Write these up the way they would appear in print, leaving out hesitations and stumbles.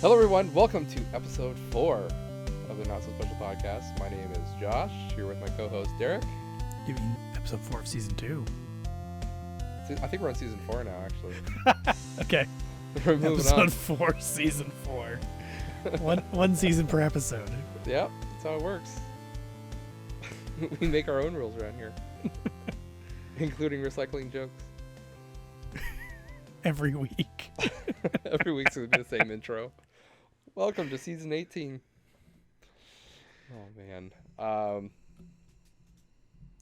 Hello, everyone. Welcome to episode 4 of the Not So Special Podcast. My name is Josh, here with my co-host Derek. You mean episode 4 of season 2? I think we're on season 4 now, actually. Okay. We're moving episode on. 4, season 4. one season per episode. Yep, that's how it works. We make our own rules around here, including recycling jokes. Every week. Every week's going to be the same intro. Welcome to season 18. Oh, man. So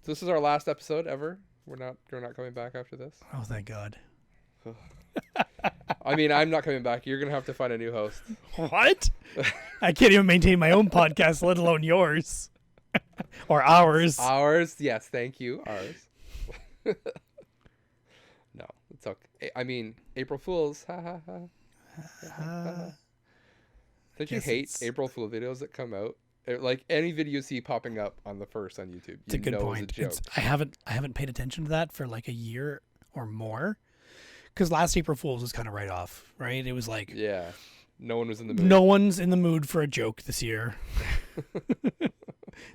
this is our last episode ever. We're not coming back after this. Oh, thank God. I mean, I'm not coming back. You're going to have to find a new host. What? I can't even maintain my own podcast, let alone yours. Or ours. Ours? Yes, thank you. Ours. No, it's okay. I mean, April Fools. Ha ha ha. Don't you hate April Fool videos that come out? Like any video you see popping up on the first on YouTube, It's a good point. I haven't paid attention to that for like a year or more. Because last April Fool's was kind of right off, right? It was like, yeah, no one was in the mood. No one's in the mood for a joke this year.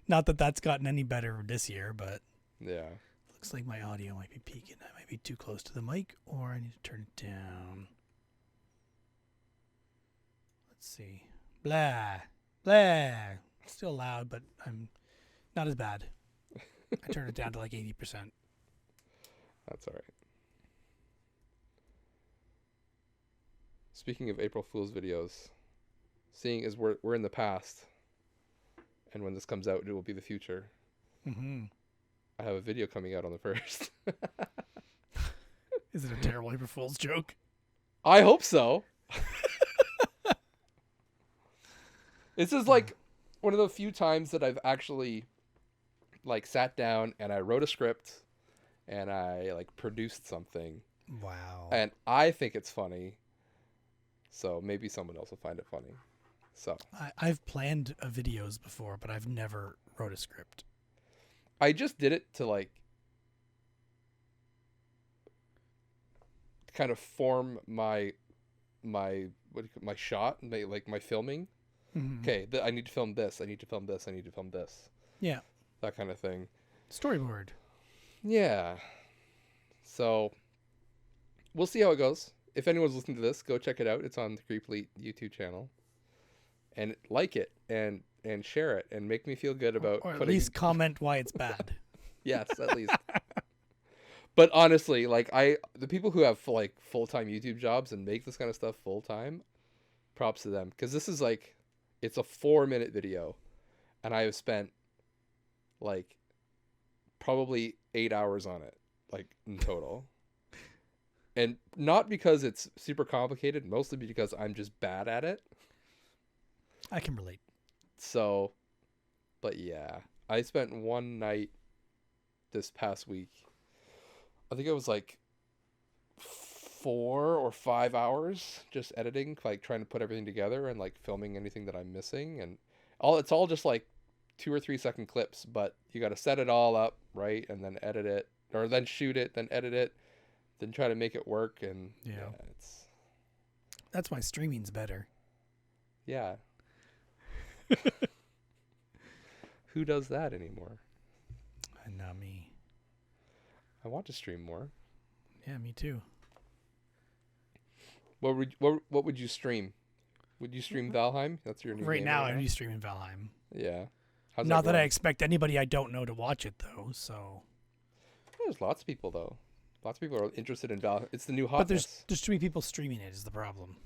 Not that that's gotten any better this year, but yeah. Looks like my audio might be peaking. I might be too close to the mic, or I need to turn it down. Let's see. Blah. Blah. Still loud, but I'm not as bad. I turned it down to like 80%. That's all right. Speaking of April Fool's videos, seeing as we're in the past, and when this comes out, it will be the future. Mm-hmm. I have a video coming out on the 1st. Is it a terrible April Fool's joke? I hope so. This is like one of the few times that I've actually like sat down and I wrote a script and I like produced something. Wow. And I think it's funny. So maybe someone else will find it funny. So I've planned videos before, but I've never wrote a script. I just did it to like kind of form my shot, my filming. Mm-hmm. Okay, I need to film this. I need to film this. I need to film this. Yeah. That kind of thing. Storyboard. Yeah. So we'll see how it goes. If anyone's listening to this, go check it out. It's on the Creeply YouTube channel. And like it and share it and make me feel good about or at least comment why it's bad. Yes, at least. But honestly, like the people who have like full-time YouTube jobs and make this kind of stuff full-time, props to them, because this is like, it's a 4-minute video and I have spent like probably 8 hours on it, like in total. And not because it's super complicated, mostly because I'm just bad at it. I can relate. So, but yeah, I spent one night this past week. I think it was like 4 or 5 hours just editing, like trying to put everything together and like filming anything that I'm missing. And it's all just like 2 or 3 second clips, but you got to set it all up right and then edit it, or then shoot it, then edit it, then try to make it work. And yeah that's why streaming's better. Yeah. Who does that anymore? Not me. I want to stream more. Yeah, me too. What would you stream? Would you stream Valheim? That's your new Right game now, right I'm streaming Valheim. Yeah. How's Not that I going? expect anybody I don't know to watch it though. So There's lots of people though. Lots of people are interested in Valheim. It's the new hotness. but there's too many people streaming it is the problem.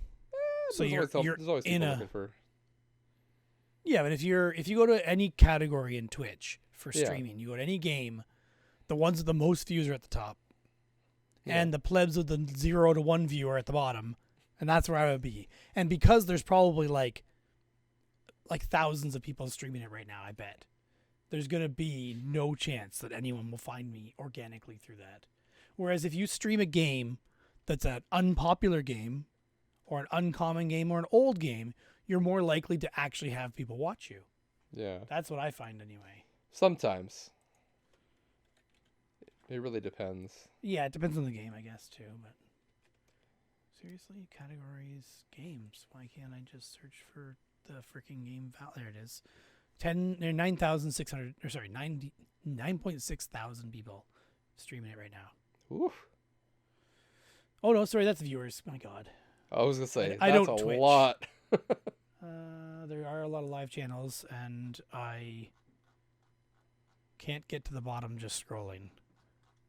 So There's you're always in people a looking for. yeah, but if you go to any category in Twitch for Yeah. streaming, you go to any game, the ones with the most views are at the top, Yeah. and the plebs with the 0 to 1 view are at the bottom, and that's where I would be. And because there's probably like thousands of people streaming it right now, I bet there's gonna be no chance that anyone will find me organically through that. Whereas if you stream a game that's an unpopular game, or an uncommon game, or an old game, you're more likely to actually have people watch you. Yeah. That's what I find anyway. Sometimes. It really depends. Yeah, it depends on the game, I guess, too. But Seriously? Categories, games. Why can't I just search for the freaking game? There it is. 9,600, or sorry, 9.6 thousand people streaming it right now. Oof. Oh, no, sorry, that's viewers. My God. I was going to say, I that's don't a Twitch. lot. There are a lot of live channels, and I can't get to the bottom just scrolling.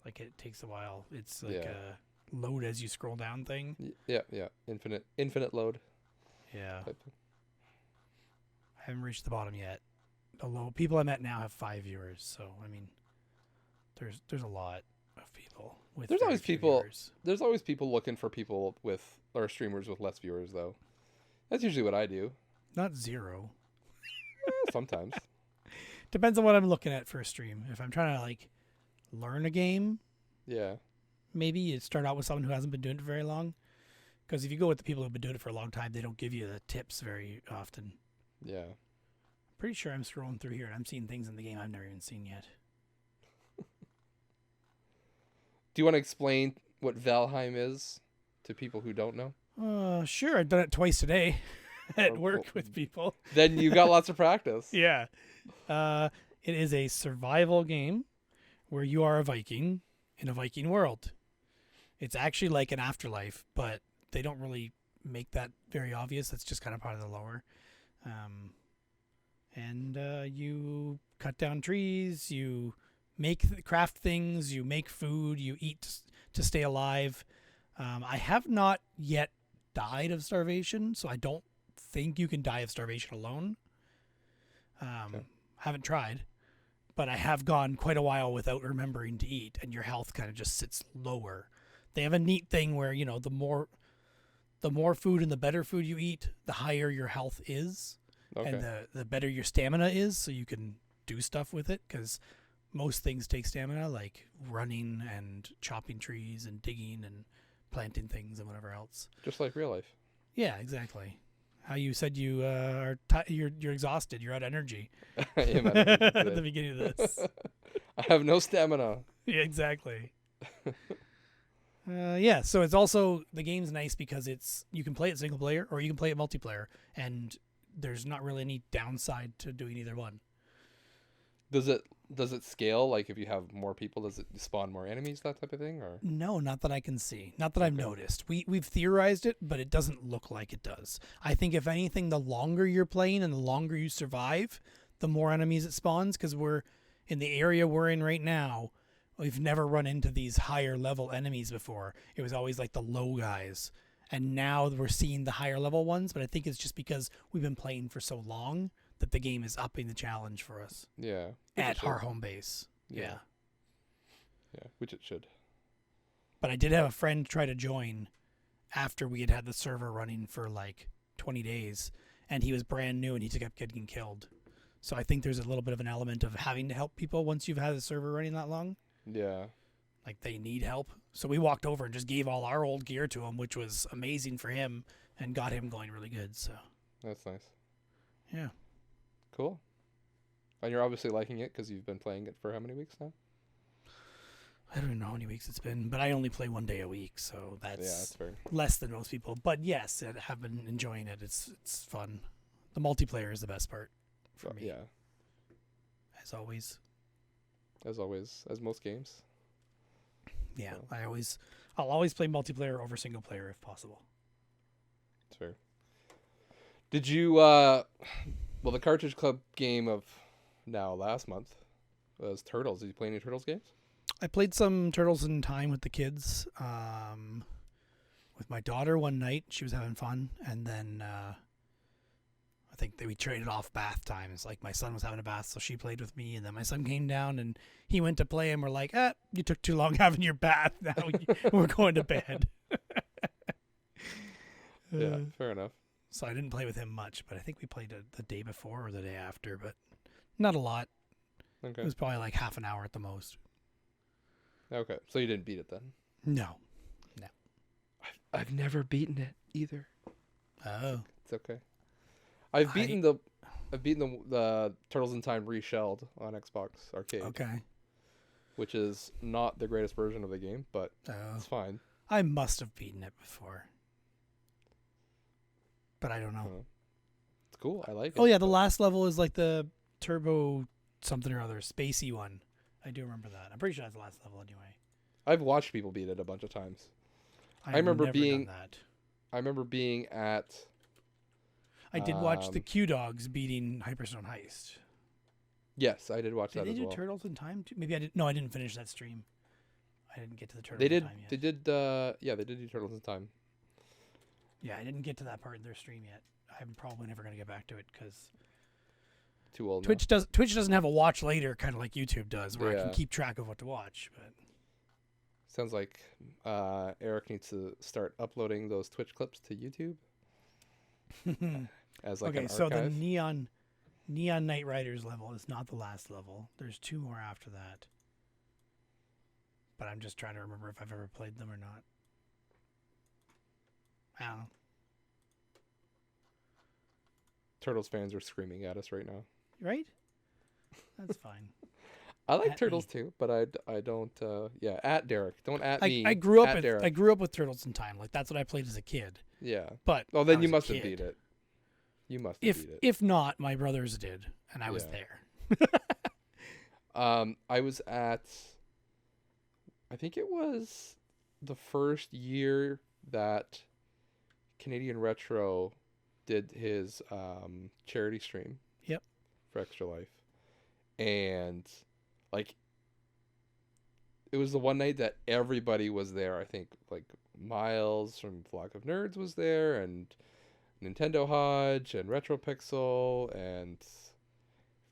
Like, it takes a while. It's like a load as you scroll down thing. Yeah. Infinite load. Yeah. Type thing. I haven't reached the bottom yet. The people I'm at now have 5 viewers, so I mean, there's a lot of people with. There's always people. Viewers. There's always people looking for people with or streamers with less viewers, though. That's usually what I do. Not zero. Sometimes. Depends on what I'm looking at for a stream. If I'm trying to like learn a game, Yeah. maybe you start out with someone who hasn't been doing it for very long. Because if you go with the people who've been doing it for a long time, they don't give you the tips very often. Yeah. Pretty sure I'm scrolling through here and I'm seeing things in the game I've never even seen yet. Do you want to explain what Valheim is to people who don't know? Sure. I've done it twice today at work with people. Then you got lots of practice. Yeah. It is a survival game where you are a Viking in a Viking world. It's actually like an Afterlife, but they don't really make that very obvious. That's just kind of part of the lore. And you cut down trees, you craft things, you make food, you eat to stay alive. I have not yet died of starvation, so I don't think you can die of starvation alone. Okay. Haven't tried, but I have gone quite a while without remembering to eat, and your health kind of just sits lower. They have a neat thing where, you know, the more food and the better food you eat, the higher your health is. Okay. And the better your stamina is, so you can do stuff with it, because most things take stamina, like running and chopping trees and digging and planting things and whatever else. Just like real life. Yeah, exactly. How you said you you're exhausted, you're out of energy. I am at it At today. the beginning of this. I have no stamina. Yeah, exactly. Yeah, so it's also, the game's nice because you can play it single player or you can play it multiplayer, and there's not really any downside to doing either one. Does it scale? Like if you have more people, does it spawn more enemies, that type of thing? Or No, not that I can see. Not that I've noticed. We've theorized it, but it doesn't look like it does. I think if anything, the longer you're playing and the longer you survive, the more enemies it spawns, because we're in the area we're in right now. We've never run into these higher level enemies before. It was always like the low guys. And now we're seeing the higher level ones, but I think it's just because we've been playing for so long that the game is upping the challenge for us. yeah, At our home base. Yeah, which it should. But I did have a friend try to join after we had the server running for like 20 days, and he was brand new and he kept getting killed. So I think there's a little bit of an element of having to help people once you've had the server running that long. Yeah. Like they need help. So we walked over and just gave all our old gear to him, which was amazing for him and got him going really good. So That's nice. yeah. Cool. And you're obviously liking it because you've been playing it for how many weeks now? I don't even know how many weeks it's been, but I only play 1 day a week, so that's fair. less than most people. But yes, I have been enjoying it. It's fun. The multiplayer is the best part for me. Yeah. As always. As always, as most games. Yeah, So. I'll always play multiplayer over single player if possible. It's fair. Did you the Cartridge Club game of last month was Turtles. Did you play any Turtles games? I played some Turtles in Time with the kids. With my daughter one night, she was having fun, and then I think that we traded off bath times. Like my son was having a bath, so she played with me, and then my son came down and he went to play, and we're like, you took too long having your bath. Now we're going to bed. Yeah, fair enough. So I didn't play with him much, but I think we played the day before or the day after, but not a lot. Okay. It was probably like half an hour at the most. Okay, so you didn't beat it then? No. I've never beaten it either. Oh. It's okay. I've beaten the Turtles in Time Reshelled on Xbox Arcade. Okay. Which is not the greatest version of the game, but it's fine. I must have beaten it before. but I don't know. It's cool. I like it. Oh yeah, the last level is like the turbo something or other, spacey one. I do remember that. I'm pretty sure that's the last level anyway. I've watched people beat it a bunch of times. I remember being done that. I remember being at. I did watch the Q Dogs beating Hyperstone Heist. Yes, I did watch that as well. Did they do Turtles in Time too? Maybe I didn't. No, I didn't finish that stream. I didn't get to the Turtles in Time yet. They did. Yeah, they did do Turtles in Time. Yeah, I didn't get to that part of their stream yet. I'm probably never going to get back to it because too old. Twitch doesn't have a watch later, kind of like YouTube does, where I can keep track of what to watch. But sounds like Eric needs to start uploading those Twitch clips to YouTube. As like an archive. So the Neon Knight Riders level is not the last level. There's 2 more after that. But I'm just trying to remember if I've ever played them or not. I don't know. Turtles fans are screaming at us right now. Right? That's fine. I like Turtles too, but I don't. Yeah, at Derek. Don't at me. I grew up with Turtles in Time. Like that's what I played as a kid. Yeah. But then you must have beat it. You must have beat it. If not, my brothers did, and I was there. I was at. I think it was the first year that Canadian Retro did his charity stream. Yep. For Extra Life, and like it was the one night that everybody was there. I think like Miles from Flock of Nerds was there, and Nintendo Hodge and Retro Pixel, and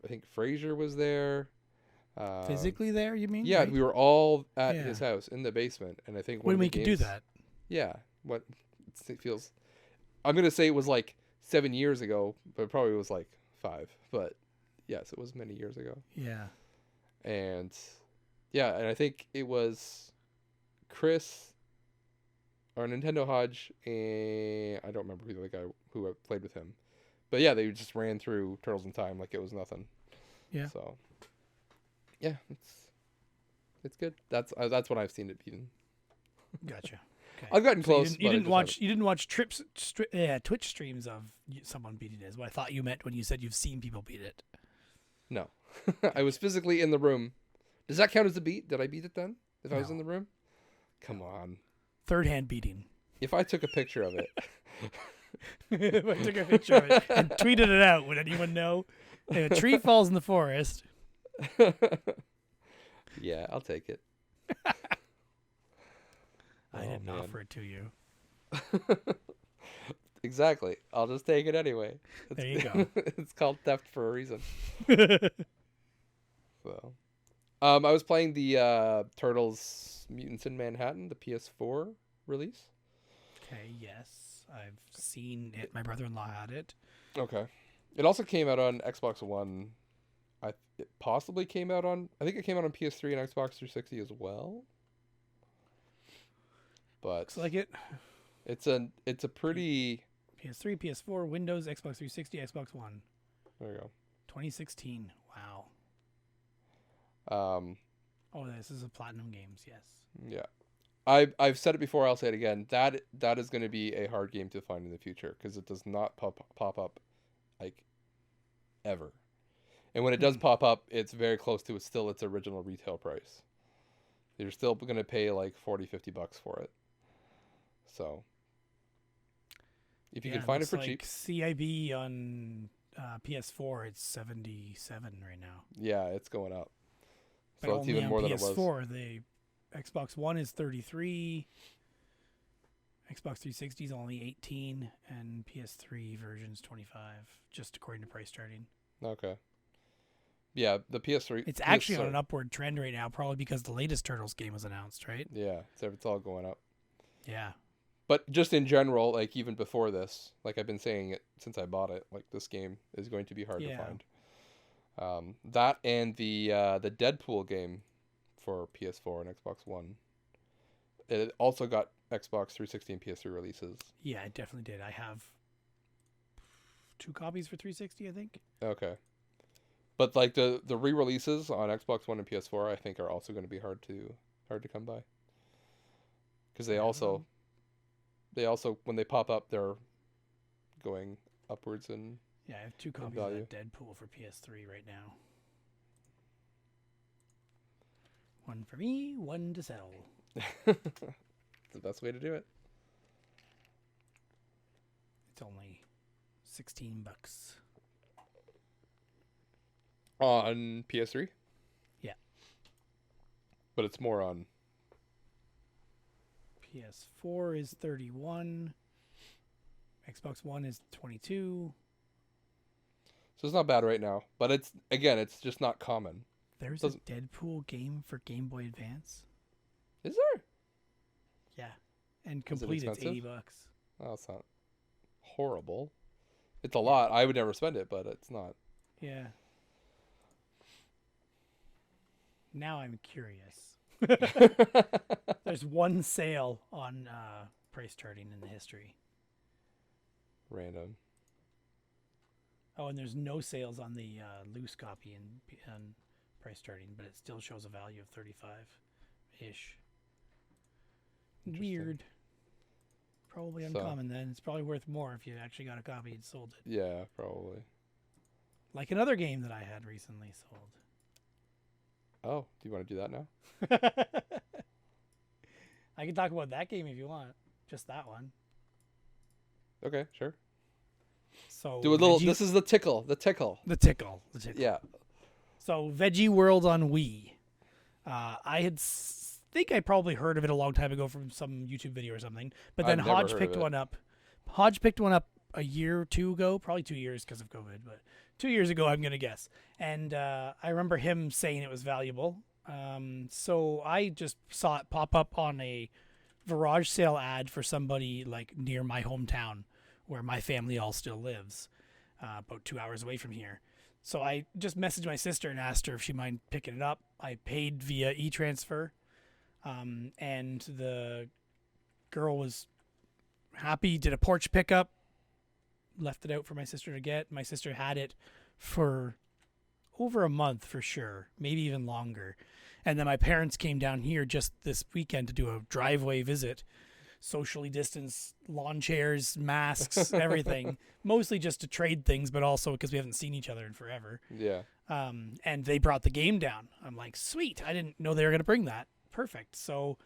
I think Fraser was there. Physically there, you mean? Yeah, right? we were all at his house in the basement, and I think when we could do that. Yeah, what it feels. I'm gonna say it was like 7 years ago, but it probably was like 5. But yes, it was many years ago. Yeah. And and I think it was Chris, or Nintendo Hodge, and I don't remember who the guy who played with him, but yeah, they just ran through Turtles in Time like it was nothing. Yeah. So. Yeah, it's good. That's what I've seen it beaten. Gotcha. Okay. I've gotten close. You didn't watch Twitch streams of someone beating it. Is what I thought you meant when you said you've seen people beat it. No, I was physically in the room. Does that count as a beat? Did I beat it then? If I was in the room? Come on. Third hand beating. If I took a picture of it. If I took a picture of it and tweeted it out, would anyone know? If a tree falls in the forest. Yeah, I'll take it. I didn't offer it to you. Exactly. I'll just take it anyway. There you go. It's called theft for a reason. So, I was playing the Turtles Mutants in Manhattan, the PS4 release. Okay, yes. I've seen it. My brother-in-law had it. Okay. It also came out on Xbox One. It possibly came out on. I think it came out on PS3 and Xbox 360 as well. But looks like it. It's a pretty. PS3, PS4, Windows, Xbox 360, Xbox One. There you go. 2016. Wow. Oh, this is a Platinum Games. Yes. Yeah. I've said it before. I'll say it again. That is going to be a hard game to find in the future because it does not pop up, like, ever. And when it does pop up, it's very close to its original retail price. You're still going to pay like $40-$50 for it. So, if you can find it for cheap. CIB on PS4, it's 77 right now. Yeah, it's going up. But so it's even more PS4, than it was. PS4, the Xbox One is 33. Xbox 360 is only 18, and PS3 version's 25, just according to price charting. Okay. Yeah, the PS3. It's actually on an upward trend right now, probably because the latest Turtles game was announced, right? Yeah, it's all going up. Yeah. But just in general, like even before this, like I've been saying it since I bought it, like this game is going to be hard to find. That and the Deadpool game for PS4 and Xbox One. It also got Xbox 360 and PS3 releases. Yeah, it definitely did. I have 2 copies for 360, I think. Okay. But like the re-releases on Xbox One and PS4, I think are also going to be hard to come by. Because they also when they pop up, they're going upwards in. Yeah, I have 2 copies of that Deadpool for PS3 right now. One for me, one to sell. It's the best way to do it. It's only $16. On PS3? Yeah. But it's more on... PS4 is 31. Xbox One is 22. So it's not bad right now. But it's just not common. There's a Deadpool game for Game Boy Advance. Is there? Yeah. And complete it's $80. Oh, it's not horrible. It's a lot. I would never spend it, but it's not. Yeah. Now I'm curious. There's one sale on price charting in the history. Random. Oh, and there's no sales on the loose copy and price charting, but it still shows a value of 35-ish. Weird. Probably uncommon then. It's probably worth more if you actually got a copy and sold it. Yeah, probably. Like another game that I had recently sold. Oh, do you want to do that now? I can talk about that game if you want. Just that one. Okay, sure. So do a little. This is the tickle. The tickle. Yeah. So Veggie World on Wii. I think I probably heard of it a long time ago from some YouTube video or something. But then Hodge picked one up. Hodge picked one up a year or two ago, probably 2 years because of COVID, but 2 years ago, I'm going to guess. And I remember him saying it was valuable. So I just saw it pop up on a garage sale ad for somebody like near my hometown where my family all still lives, about 2 hours away from here. So I just messaged my sister and asked her if she mind picking it up. I paid via e-transfer, and the girl was happy, did a porch pickup, left it out for my sister to get. My sister had it for over a month for sure, maybe even longer. And then my parents came down here just this weekend to do a driveway visit, socially distanced, lawn chairs, masks, everything. Mostly just to trade things, but also because we haven't seen each other in forever. Yeah. And they brought the game down. I'm like, sweet. I didn't know they were going to bring that. Perfect. So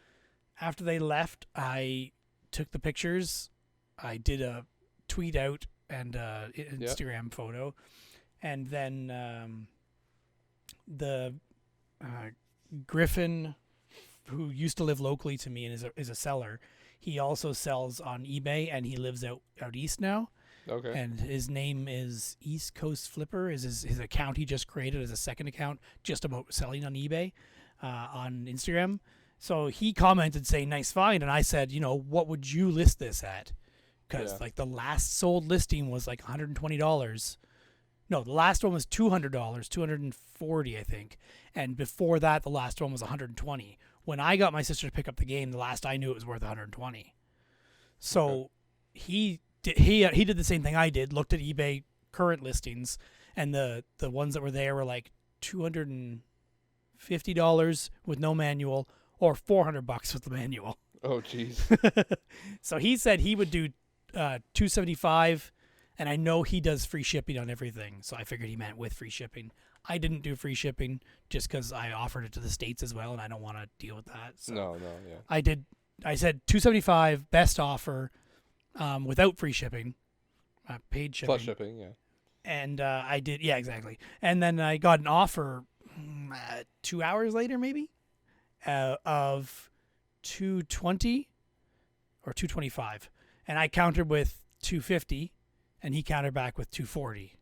after they left, I took the pictures. I did a tweet out and Instagram photo. And then the Griffin, who used to live locally to me and is a seller, he also sells on eBay, and he lives out east now. Okay. And his name is East Coast Flipper. Is his account he just created as a second account just about selling on eBay on Instagram. So he commented saying, nice find. And I said, what would you list this at? Because like the last sold listing was like $120. No, the last one was $200, $240, I think. And before that, the last one was $120. When I got my sister to pick up the game, the last I knew it was worth $120. So he did the same thing I did, looked at eBay current listings, and the ones that were there were like $250 with no manual or $400 with the manual. Oh, jeez. So he said he would do $275, and I know he does free shipping on everything, so I figured he meant with free shipping. I didn't do free shipping just because I offered it to the States as well, and I don't want to deal with that. So No, yeah. I said $275 best offer, without free shipping, paid shipping. Plus shipping, yeah. And I did, yeah, exactly. And then I got an offer 2 hours later, maybe, of $220 or $225, and I countered with $250, and he countered back with $240,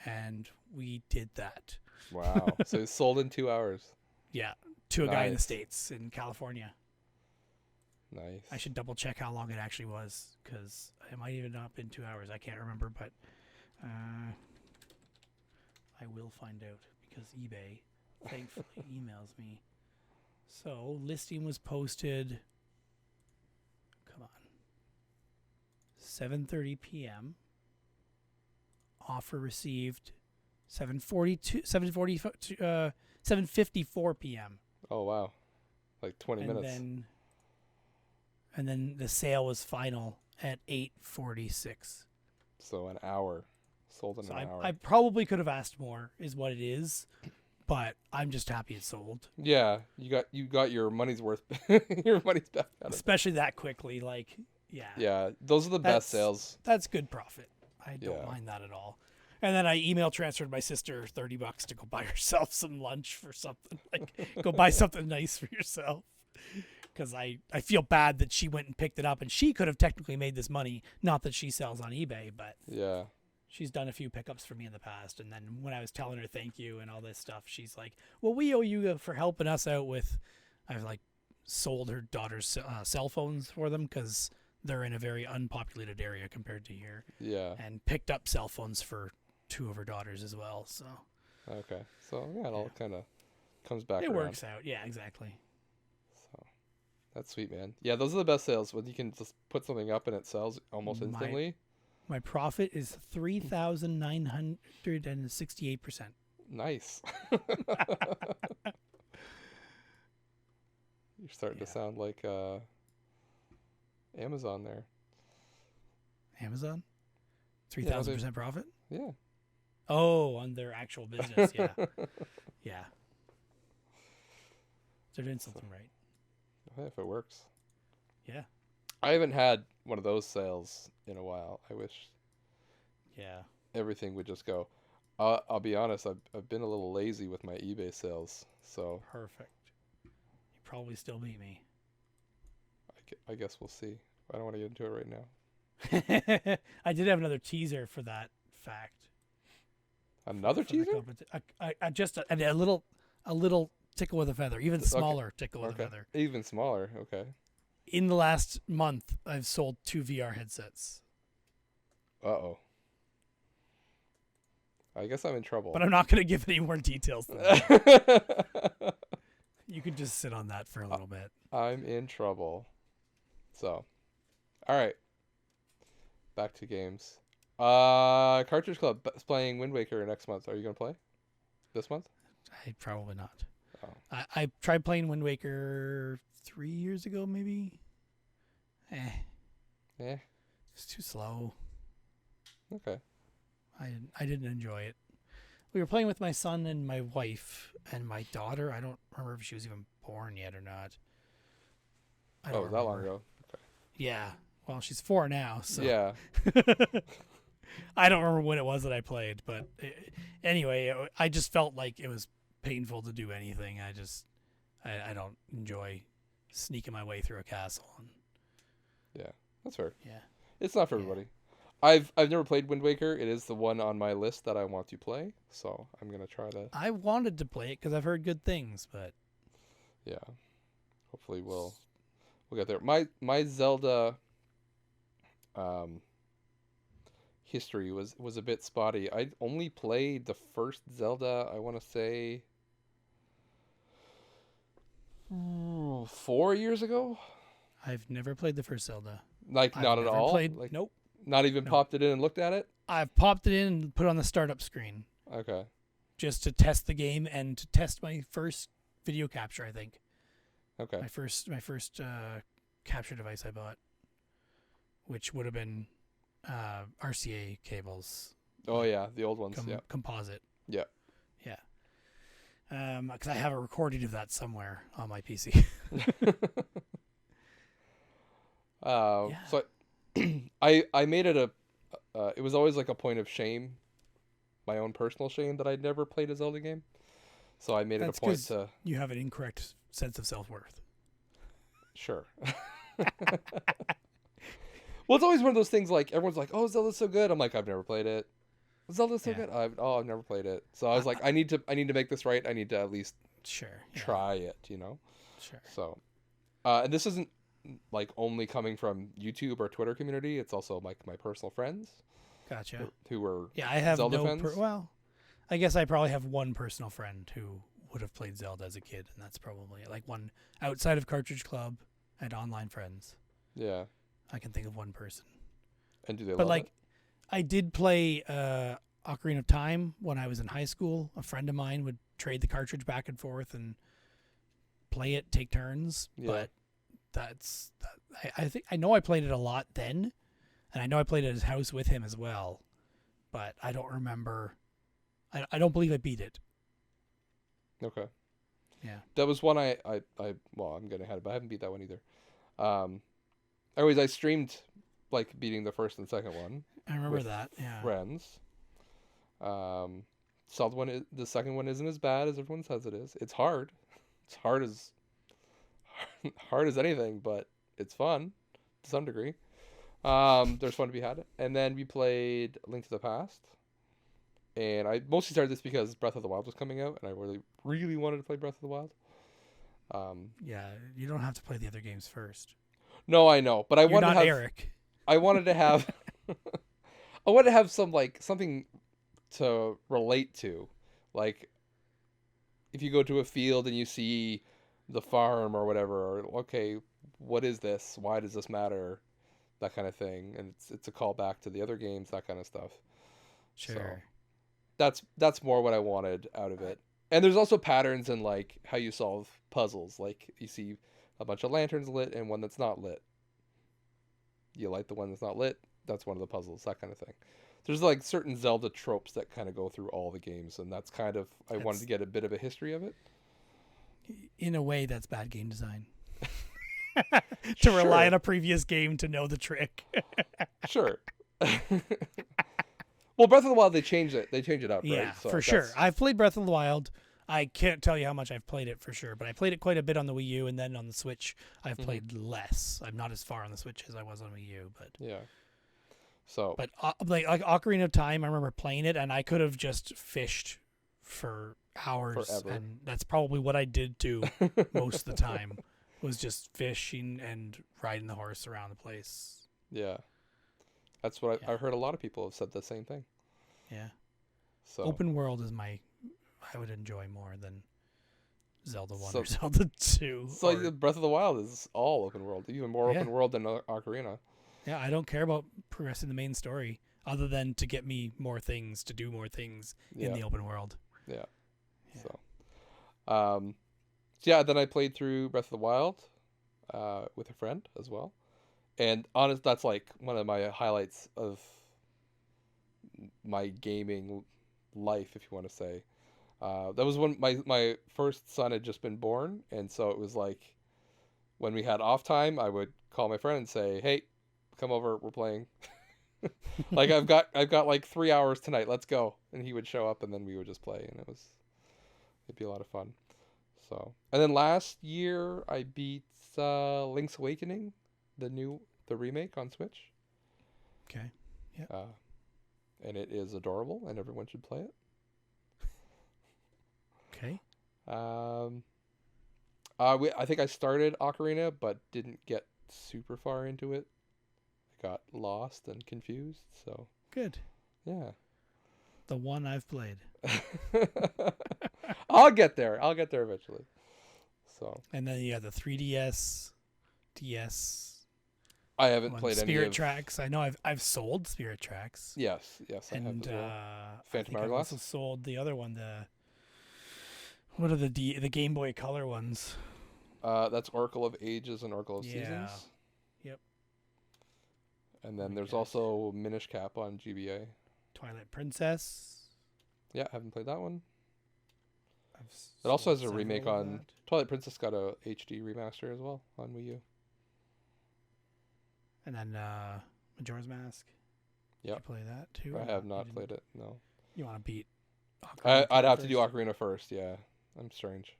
and we did that. Wow. So it sold in 2 hours. Yeah, to a guy in the States, in California. Nice. I should double check how long it actually was, because it might even not have been 2 hours. I can't remember, but I will find out because eBay thankfully emails me. So listing was posted, come on, 7:30 p.m. Offer received 7:54 p.m. Oh, wow. Like 20 minutes. And then the sale was final at 8:46. So an hour. Sold in So an hour. I probably could have asked more, is what it is, but I'm just happy it's sold. Yeah, you got your money's worth. Your money's back out of it. Especially that quickly. Like, yeah. Yeah, those are the best sales. That's good profit. I don't Yeah. mind that at all. And then I email transferred my sister $30 to go buy herself some lunch for something. Like, go buy something nice for yourself. Because I feel bad that she went and picked it up, and she could have technically made this money. Not that she sells on eBay, but Yeah. she's done a few pickups for me in the past. And then when I was telling her thank you and all this stuff, she's like, well, we owe you for helping us out with, I've like sold her daughter's cell phones for them because they're in a very unpopulated area compared to here. Yeah. And picked up cell phones for 2 of her daughters as well. So Okay. So yeah, it all kind of comes back it around. works out. Yeah, exactly. So that's sweet, man. Yeah, those are the best sales when you can just put something up and it sells almost instantly. My profit is 3,968%. Nice. You're starting to sound like Amazon there. Amazon? 3,000% profit? Yeah. Oh, on their actual business. Yeah. Yeah. They're doing something right. If it works. Yeah. I haven't had one of those sales in a while. I wish Yeah. everything would just go. I'll be honest, I've been a little lazy with my eBay sales, so Perfect. You probably still beat me. I guess we'll see. I don't want to get into it right now. I did have another teaser for that fact. Another for the teaser? I just a little tickle with a feather, even smaller tickle with a feather. Even smaller. Okay. In the last month, I've sold 2 VR headsets. Uh-oh. I guess I'm in trouble. But I'm not going to give any more details than that. You could just sit on that for a little bit. I'm in trouble. So, all right. Back to games. Cartridge Club is playing Wind Waker next month. Are you going to play this month? Probably not. Oh. I tried playing Wind Waker 3 years ago, maybe. It's too slow. Okay. I didn't enjoy it. We were playing with my son and my wife and my daughter. I don't remember if she was even born yet or not. I don't that long ago. Okay. Yeah. Well, she's 4 now, so. Yeah. I don't remember when it was that I played, but anyway, I just felt like it was painful to do anything. I don't enjoy sneaking my way through a castle. Yeah, that's fair. Yeah. It's not for everybody. I've never played Wind Waker. It is the one on my list that I want to play, so I'm gonna try to. I wanted to play it because I've heard good things, but yeah, hopefully we'll get there. My Zelda history was a bit spotty. I only played the first Zelda, I want to say 4 years ago. I've never played the first Zelda. Like not at all. Nope. Not even popped it in and looked at it. I've popped it in and put it on the startup screen. Okay. Just to test the game and to test my first video capture, I think. Okay. My first capture device I bought, which would have been RCA cables. Oh yeah, the old ones. Composite. Yeah. Yeah. Because I have a recording of that somewhere on my PC. So I made it it was always like a point of shame, my own personal shame, that I'd never played a Zelda game. So I made it a point to. You have an incorrect sense of self-worth. Sure. Well, it's always one of those things like everyone's like, "Oh, Zelda's so good." I'm like, "I've never played it." Zelda's so good. I've never played it. So I was like, I need to make this right. I need to at least try it, you know. Sure. So, and this isn't like only coming from YouTube or Twitter community. It's also like my personal friends. Gotcha. Who were I have Zelda no fans. well, I guess I probably have one personal friend who would have played Zelda as a kid, and that's probably like one outside of Cartridge Club and online friends. Yeah. I can think of one person. And do they But love it? I did play Ocarina of Time when I was in high school. A friend of mine would trade the cartridge back and forth and play it, take turns. Yeah. But I think I know I played it a lot then, And I know I played at his house with him as well, but I don't remember. I don't believe I beat it. Okay. Yeah. That was one well, I'm getting ahead, but I haven't beat that one either. Anyways, I streamed like beating the first and second one. I remember with that. Yeah. friends. The second one isn't as bad as everyone says it is. It's hard. It's hard as anything, but it's fun to some degree. There's fun to be had. And then we played Link to the Past. And I mostly started this because Breath of the Wild was coming out, and I really, really wanted to play Breath of the Wild. Yeah, you don't have to play the other games first. No, I know, but You're not Eric. I wanted to have I wanted to have something to relate to. Like if you go to a field and you see the farm or whatever, or okay, what is this? Why does this matter? That kind of thing. And it's a callback to the other games, that kind of stuff. Sure. So that's more what I wanted out of it. And there's also patterns in like how you solve puzzles. Like you see a bunch of lanterns lit and one that's not lit. You light the one that's not lit, that's one of the puzzles, that kind of thing. There's like certain Zelda tropes that kind of go through all the games, and that's kind of I wanted to get a bit of a history of it. In a way, that's bad game design. To rely on a previous game to know the trick. Sure. Well, Breath of the Wild, they changed it. They changed it up, yeah, right? So for sure. I've played Breath of the Wild. I can't tell you how much I've played it for sure, but I played it quite a bit on the Wii U, and then on the Switch, I've played less. I'm not as far on the Switch as I was on Wii U, but yeah. So, but like Ocarina of Time, I remember playing it, and I could have just fished for hours, forever. and that's probably what I did too most of the time. Was just fishing and riding the horse around the place. Yeah. That's what I heard a lot of people have said the same thing. Yeah. So open world is I would enjoy more than Zelda 1 or Zelda 2. So like Breath of the Wild is all open world, even more open world than Ocarina. Yeah, I don't care about progressing the main story other than to get me more things, to do more things in the open world. Yeah. So yeah, then I played through Breath of the Wild with a friend as well. And honest, that's like one of my highlights of my gaming life, if you want to say. That was when my first son had just been born, and so it was like when we had off time, I would call my friend and say, "Hey, come over, we're playing." Like I've got like 3 hours tonight, let's go. And he would show up, and then we would just play, and it'd be a lot of fun. So, and then last year I beat Link's Awakening, the remake on Switch. Okay. Yeah. And it is adorable, and everyone should play it. Okay. I think I started Ocarina, but didn't get super far into it. I got lost and confused. So good. Yeah. The one I've played. I'll get there eventually. So. And then you have the 3DS, DS. I haven't played any Spirit Tracks. I know I've sold Spirit Tracks. Yes, I have as well. Phantom Hourglass. I also sold the other one. What are the Game Boy Color ones? That's Oracle of Ages and Oracle of Seasons. Yep. And then there's also Minish Cap on GBA. Twilight Princess. Yeah, haven't played that one. It also has a remake on Twilight Princess. Got a HD remaster as well on Wii U. And then Majora's Mask. Yeah, play that too. I have not played it. No. You want to beat? I'd have to do Ocarina first. Yeah, I'm strange.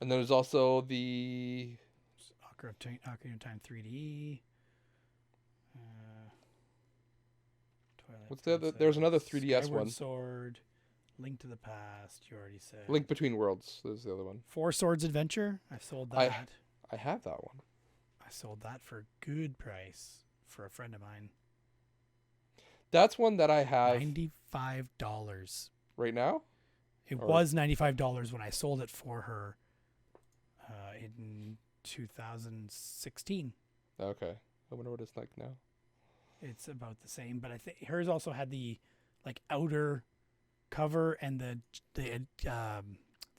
And there's also the Ocarina of Time 3D. What's the other? There's another 3DS Skyward one. Sword, Link to the Past. You already said. Link Between Worlds. There's the other one. Four Swords Adventure. I sold that. I have that one. I sold that for a good price for a friend of mine. That's one that I have. $95 right now. It was $95 when I sold it for her in 2016. Okay, I wonder what it's like now. It's about the same, but I think hers also had the like outer cover and the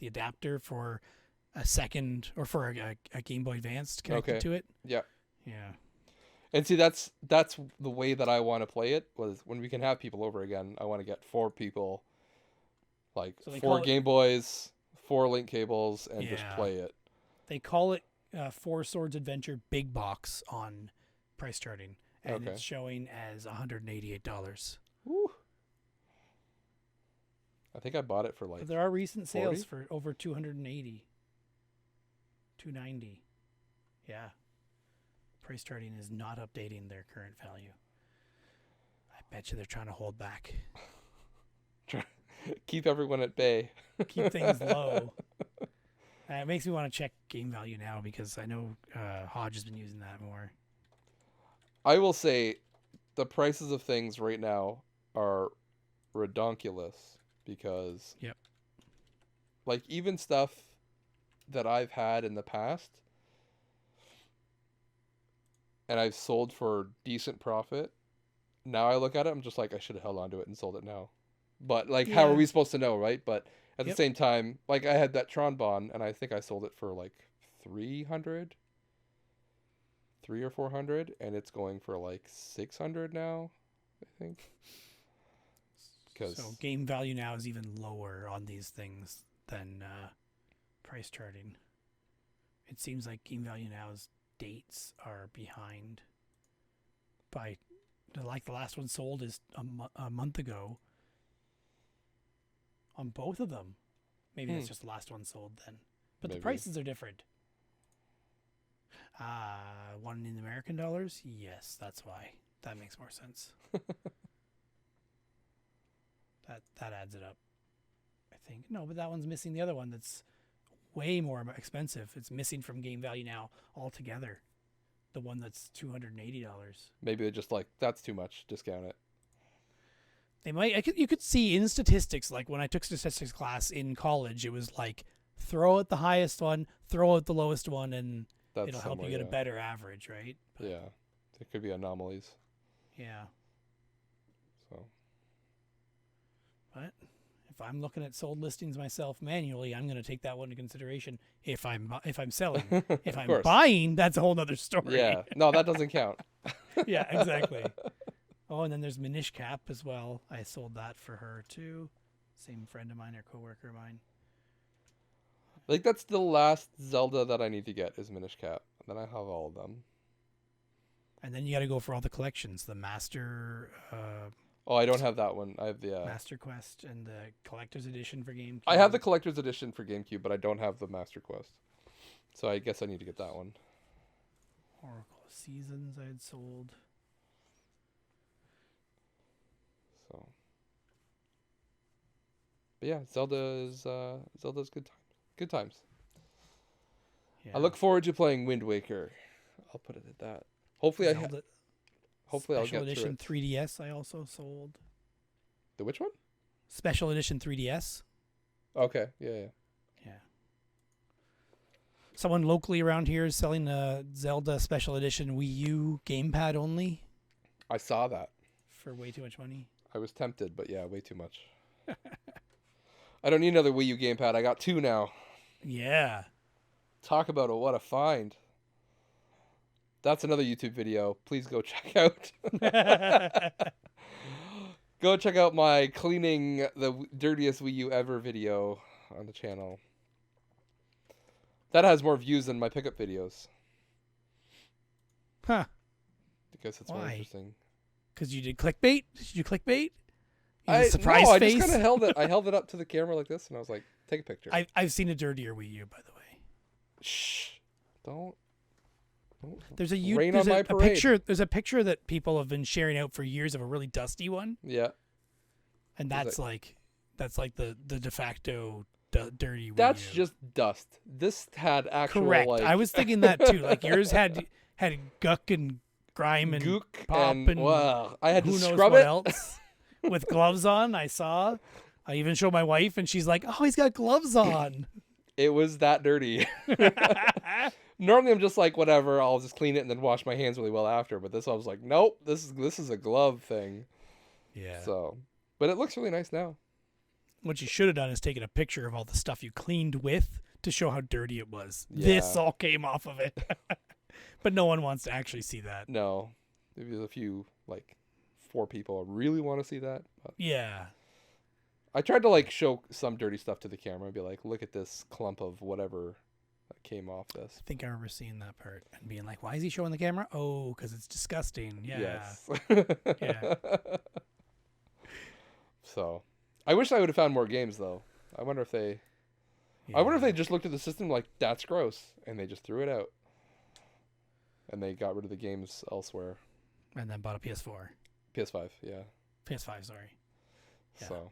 adapter for a second or for a Game Boy Advance connected to it. Yeah. Yeah. And see, that's the way that I want to play it. Was when we can have people over again, I want to get 4 people, like So they 4 call it, Game Boys, 4 link cables, and just yeah, play it. they call it Four Swords Adventure Big Box on price starting, and Okay. it's showing as $188. Woo. I think I bought it for like But there are recent 40? sales for over 280, 290. Yeah, price starting is not updating their current value. I bet you they're trying to hold back, keep everyone at bay. keep things low. It makes me want to check game value now because I know Hodge has been using that more. I will say the prices of things right now are redonkulous because Yep. like even stuff that I've had in the past and I've sold for decent profit, now I look at it, I'm just like, I should have held on to it and sold it now. But like, how are Yeah. we supposed to know, right? But at the Yep. same time, like I had that Tron Bond and I think I sold it for like 300 or 400 and it's going for like 600 now, I think. So game value now is even lower on these things than price charting. It seems like game value now's dates are behind by, like the last one sold is a month ago on both of them. Maybe that's just the last one sold then. But Maybe. the prices are different. One in American dollars? Yes, that's why. That makes more sense. That adds it up, I think. No, but that one's missing the other one that's way more expensive. It's missing from game value now altogether. The one that's $280. Maybe they're just like, that's too much, discount it. They might. You could see in statistics, like when I took statistics class in college, it was like throw out the highest one, throw out the lowest one, and That's it'll help you get a better average, right? But, yeah, there could be anomalies. yeah. So But if I'm looking at sold listings myself manually, I'm going to take that one into consideration if I'm selling. If I'm course. buying, that's a whole nother story. yeah, no, that doesn't count. Yeah, exactly. Oh, and then there's Minish Cap as well. I sold that for her too. Same friend of mine or coworker of mine. Like that's the last Zelda that I need to get is Minish Cap. Then I have all of them. And then you got to go for all the collections, the Master Oh, I don't have that one. I have the. Master Quest and the Collector's Edition for GameCube. I have the Collector's Edition for GameCube, but I don't have the Master Quest. So I guess I need to get that one. Oracle of Seasons I had sold. So. But yeah, Zelda's good times. Good times. Yeah. I look forward to playing Wind Waker. I'll put it at that. Hopefully Zelda I'll Special get Edition through it. 3DS I also sold. The which one? Special Edition 3DS. Okay, yeah. Yeah. Someone locally around here is selling a Zelda Special Edition Wii U gamepad only I saw that. for way too much money. I was tempted, but yeah, way too much. I don't need another Wii U gamepad. I got 2 now. Yeah. Talk about what a find. That's another YouTube video. Please go check out. Go check out my cleaning the dirtiest Wii U ever video on the channel. That has more views than my pickup videos. Huh. Because it's more Why? interesting. Because you did clickbait? Did you clickbait? I surprise no, I face? just kind of held it. I held it up to the camera like this, and I was like, "Take a picture." I've seen a dirtier Wii U, by the way. Shh! Don't There's a rain on my a parade. picture. There's a picture that people have been sharing out for years of a really dusty one, Yeah, and Is that's like the de facto dirty Wii that's U. just dust. This had actual Correct. like I was thinking that too. Like yours had guck and grime and gook pop and and I had to who knows scrub what it. else with gloves on. I saw. I even showed my wife, and she's like, "Oh, he's got gloves on." It was that dirty. Normally, I'm just like, whatever. I'll just clean it and then wash my hands really well after. But this, I was like, nope. This is a glove thing. Yeah. So, but it looks really nice now. What you should have done is taken a picture of all the stuff you cleaned with to show how dirty it was. Yeah. This all came off of it. But no one wants to actually see that. No, Maybe there's a few, like 4 people really want to see that. But Yeah. I tried to like show some dirty stuff to the camera and be like, look at this clump of whatever that came off this. I think I remember seeing that part and being like, why is he showing the camera? Oh, because it's disgusting. Yeah. Yes. Yeah. So, I wish I would have found more games though. I wonder if they just looked at the system like, that's gross, and they just threw it out. And they got rid of the games elsewhere. And then bought a PS4. PS5, yeah. PS5, sorry. Yeah. So,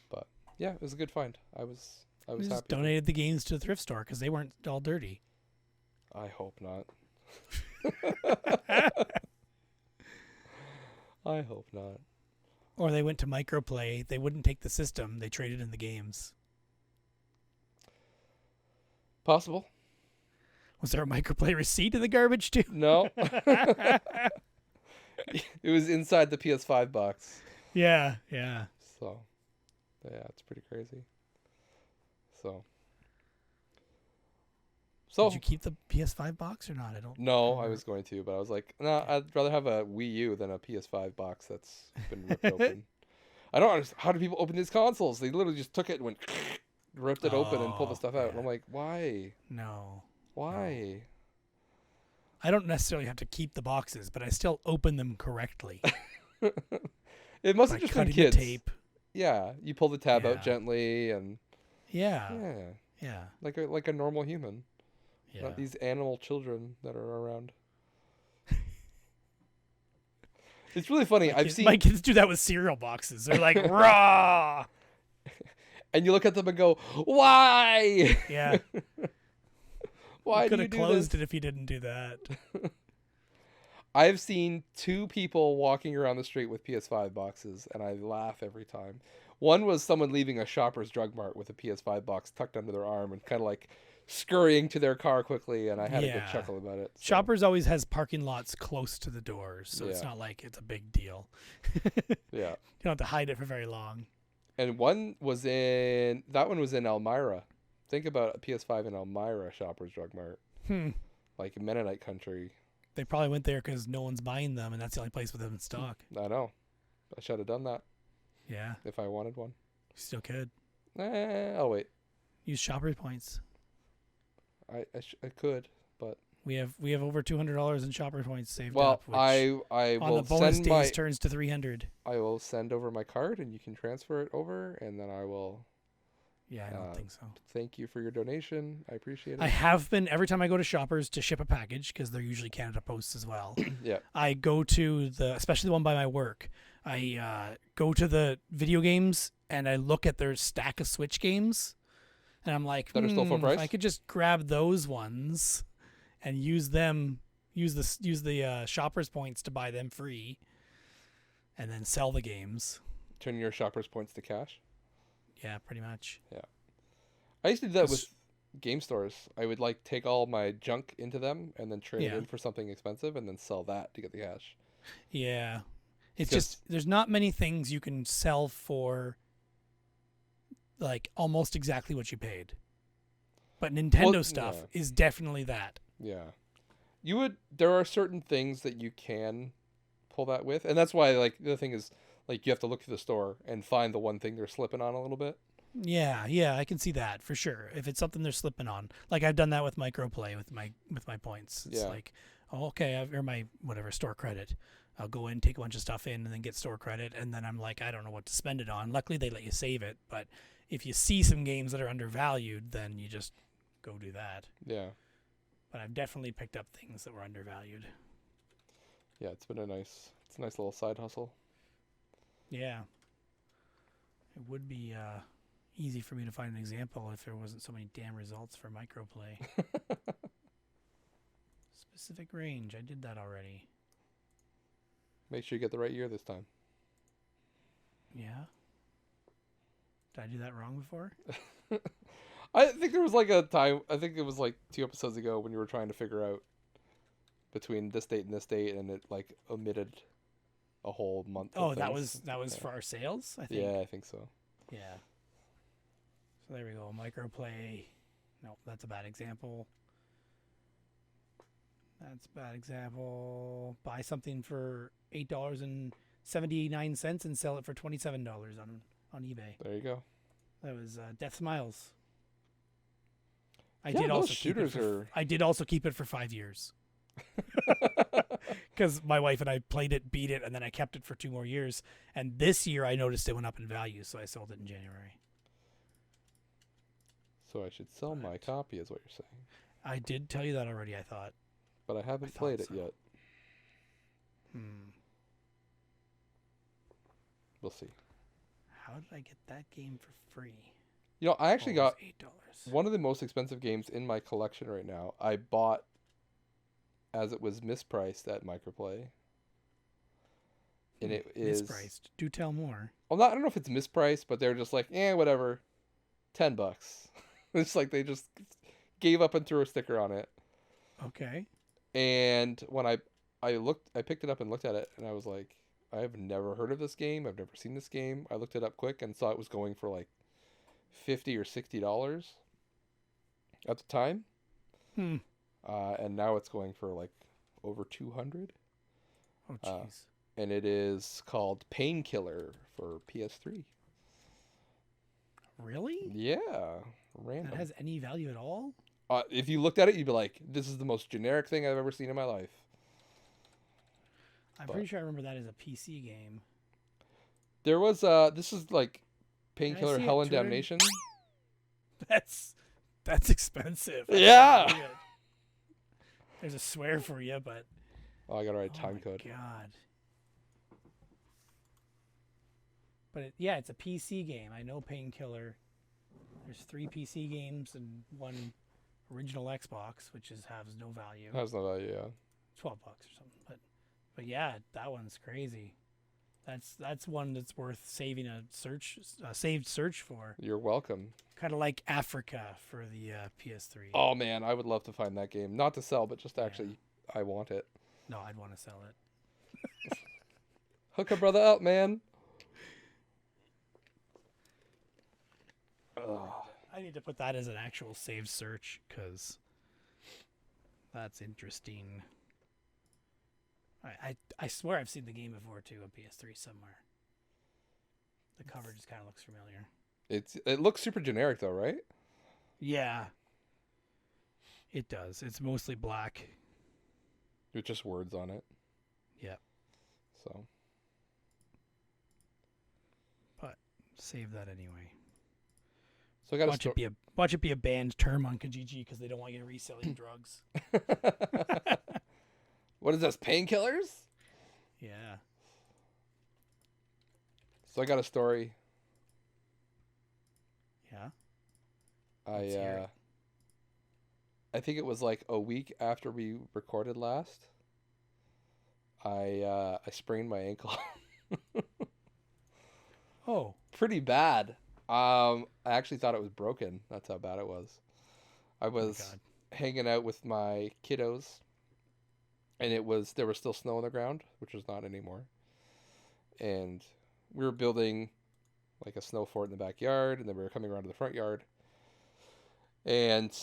but yeah, it was a good find. I was We happy. just donated the games to the thrift store because they weren't all dirty. I hope not. I hope not. Or they went to Microplay. They wouldn't take the system. They traded in the games. Possible. Was there a Microplay receipt in the garbage too? No. It was inside the PS5 box. Yeah. So, yeah, it's pretty crazy. So, Did you keep the PS5 box or not? I don't. No, remember. I was going to, but I was like, nah, I'd rather have a Wii U than a PS5 box that's been ripped open. I don't understand. How do people open these consoles? They literally just took it and went, ripped it open and pulled the stuff out. Yeah. And I'm like, why? No. Why? I don't necessarily have to keep the boxes, but I still open them correctly. It must by have just been cutting kids. the tape. Yeah, you pull the tab Yeah. out gently and Yeah. yeah, like a normal human. Yeah. Not these animal children that are around. It's really funny. My kids do that with cereal boxes. They're like, raw. And you look at them and go, why? Yeah. Why You do could you have do closed this? it if you didn't do that. I've seen 2 people walking around the street with PS5 boxes, and I laugh every time. One was someone leaving a Shoppers Drug Mart with a PS5 box tucked under their arm and kind of like scurrying to their car quickly, and I had a good chuckle about it. So. Shoppers always has parking lots close to the doors, so it's Yeah. not like it's a big deal. Yeah. You don't have to hide it for very long. And that one was in Elmira. Think about a PS5 in Elmira Shoppers Drug Mart. Like Mennonite country. They probably went there because no one's buying them, and that's the only place with them in stock. I know. I should have done that Yeah, if I wanted one. you still could. I'll wait. Use Shoppers points. I could, but We have over $200 in Shoppers points saved well, up. Which I on will the bonus send days turns to 300. I will send over my card, and you can transfer it over, and then I will Yeah, I don't think so. thank you for your donation. I appreciate it. I have been every time I go to Shoppers to ship a package because they're usually Canada Post as well. Yeah. I go to especially the one by my work. I go to the video games and I look at their stack of Switch games, and I'm like, That are still full price? if I could just grab those ones and use them, use the Shoppers points to buy them free, and then sell the games. Turn your shoppers points to cash. Yeah, pretty much. Yeah. I used to do that with game stores. I would like take all my junk into them and then trade it in for something expensive and then sell that to get the cash. Yeah. It's just there's not many things you can sell for like almost exactly what you paid. But Nintendo stuff is definitely that. Yeah. There are certain things that you can pull that with, and that's why like the other thing is like you have to look through the store and find the one thing they're slipping on a little bit. Yeah, I can see that for sure. If it's something they're slipping on, like I've done that with Microplay with my points. It's like, oh, okay, I've earned my whatever store credit. I'll go in, take a bunch of stuff in, and then get store credit, and then I'm like, I don't know what to spend it on. Luckily, they let you save it, but if you see some games that are undervalued, then you just go do that. Yeah. But I've definitely picked up things that were undervalued. Yeah, it's a nice little side hustle. Yeah. It would be easy for me to find an example if there wasn't so many damn results for Microplay. Specific range. I did that already. Make sure you get the right year this time. Yeah. Did I do that wrong before? I think there was like a time, I think it was like 2 episodes ago when you were trying to figure out between this date and this date, and it like omitted a whole month. Oh, that was for our sales, I think. Yeah, I think so. Yeah. So there we go. Microplay. No, that's a bad example. That's a bad example. Buy something for $8.79 and sell it for $27 on eBay. There you go. That was Death Smiles. I Yeah, did those also keep it shooters are. I did also keep it for 5 years. Because my wife and I played it, beat it, and then I kept it for 2 more years. And this year I noticed it went up in value, so I sold it in January. So I should sell my copy, is what you're saying. I did tell you that already, I thought. But I haven't played it yet. We'll see. How did I get that game for free? You know, I actually got $8. one of the most expensive games in my collection right now. I bought as it was mispriced at Microplay. And it is mispriced. Do tell more. Well, I don't know if it's mispriced, but they're just like, whatever. $10. It's like they just gave up and threw a sticker on it. Okay. And when I picked it up and looked at it, and I was like, I have never heard of this game. I've never seen this game. I looked it up quick and saw it was going for like $50 or $60 at the time. And now it's going for like over $200. Oh, jeez. And it is called Painkiller for PS3. Really? Yeah. Random. That has any value at all? If you looked at it, you'd be like, this is the most generic thing I've ever seen in my life. I'm pretty sure I remember that as a PC game. There was, this is like Painkiller Hell and Damnation. That's expensive. Yeah. There's a swear for you, but... Oh, I gotta write a time code. God. But it's a PC game. I know Painkiller. There's 3 PC games and 1 original Xbox, which has no value. Has no value, yeah. $12 or something. But yeah, that one's crazy. That's one that's worth saving a saved search for. You're welcome. Kind of like Africa for the PS3. Oh man, I would love to find that game. Not to sell, but just to actually, I want it. No, I'd want to sell it. Hook a brother up, man. I need to put that as an actual saved search because that's interesting. I swear I've seen the game before too on PS3 somewhere. The cover just kind of looks familiar. It looks super generic though, right? Yeah. It does. It's mostly black. With just words on it. Yep. So. But save that anyway. So I got watch it be a banned term on Kijiji because they don't want you reselling drugs. What is this? Painkillers? Yeah. So I got a story. Yeah. I think it was like a week after we recorded last. I sprained my ankle. Oh. Pretty bad. I actually thought it was broken. That's how bad it was. I was hanging out with my kiddos, and there was still snow on the ground, which was not anymore. And we were building like a snow fort in the backyard, and then we were coming around to the front yard. And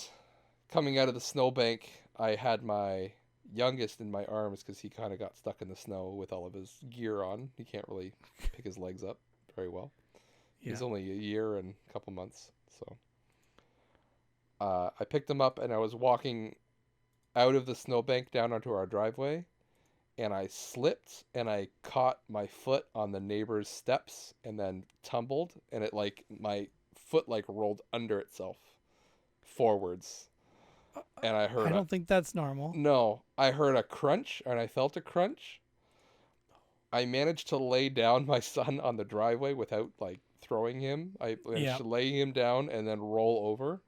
coming out of the snowbank, I had my youngest in my arms because he kind of got stuck in the snow with all of his gear on. He can't really pick his legs up very well. Yeah. He's only a year and a couple months. So I picked him up, and I was walking out of the snowbank down onto our driveway, and I slipped, and I caught my foot on the neighbor's steps and then tumbled, and my foot rolled under itself forwards. And I don't think that's normal. No, I heard a crunch, and I felt a crunch. I managed to lay down my son on the driveway without throwing him. I managed to lay him down and then roll over.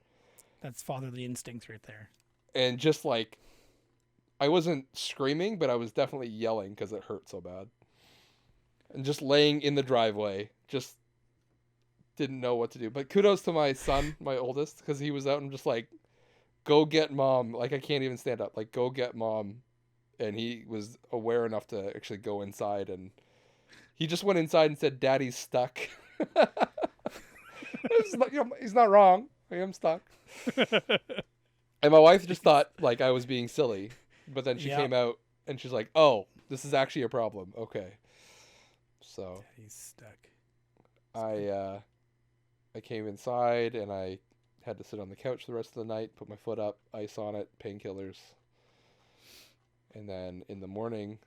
That's fatherly instincts right there. And just I wasn't screaming, but I was definitely yelling because it hurt so bad. And just laying in the driveway, just didn't know what to do. But kudos to my son, my oldest, because he was out and just go get mom. I can't even stand up. Go get mom. And he was aware enough to actually go inside, and he just went inside and said, "Daddy's stuck." He's not wrong. I am stuck. And my wife just thought I was being silly. But then she Yeah. came out and she's like, "Oh, this is actually a problem." Okay. So He's stuck. I came inside and I had to sit on the couch the rest of the night, put my foot up, ice on it, painkillers. And then in the morning,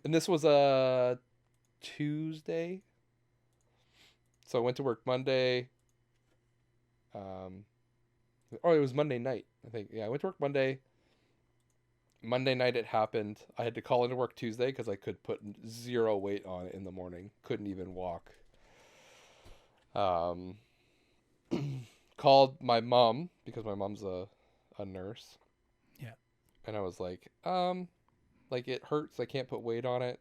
and this was a Tuesday. So I went to work Monday. It was Monday night, I think. Yeah, I went to work Monday. Monday night it happened. I had to call into work Tuesday because I could put zero weight on it in the morning. Couldn't even walk. Called my mom because my mom's a nurse. Yeah. And I was like, it hurts. I can't put weight on it.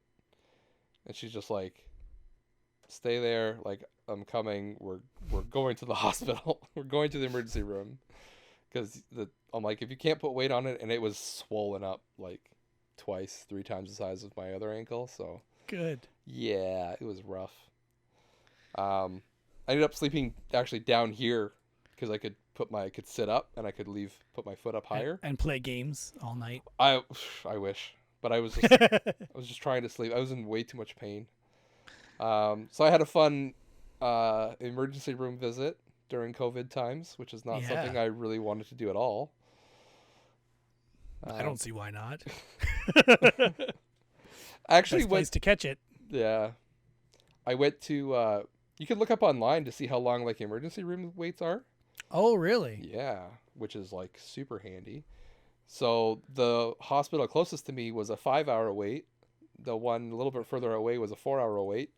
And she's just like, stay there. Like, I'm coming. We're going to the hospital. We're going to the emergency room. Because I'm like, if you can't put weight on it, and it was swollen up like twice, 3 times the size of my other ankle. So Good. yeah, it was rough. I ended up sleeping actually down here because I could sit up and I could put my foot up higher And play games all night. I wish, but I was just trying to sleep. I was in way too much pain. So I had a fun emergency room visit during COVID times, which is not something I really wanted to do at all. I don't see why not. Actually, Best place to catch it. Yeah, I went to. You can look up online to see how long like emergency room waits are. Oh, really? Yeah, which is like super handy. So the hospital closest to me was a 5-hour wait. The one a little bit further away was a 4-hour wait.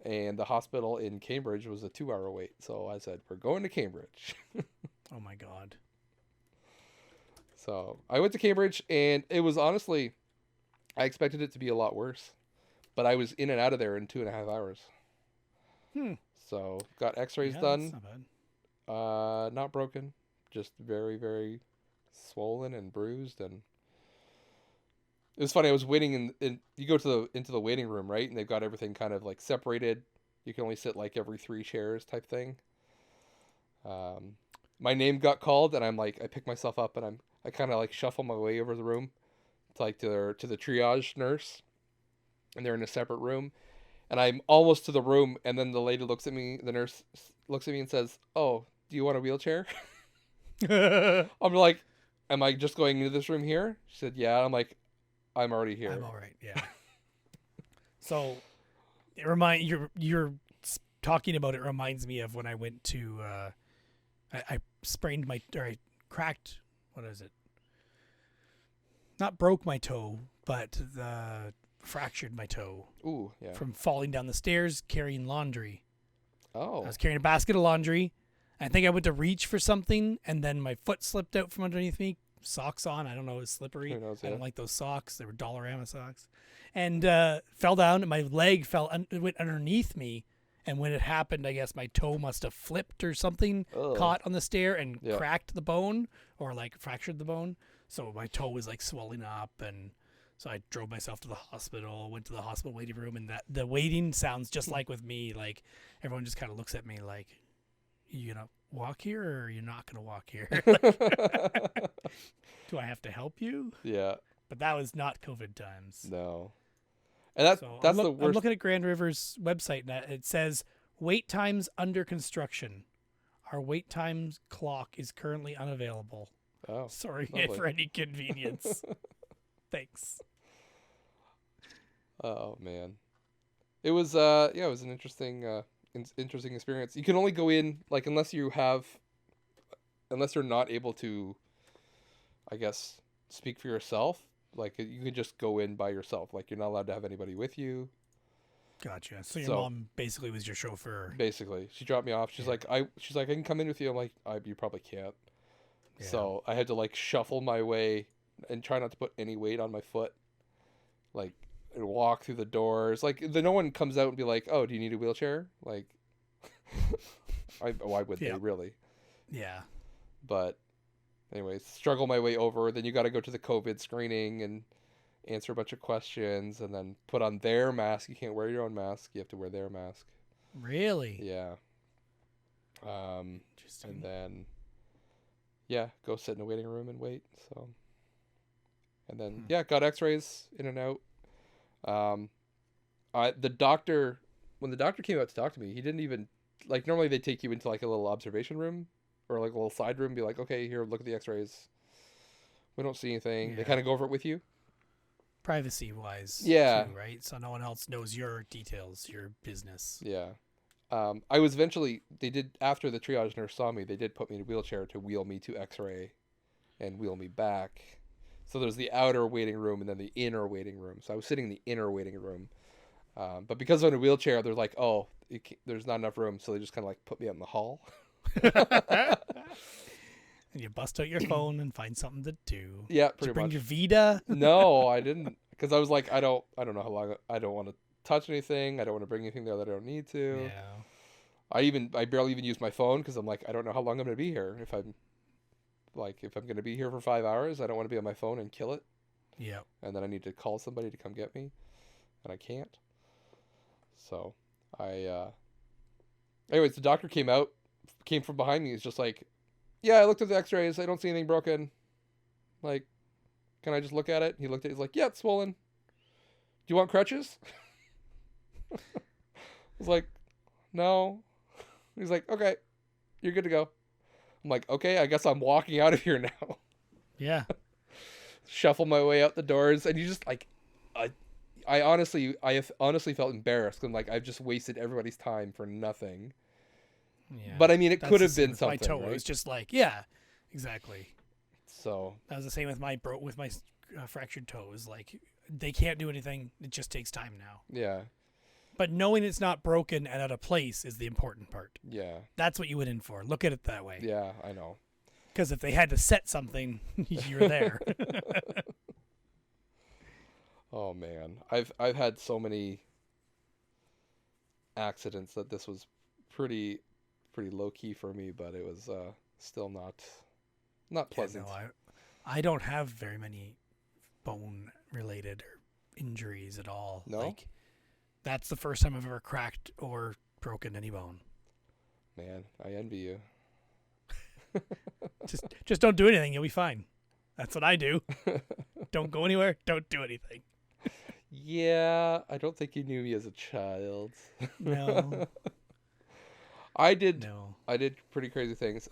And the hospital in Cambridge was a 2-hour wait. So I said, we're going to Cambridge. Oh, my God. So I went to Cambridge, and it was honestly, I expected it to be a lot worse. But I was in and out of there in 2.5 hours. So got x-rays done. That's not bad. Not broken. Just very, very swollen and bruised. And it was funny. I was waiting in you go into the waiting room, right? And they've got everything kind of like separated. You can only sit like every 3 chairs type thing. My name got called, and I'm like, I pick myself up, and I kind of like shuffle my way over the room to like to the triage nurse, and they're in a separate room, and I'm almost to the room, and then the nurse looks at me and says, "Oh, do you want a wheelchair?" I'm like, "Am I just going into this room here?" She said, "Yeah." I'm like, I'm already here. I'm all right. Yeah. So, you're talking about it reminds me of when I went to I I cracked, what is it? Not broke my toe, but fractured my toe. Ooh, yeah. From falling down the stairs carrying laundry. Oh. I was carrying a basket of laundry. I think I went to reach for something, and then my foot slipped out from underneath me. Socks on. I don't know. It was slippery. Who knows, I yeah. don't like those socks. They were Dollarama socks. And fell down, and my leg went underneath me. And when it happened, I guess my toe must have flipped or something, Ugh. caught on the stair and Yeah. cracked the bone or like fractured the bone. So my toe was like swelling up, and so I drove myself to the hospital, went to the hospital waiting room, and the waiting sounds just like with me. Like everyone just kind of looks at me like, you gonna walk here or you're not gonna walk here? Do I have to help you? Yeah. But that was not COVID times. No. And that's So the I'm worst. looking at Grand River's website, and it says wait times under construction. Our wait times clock is currently unavailable. Oh, Sorry lovely. for any inconvenience. Thanks. Oh man, it was it was an interesting interesting experience. You can only go in like unless you're not able to, I guess, speak for yourself. Like you could just go in by yourself. Like you're not allowed to have anybody with you. Gotcha. So your So- mom basically was your chauffeur. Basically, she dropped me off. She's Yeah. like, I can come in with you. I'm like, you probably can't. Yeah. So I had to like shuffle my way and try not to put any weight on my foot, like and walk through the doors. Like no one comes out and be like, "Oh, do you need a wheelchair?" Like, why would Yeah. they really? Yeah. But anyways, struggle my way over. Then you got to go to the COVID screening and answer a bunch of questions, and then put on their mask. You can't wear your own mask. You have to wear their mask. Really? Yeah. Interesting. And then, yeah, go sit in a waiting room and wait. So And then got X-rays in and out. The doctor, when the doctor came out to talk to me, he didn't even like. Normally they take you into like a little observation room or like a little side room, and be like, okay, here, look at the X-rays. We don't see anything. Yeah. They kind of go over it with you. Privacy wise, Yeah. too, right? So no one else knows your details, your business. Yeah. I was eventually, they did, after the triage nurse saw me, they did put me in a wheelchair to wheel me to X-ray and wheel me back. So there's the outer waiting room and then the inner waiting room. So I was sitting in the inner waiting room. But because I'm in a wheelchair, they're like, oh, there's not enough room. So they just kind of like put me out in the hall. And you bust out your phone and find something to do. Yeah, Did you pretty bring much. your Vita? No, I didn't. Because I was like, I don't know how long, I don't want to touch anything. I don't want to bring anything there that I don't need to. Yeah. I barely even use my phone because I'm like, I don't know how long I'm going to be here. If I'm going to be here for 5 hours, I don't want to be on my phone and kill it. Yeah. And then I need to call somebody to come get me, and I can't. So anyways, the doctor came from behind me. He's just like, yeah, I looked at the X-rays. I don't see anything broken. Like, can I just look at it? He looked at it. He's like, yeah, it's swollen. Do you want crutches? I was like, no. He's like, okay, you're good to go. I'm like, okay, I guess I'm walking out of here now. Yeah. Shuffle my way out the doors, and you just like, I honestly felt embarrassed. I'm like, I've just wasted everybody's time for nothing. Yeah. But I mean, it That's could the have same been with something. My toe right? was just like, yeah, exactly. So that was the same with my fractured toes. Like, they can't do anything. It just takes time now. yeah, But knowing it's not broken and out of place is the important part. yeah, That's what you went in for. Look at it that way. yeah. I know. Because if they had to set something, you're there. Oh man, I've had so many accidents that this was pretty low key for me, but it was still not pleasant. Yeah, no, I don't have very many bone related injuries at all. No? Like, that's the first time I've ever cracked or broken any bone. Man, I envy you. Just don't do anything, you'll be fine. That's what I do. Don't go anywhere, don't do anything. Yeah, I don't think you knew me as a child. No. I did No. pretty crazy things.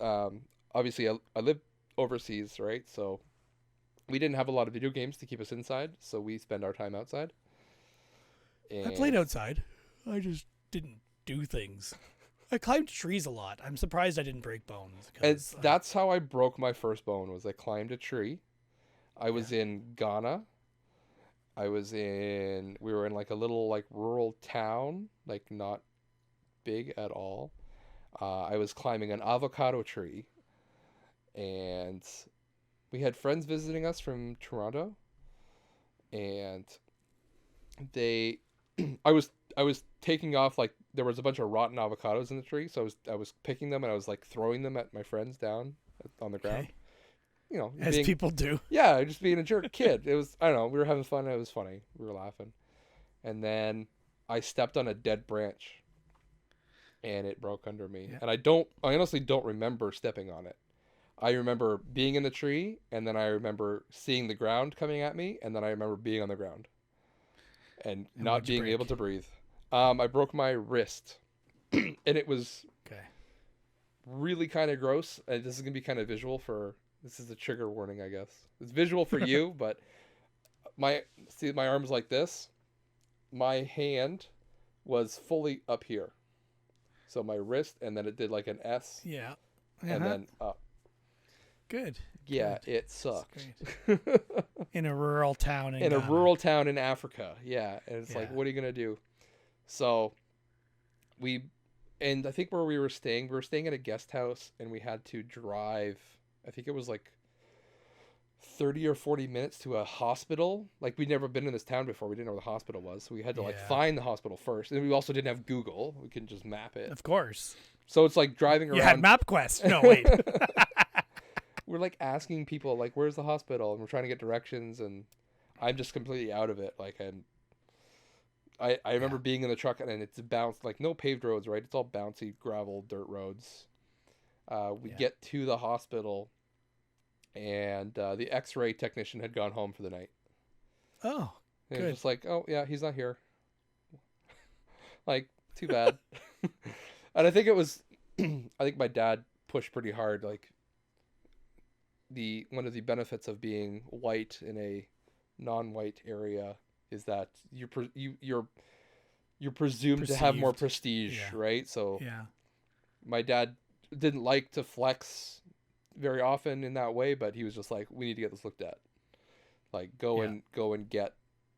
Obviously I lived overseas, right? So we didn't have a lot of video games to keep us inside, so we spend our time outside. I played outside. I just didn't do things. I climbed trees a lot. I'm surprised I didn't break bones. And that's how I broke my first bone, was I climbed a tree. I was in Ghana. We were in like a little like rural town, like not big at all. I was climbing an avocado tree, and we had friends visiting us from Toronto, and I was taking off, like there was a bunch of rotten avocados in the tree, so I was picking them and I was like throwing them at my friends down on the ground. Okay. You know, As people do. Yeah, just being a jerk kid. It was, I don't know, we were having fun. It was funny. We were laughing. And then I stepped on a dead branch and it broke under me. Yeah. And I honestly don't remember stepping on it. I remember being in the tree, and then I remember seeing the ground coming at me, and then I remember being on the ground and not being able to breathe. I broke my wrist, and it was really kind of gross. And this is going to be kind of visual this is a trigger warning, I guess. It's visual for you, but my arm was like this. My hand was fully up here. So my wrist, and then it did like an S. Yeah. And then up. Good. Yeah, Good. it sucked. In a rural town in Ghana. a rural town in Africa. Yeah. And it's like, Yeah. what are you going to do? So and I think where we were staying at a guest house, and we had to drive, I think it was like 30 or 40 minutes to a hospital. Like, we'd never been in this town before. We didn't know where the hospital was. So we had to like find the hospital first. And we also didn't have Google. We couldn't just map it. Of course. So it's like driving around. You had MapQuest. No, wait. We're like asking people, like, where's the hospital? And we're trying to get directions, and I'm just completely out of it. Like, I remember being in the truck, and it's bounced, like, no paved roads, right? It's all bouncy gravel dirt roads. We get to the hospital, and the X-ray technician had gone home for the night. Oh, And it good. was just like, oh yeah, he's not here. Like, too bad. And I think it was, I think my dad pushed pretty hard. Like, the one of the benefits of being white in a non-white area is that you're presumed to have more Perceived. prestige, Yeah. right? So Yeah. my dad didn't like to flex very often in that way, but he was just like, we need to get this looked at. Like, go and get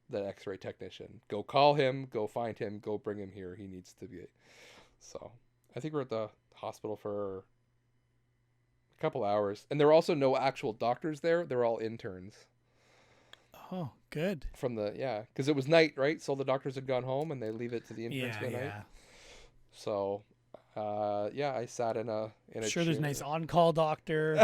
the X-ray technician. Go call him. Go find him. Go bring him here. He needs to be. So I think we're at the hospital for a couple hours, and there were also no actual doctors there. They were all interns Oh, good. from the because it was night, right? So the doctors had gone home, and they leave it to the interns Yeah, for the night. yeah. So I sat in a Sure, there's a chair. nice on-call doctor.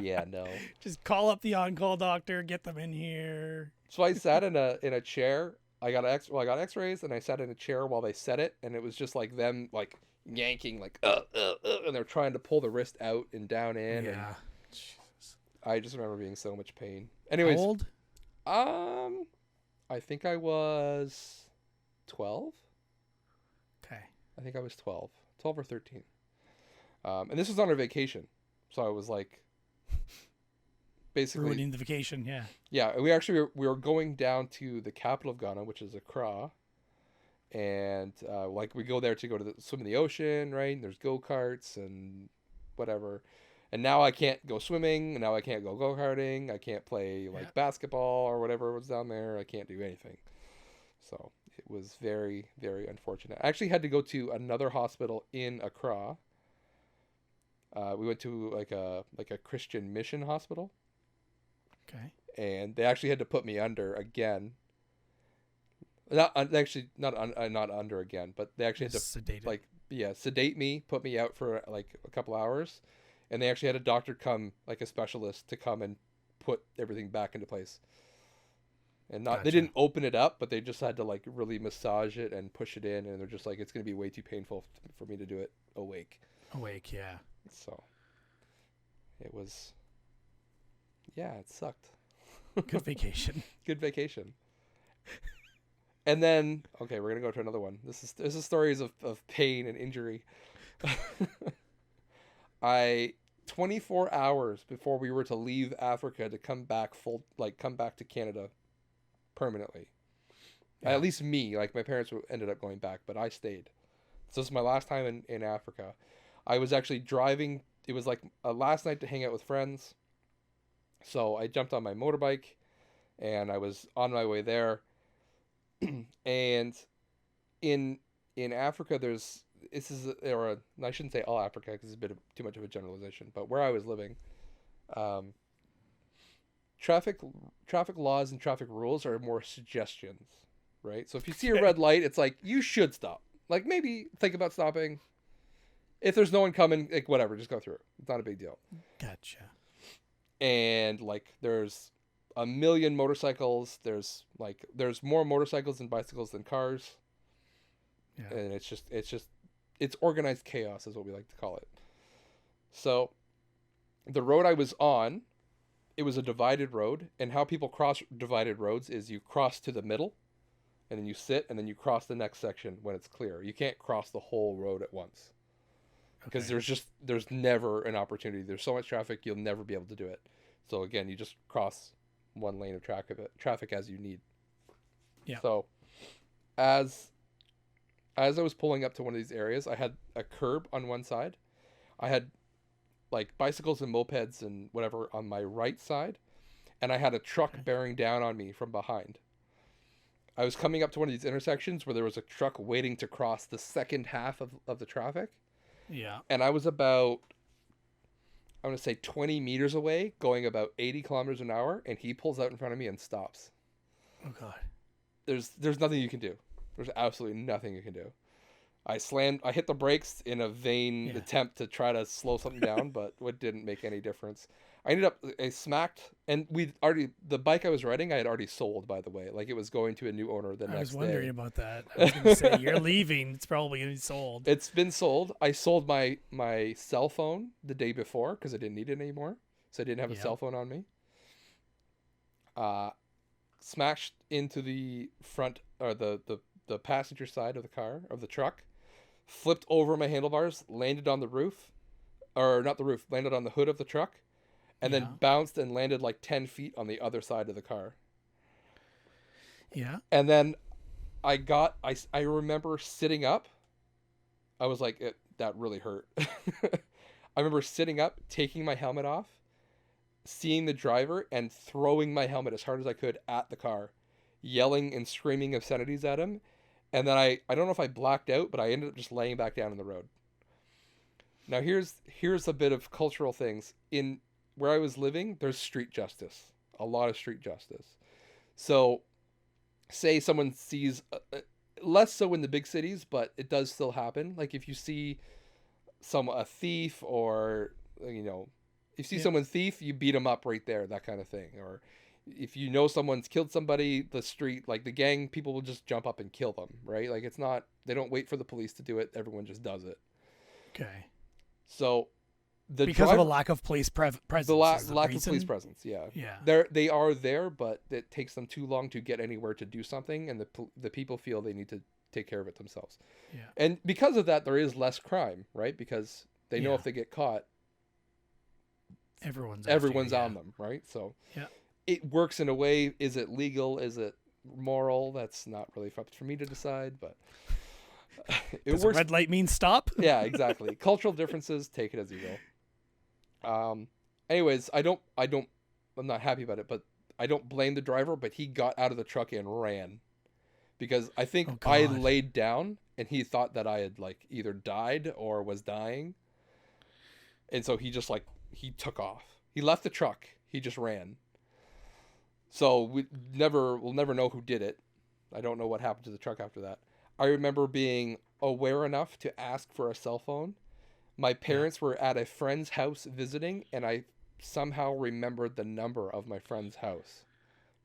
Yeah, no. Just call up the on-call doctor, get them in here. So I sat in a chair. I got X-rays, and I sat in a chair while they set it, and it was just like them like yanking like and they're trying to pull the wrist out and down in. And Yeah. Jesus. I just remember being so much pain. How Anyways, old? I think I was 12. Okay. I think I was 12 or 13. And this was on our vacation, so I was like, basically, Ruining the vacation, yeah. yeah. We were going down to the capital of Ghana, which is Accra, and like we go there to swim in the ocean, right? And there's go-karts and whatever. And now I can't go swimming. And now I can't go go-karting. I can't play like basketball or whatever was down there. I can't do anything. So it was very, very unfortunate. I actually had to go to another hospital in Accra. We went to like a Christian mission hospital, Okay. and they actually had to put me under again. Not under again, but they actually had to Sedated. sedate me, put me out for like a couple hours, and they actually had a doctor come, like a specialist, to come and put everything back into place. And they Gotcha. didn't open it up, but they just had to like really massage it and push it in, and they're just like, it's going to be way too painful for me to do it awake. Awake, yeah. So it was, it sucked. Good vacation. Good vacation. And then, okay, we're gonna go to another one. This is stories of pain and injury. 24 hours before we were to leave Africa to come back to Canada permanently. Yeah. At least me, like my parents ended up going back, but I stayed. So this is my last time in Africa. I was actually driving. It was like a last night to hang out with friends. So I jumped on my motorbike, and I was on my way there. And in Africa, I shouldn't say all Africa because it's a bit too much of a generalization, but where I was living, traffic laws and traffic rules are more suggestions, right? So if you see a red light, it's like you should stop. Like maybe think about stopping. If there's no one coming, like whatever, just go through it. It's not a big deal. Gotcha. And like there's a million motorcycles. There's more motorcycles and bicycles than cars. Yeah. And it's organized chaos is what we like to call it. So the road I was on, it was a divided road, and how people cross divided roads is you cross to the middle, and then you sit, and then you cross the next section when it's clear. You can't cross the whole road at once. Because there's never an opportunity. There's so much traffic, you'll never be able to do it. So again, you just cross one lane of traffic as you need. Yeah. So as I was pulling up to one of these areas, I had a curb on one side. I had like bicycles and mopeds and whatever on my right side, and I had a truck bearing down on me from behind. I was coming up to one of these intersections where there was a truck waiting to cross the second half of the traffic. Yeah. And I was about, I want to say 20 meters away, going about 80 kilometers an hour, and he pulls out in front of me and stops. Oh God. There's nothing you can do. There's absolutely nothing you can do. I hit the brakes in a vain attempt to try to slow something down, but it didn't make any difference. I smacked, and the bike I was riding, I had already sold, by the way. Like it was going to a new owner the next day. I was wondering about that. I was going to say, you're leaving. It's probably going to be sold. It's been sold. I sold my cell phone the day before because I didn't need it anymore. so I didn't have a Yep. cell phone on me. Smashed into the front or the passenger side of the car of the truck, flipped over my handlebars, landed on the roof, or not the roof, landed on the hood of the truck, and Yeah. then bounced and landed like 10 feet on the other side of the car. Yeah. And then I remember sitting up. I was like, that really hurt. I remember sitting up, taking my helmet off, seeing the driver, and throwing my helmet as hard as I could at the car, yelling and screaming obscenities at him. And then I don't know if I blacked out, but I ended up just laying back down in the road. Now here's a bit of cultural things. In where I was living, there's street justice, a lot of street justice. So say someone sees, less so in the big cities, but it does still happen. Like if you see a thief, or if you see someone thief, you beat them up right there, that kind of thing. Or if you know someone's killed somebody, the street, like the gang people will just jump up and kill them, right? Like it's not, they don't wait for the police to do it. Everyone just does it. Okay. So because of a lack of police presence. The lack of police presence, yeah. Yeah. They are there, but it takes them too long to get anywhere to do something, and the people feel they need to take care of it themselves. Yeah. And because of that, there is less crime, right? Because they know Yeah. if they get caught, Everyone's on them, right? So yeah. it works in a way. Is it legal? Is it moral? That's not really up for me to decide, but it Does works. red light mean stop? Yeah, exactly. Cultural differences, take it as you will. Anyways, I'm not happy about it, but I don't blame the driver, but he got out of the truck and ran because I think I had laid down and he thought that I had like either died or was dying. And so he just he took off. He left the truck. He just ran. So we'll never know who did it. I don't know what happened to the truck after that. I remember being aware enough to ask for a cell phone. My parents were at a friend's house visiting, and I somehow remembered the number of my friend's house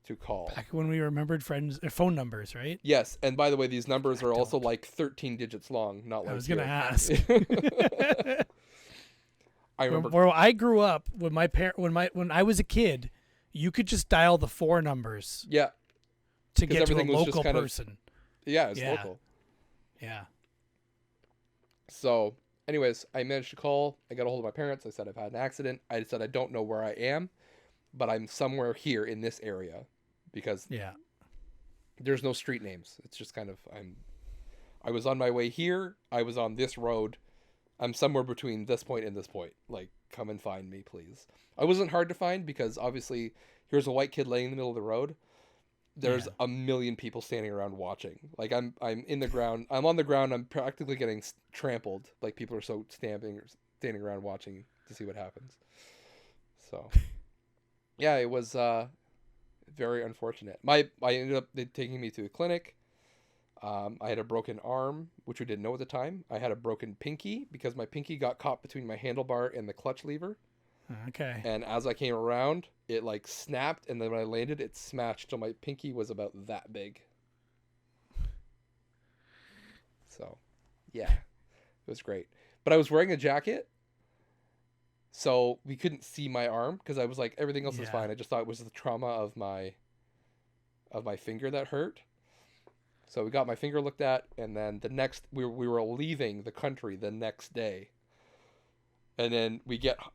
to call. Back when we remembered phone numbers, right? Yes, and by the way, these numbers are also like 13 digits long, not like I was going to ask. I remember where I grew up, when I was a kid, you could just dial the 4 numbers. Yeah. To get to a everything was just local kind of- person. Yeah, it's local. Yeah. So, anyways, I managed to call. I got a hold of my parents. I said I've had an accident. I said I don't know where I am, but I'm somewhere here in this area because there's no street names. It's just kind of I was on my way here. I was on this road. I'm somewhere between this point and this point. Like, come and find me, please. I wasn't hard to find because obviously here's a white kid laying in the middle of the road. There's a million people standing around watching. Like I'm in the ground. I'm on the ground. I'm practically getting trampled. Like people are so standing around watching to see what happens. So, yeah, it was very unfortunate. I ended up taking me to the clinic. I had a broken arm, which we didn't know at the time. I had a broken pinky because my pinky got caught between my handlebar and the clutch lever. Okay. And as I came around, it like snapped, and then when I landed, it smashed. So my pinky was about that big. So, yeah, it was great. But I was wearing a jacket, so we couldn't see my arm because I was like, everything else is fine. I just thought it was the trauma of my finger that hurt. So we got my finger looked at, and then we were leaving the country the next day. And then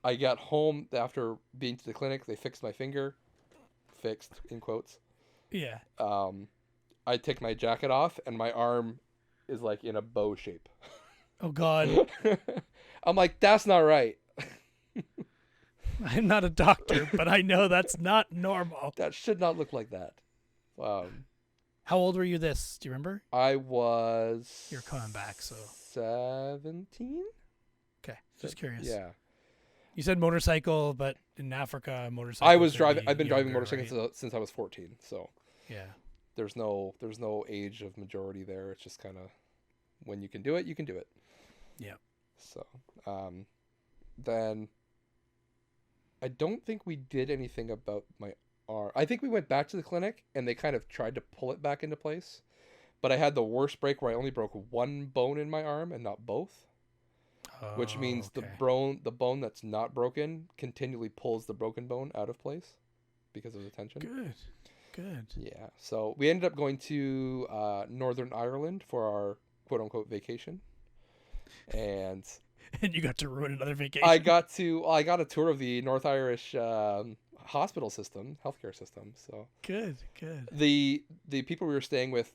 I got home after being to the clinic. They fixed my finger. Fixed, in quotes. Yeah. I take my jacket off, and my arm is like in a bow shape. Oh, God. I'm like, that's not right. I'm not a doctor, but I know that's not normal. That should not look like that. How old were you do you remember? I was... You're coming back, so... 17? Okay, just curious. Yeah. You said motorcycle, but in Africa, motorcycle. I've been driving motorcycles since I was 14, so... Yeah. There's no age of majority there. It's just kind of... When you can do it, you can do it. Yeah. So, then... I don't think we did anything about my arm. I think we went back to the clinic, and they kind of tried to pull it back into place. But I had the worst break where I only broke one bone in my arm and not both. which means okay. the bone that's not broken continually pulls the broken bone out of place because of the tension. Good. Yeah. So we ended up going to Northern Ireland for our quote unquote vacation, and And you got to ruin another vacation. I got a tour of the North Irish hospital system, healthcare system. So Good. the people we were staying with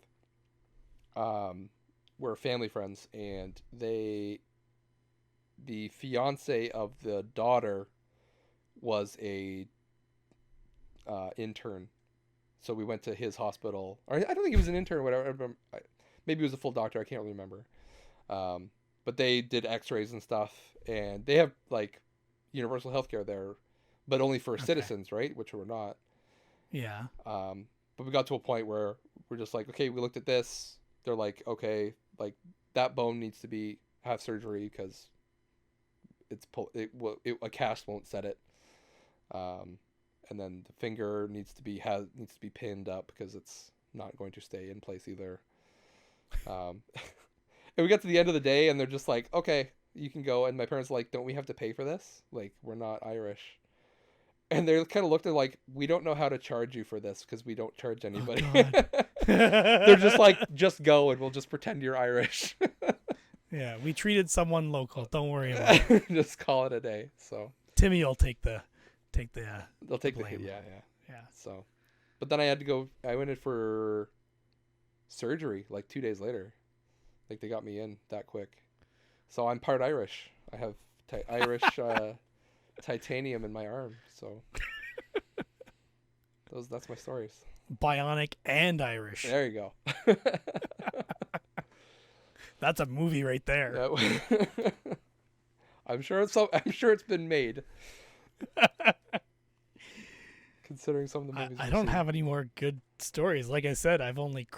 were family friends, and the fiance of the daughter was a intern. So we went to his hospital. Or I don't think he was an intern or whatever. Maybe he was a full doctor. I can't really remember. But they did x-rays and stuff, and they have like universal healthcare there, but only for citizens, right? Which we're not. Yeah. But we got to a point where we're just like, okay, we looked at this. They're like, okay, like that bone needs to have surgery because a cast won't set it. And then the finger needs to be pinned up because it's not going to stay in place either. And we got to the end of the day, and they're just like, okay, you can go. And my parents are like, don't we have to pay for this? Like, we're not Irish. And they kind of looked at like, we don't know how to charge you for this because we don't charge anybody. Oh, They're just like, just go and we'll just pretend you're Irish. Yeah, we treated someone local. Don't worry about it. Just call it a day. So Timmy will take the they'll take the blame. yeah. Yeah. So, but then I had to go. I went in for surgery like 2 days later. Like they got me in that quick. So I'm part Irish. I have Irish titanium in my arm. So that's my stories. Bionic and Irish. There you go. That's a movie right there. Yeah. I'm sure it's been made. Considering some of the movies I don't have any more good stories. Like I said, I've only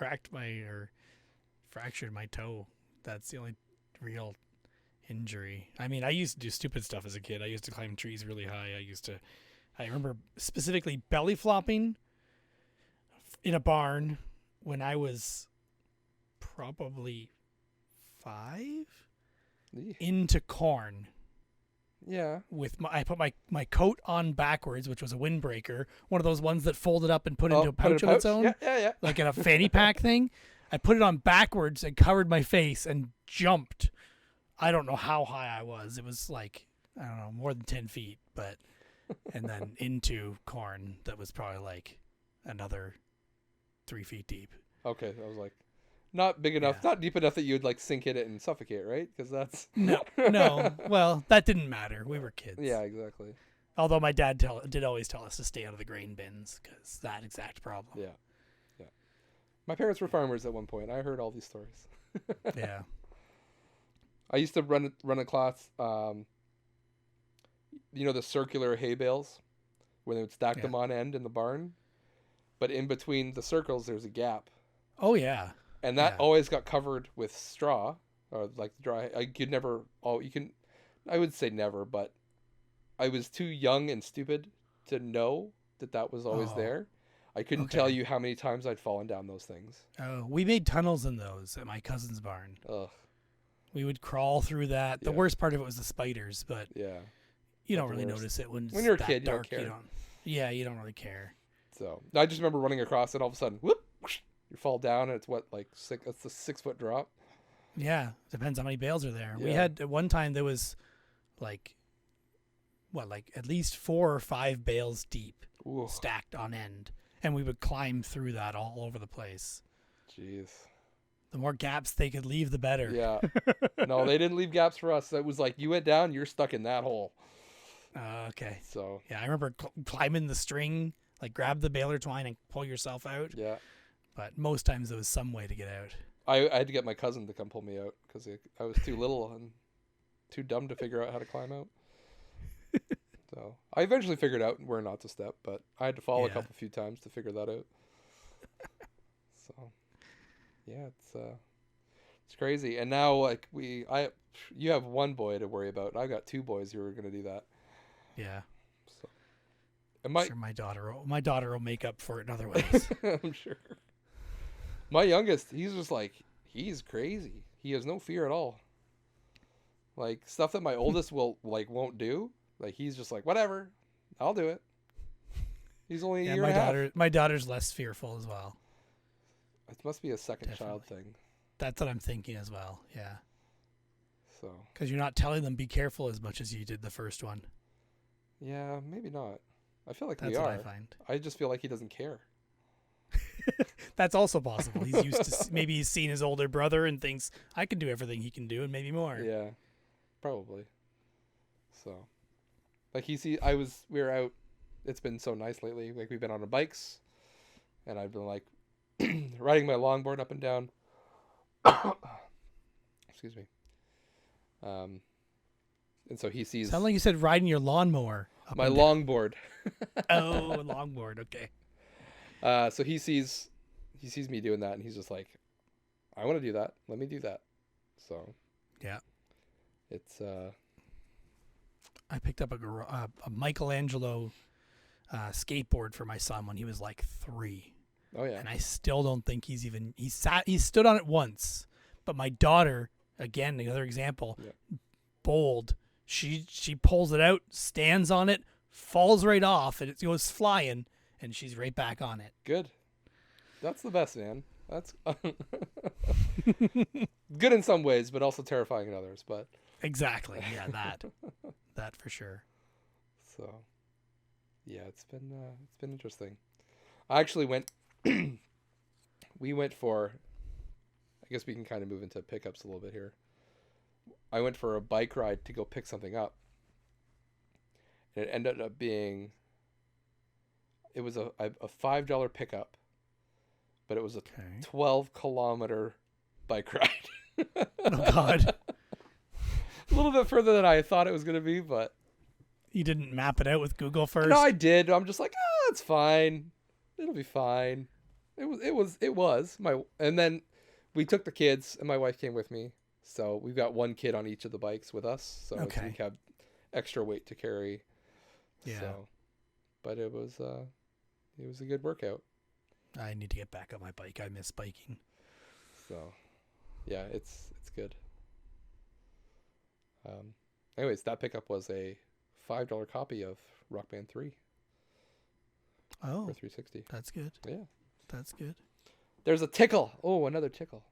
fractured my toe. That's the only real injury. I mean, I used to do stupid stuff as a kid. I used to climb trees really high. I remember specifically belly flopping in a barn when I was probably 5 into corn. Yeah. I put my coat on backwards, which was a windbreaker, one of those ones that folded up and put into a pouch of its own, yeah, like in a fanny pack thing. I put it on backwards and covered my face and jumped. I don't know how high I was. It was like, I don't know, more than 10 feet, but and then into corn that was probably like another 3 feet deep. Okay, I was like, not big enough, not deep enough that you would like sink in it and suffocate, right? Because that's no. Well, that didn't matter. We were kids. Yeah, exactly. Although my dad did always tell us to stay out of the grain bins because that exact problem. Yeah. My parents were farmers at one point. I heard all these stories. Yeah. I used to run a class. The circular hay bales, where they would stack them on end in the barn, but in between the circles there's a gap. Oh yeah. And that always got covered with straw, or like dry. I would say never, but I was too young and stupid to know that was always there. I couldn't tell you how many times I'd fallen down those things. Oh, we made tunnels in those at my cousin's barn. Ugh. We would crawl through that. The worst part of it was the spiders, but you don't really notice it when you're a that kid. Dark, you don't care. You don't really care. So I just remember running across it. All of a sudden, whoop! You fall down, and it's it's a 6 foot drop. Yeah, depends how many bales are there. Yeah. We had at one time there was like at least 4 or 5 bales deep, stacked on end, and we would climb through that all over the place. Jeez. The more gaps they could leave, the better. Yeah. No, they didn't leave gaps for us. It was like you went down, you're stuck in that hole. Okay. So. Yeah, I remember climbing the string, like grab the baler twine and pull yourself out. Yeah. But most times there was some way to get out. I had to get my cousin to come pull me out because I was too little and too dumb to figure out how to climb out. So I eventually figured out where not to step, but I had to fall a few times to figure that out. So, yeah, it's crazy. And now like you have one boy to worry about. I got 2 boys who are going to do that. Yeah. So, I'm sure my daughter will make up for it in other ways. I'm sure. My youngest, he's just like, he's crazy. He has no fear at all. Like stuff that my oldest won't do. Like he's just like, whatever, I'll do it. He's only a year and a half. My daughter's less fearful as well. It must be a second child thing. That's what I'm thinking as well. Yeah. So. Because you're not telling them be careful as much as you did the first one. Yeah, maybe not. I feel like That's we are. what I find. I just feel like he doesn't care. That's also possible. He's used to maybe he's seen his older brother and thinks I can do everything he can do and maybe more. Yeah, probably. So, like we were out. It's been so nice lately. Like we've been on the bikes, and I've been like riding my longboard up and down. Excuse me. And so he sees. Sound like you said riding your lawnmower. My longboard. Oh, longboard. Okay. So he sees me doing that, and he's just like, "I want to do that. Let me do that." So. Yeah. It's. I picked up a Michelangelo skateboard for my son when he was like 3. Oh yeah. And I still don't think he stood on it once. But my daughter, again, another example, bold. She pulls it out, stands on it, falls right off, and it goes flying, and she's right back on it. Good. That's the best, man. That's good in some ways, but also terrifying in others. But exactly, yeah, that for sure. So, yeah, it's been interesting. I actually went. We went for. I guess we can kind of move into pickups a little bit here. I went for a bike ride to go pick something up. And it ended up being. It was a $5 pickup, but it was a 12-kilometer bike ride. Oh God. A little bit further than I thought it was going to be, but you didn't map it out with Google first? No, I did. I'm just like, it's fine. It'll be fine. It was and then we took the kids and my wife came with me. So we've got one kid on each of the bikes with us. So we have extra weight to carry. Yeah. So, but it was a good workout. I need to get back on my bike. I miss biking. So, yeah, it's good. Anyways, that pickup was a $5 copy of Rock Band 3. Oh, for 360. That's good. Yeah, that's good. There's a tickle. Oh, another tickle.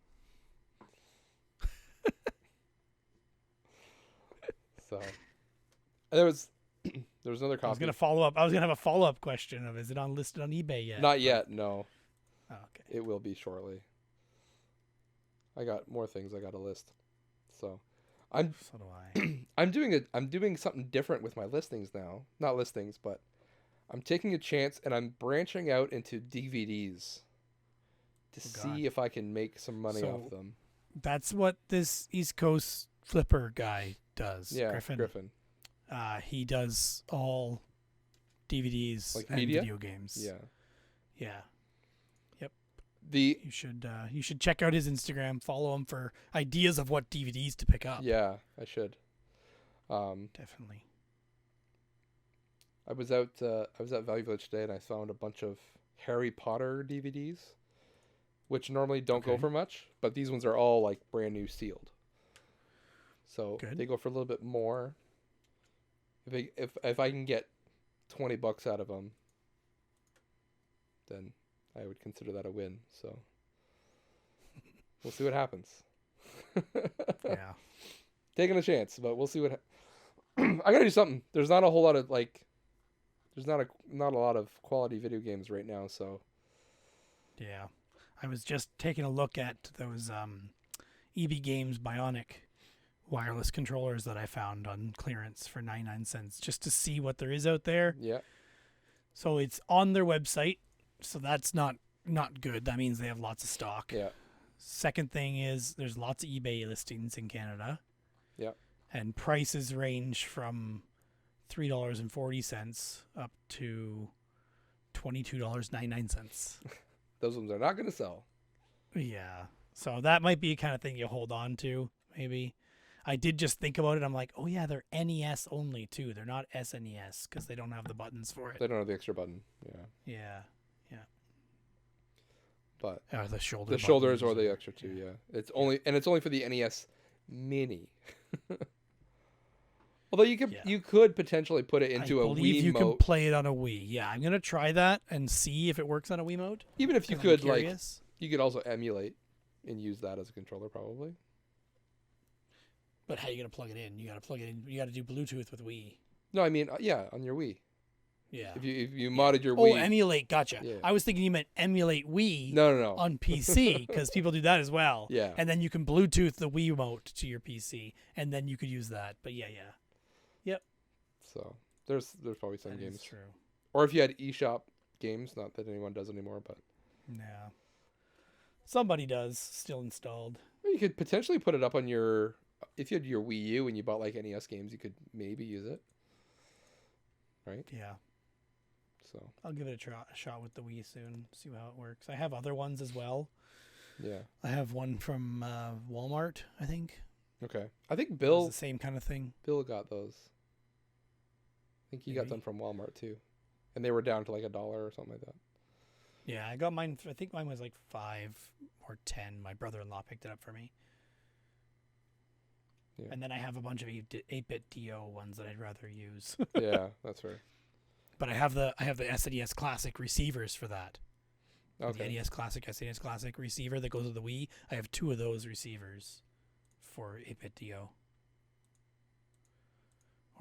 So, there was another copy. I was gonna follow up. I was gonna have a follow-up question of: is it listed on eBay yet? Not yet. No. Oh, okay. It will be shortly. I got more things I got to list. So do I. I'm doing something different with my listings now. Not listings, but I'm taking a chance and I'm branching out into DVDs to see if I can make some money off them. That's what this East Coast flipper guy does. Yeah, Griffin. He does all DVDs like and media? video games. Yeah. Yeah. Yep. You should check out his Instagram. Follow him for ideas of what DVDs to pick up. Yeah, I should. Definitely. I was at Valley Village today and I found a bunch of Harry Potter DVDs, which normally don't go for much, but these ones are all like brand new sealed. So they go for a little bit more. If I can get $20 out of them, then I would consider that a win. So we'll see what happens. Yeah, taking a chance, but we'll see what. I gotta do something. There's not a whole lot of There's not a lot of quality video games right now, so. Yeah, I was just taking a look at those EB Games Bionic wireless controllers that I found on clearance for 99 cents just to see what there is out there. Yeah. So it's on their website, so that's not good. That means they have lots of stock. Yeah. Second thing is there's lots of eBay listings in Canada. Yeah. And prices range from $3.40 up to $22.99. Those ones are not going to sell. Yeah. So that might be the kind of thing you hold on to, maybe. I did just think about it. I'm like, oh, yeah, they're NES only, too. They're not SNES because they don't have the buttons for it. They don't have the extra button. Yeah. Yeah. Yeah. But the shoulders or the extra two, yeah. It's only for the NES Mini. Although Yeah. you could potentially put it I into a believe you can Wiimote. play it on a Wii. Yeah, I'm gonna try that and see if it works on a Wiimote. Even if you 'Cause could I'm curious. you could also emulate and use that as a controller probably. But how are you gonna plug it in? You gotta plug it in. You gotta do Bluetooth with Wii. No, I mean yeah, on your Wii. Yeah. If you modded your Oh, Wii. emulate. Gotcha. Yeah. I was thinking you meant emulate Wii No. on PC because people do that as well. Yeah. And then you can Bluetooth the Wiimote to your PC, and then you could use that. But yeah. So there's probably some That is games. true. Or if you had eShop games, not that anyone does anymore, but Yeah. Somebody does still installed. you could potentially put it up on your. If you had your Wii U and you bought like NES games, you could maybe use it. Right. Yeah. So I'll give it a shot with the Wii soon. See how it works. I have other ones as well. yeah. I have one from Walmart, I think. Okay. I think It's Bill the same kind of thing. got those. I think he got Maybe. them from Walmart too, and they were down to like $1 or something like that. Yeah, I got mine. I think mine was like 5 or 10. My brother-in-law picked it up for me. Yeah. And then I have a bunch of 8-bit DO ones that I'd rather use. Yeah, that's right. But I have the SNES Classic receivers for that. Okay. The NES Classic, SNES Classic receiver that goes with the Wii. I have 2 of those receivers for 8-bit DO.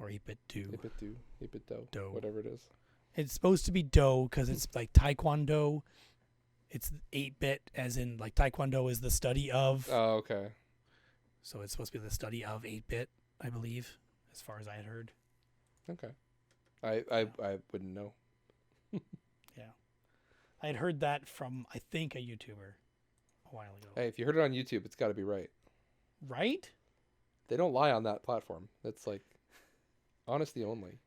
Or 8-bit Do. 8-bit do, Do. whatever it is. It's supposed to be Do because it's like Taekwondo. It's 8-bit as in like Taekwondo is the study of. Oh, okay. So it's supposed to be the study of 8-bit, I believe, as far as I had heard. Okay. I wouldn't know. Yeah. I had heard that from, I think, a YouTuber a while ago. Hey, if you heard it on YouTube, it's got to be right. Right? They don't lie on that platform. It's like honesty only.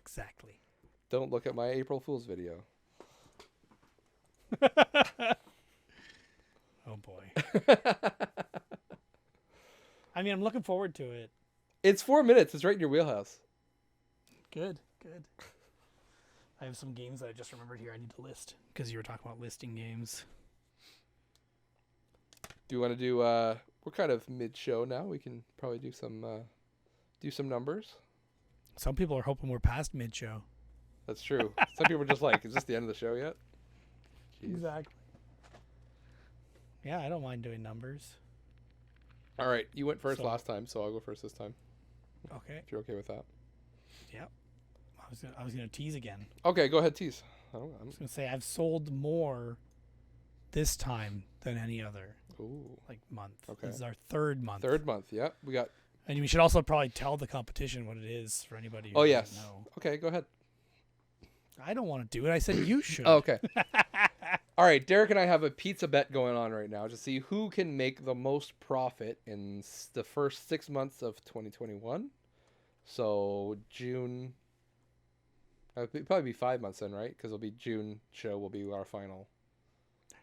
Exactly. Don't look at my April Fool's video. Oh, boy. I mean, I'm looking forward to it. It's 4 minutes. It's right in your wheelhouse. Good. I have some games that I just remembered here I need to list because you were talking about listing games. Do you want to do? We're kind of mid-show now. We can probably do some numbers. Some people are hoping we're past mid-show. That's true. Some people are just like, is this the end of the show yet? Jeez. Exactly. Yeah, I don't mind doing numbers. All right, you went first So- last time, so I'll go first this time. Okay. If you're okay with that. Yep. I was gonna tease again. Okay, go ahead, tease. I was gonna say I've sold more this time than any other Ooh, month. Okay. This is our third month. third month. Yeah, we got. And we should also probably tell the competition what it is for anybody who Oh doesn't yes. know. Okay, go ahead. I don't want to do it. I said you should. Oh, okay. All right, Derek and I have a pizza bet going on right now to see who can make the most profit in the first 6 months of 2021. So June. It'll probably be 5 months then, right? Because it'll be June show will be our final,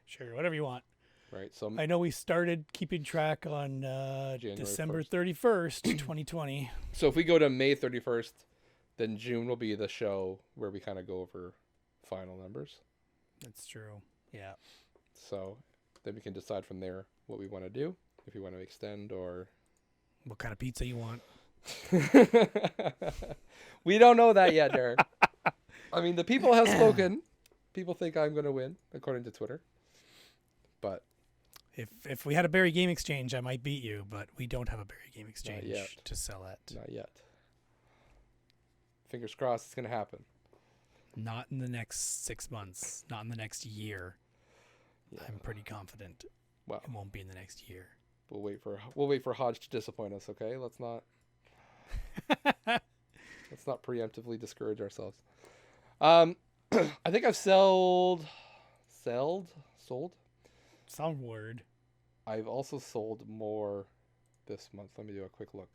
Sure, whatever you want. right? So I know we started keeping track on January December 1st. 31st, 2020. So if we go to May 31st, then June will be the show where we kind of go over final numbers. That's true. Yeah. So then we can decide from there what we want to do, if we want to extend or. What kind of pizza you want? We don't know that yet, Derek. I mean, the people have spoken. People think I'm going to win, according to Twitter. But If we had a Berry Game Exchange, I might beat you, but we don't have a Berry Game Exchange yet. to sell at. not yet. Fingers crossed it's going to happen. Not in the next 6 months. Not in the next year. Yeah. I'm pretty confident Well, it won't be in the next year. we'll wait for Hodge to disappoint us, okay? Let's not preemptively discourage ourselves. I think I've sold. Some word. I've also sold more this month. Let me do a quick look.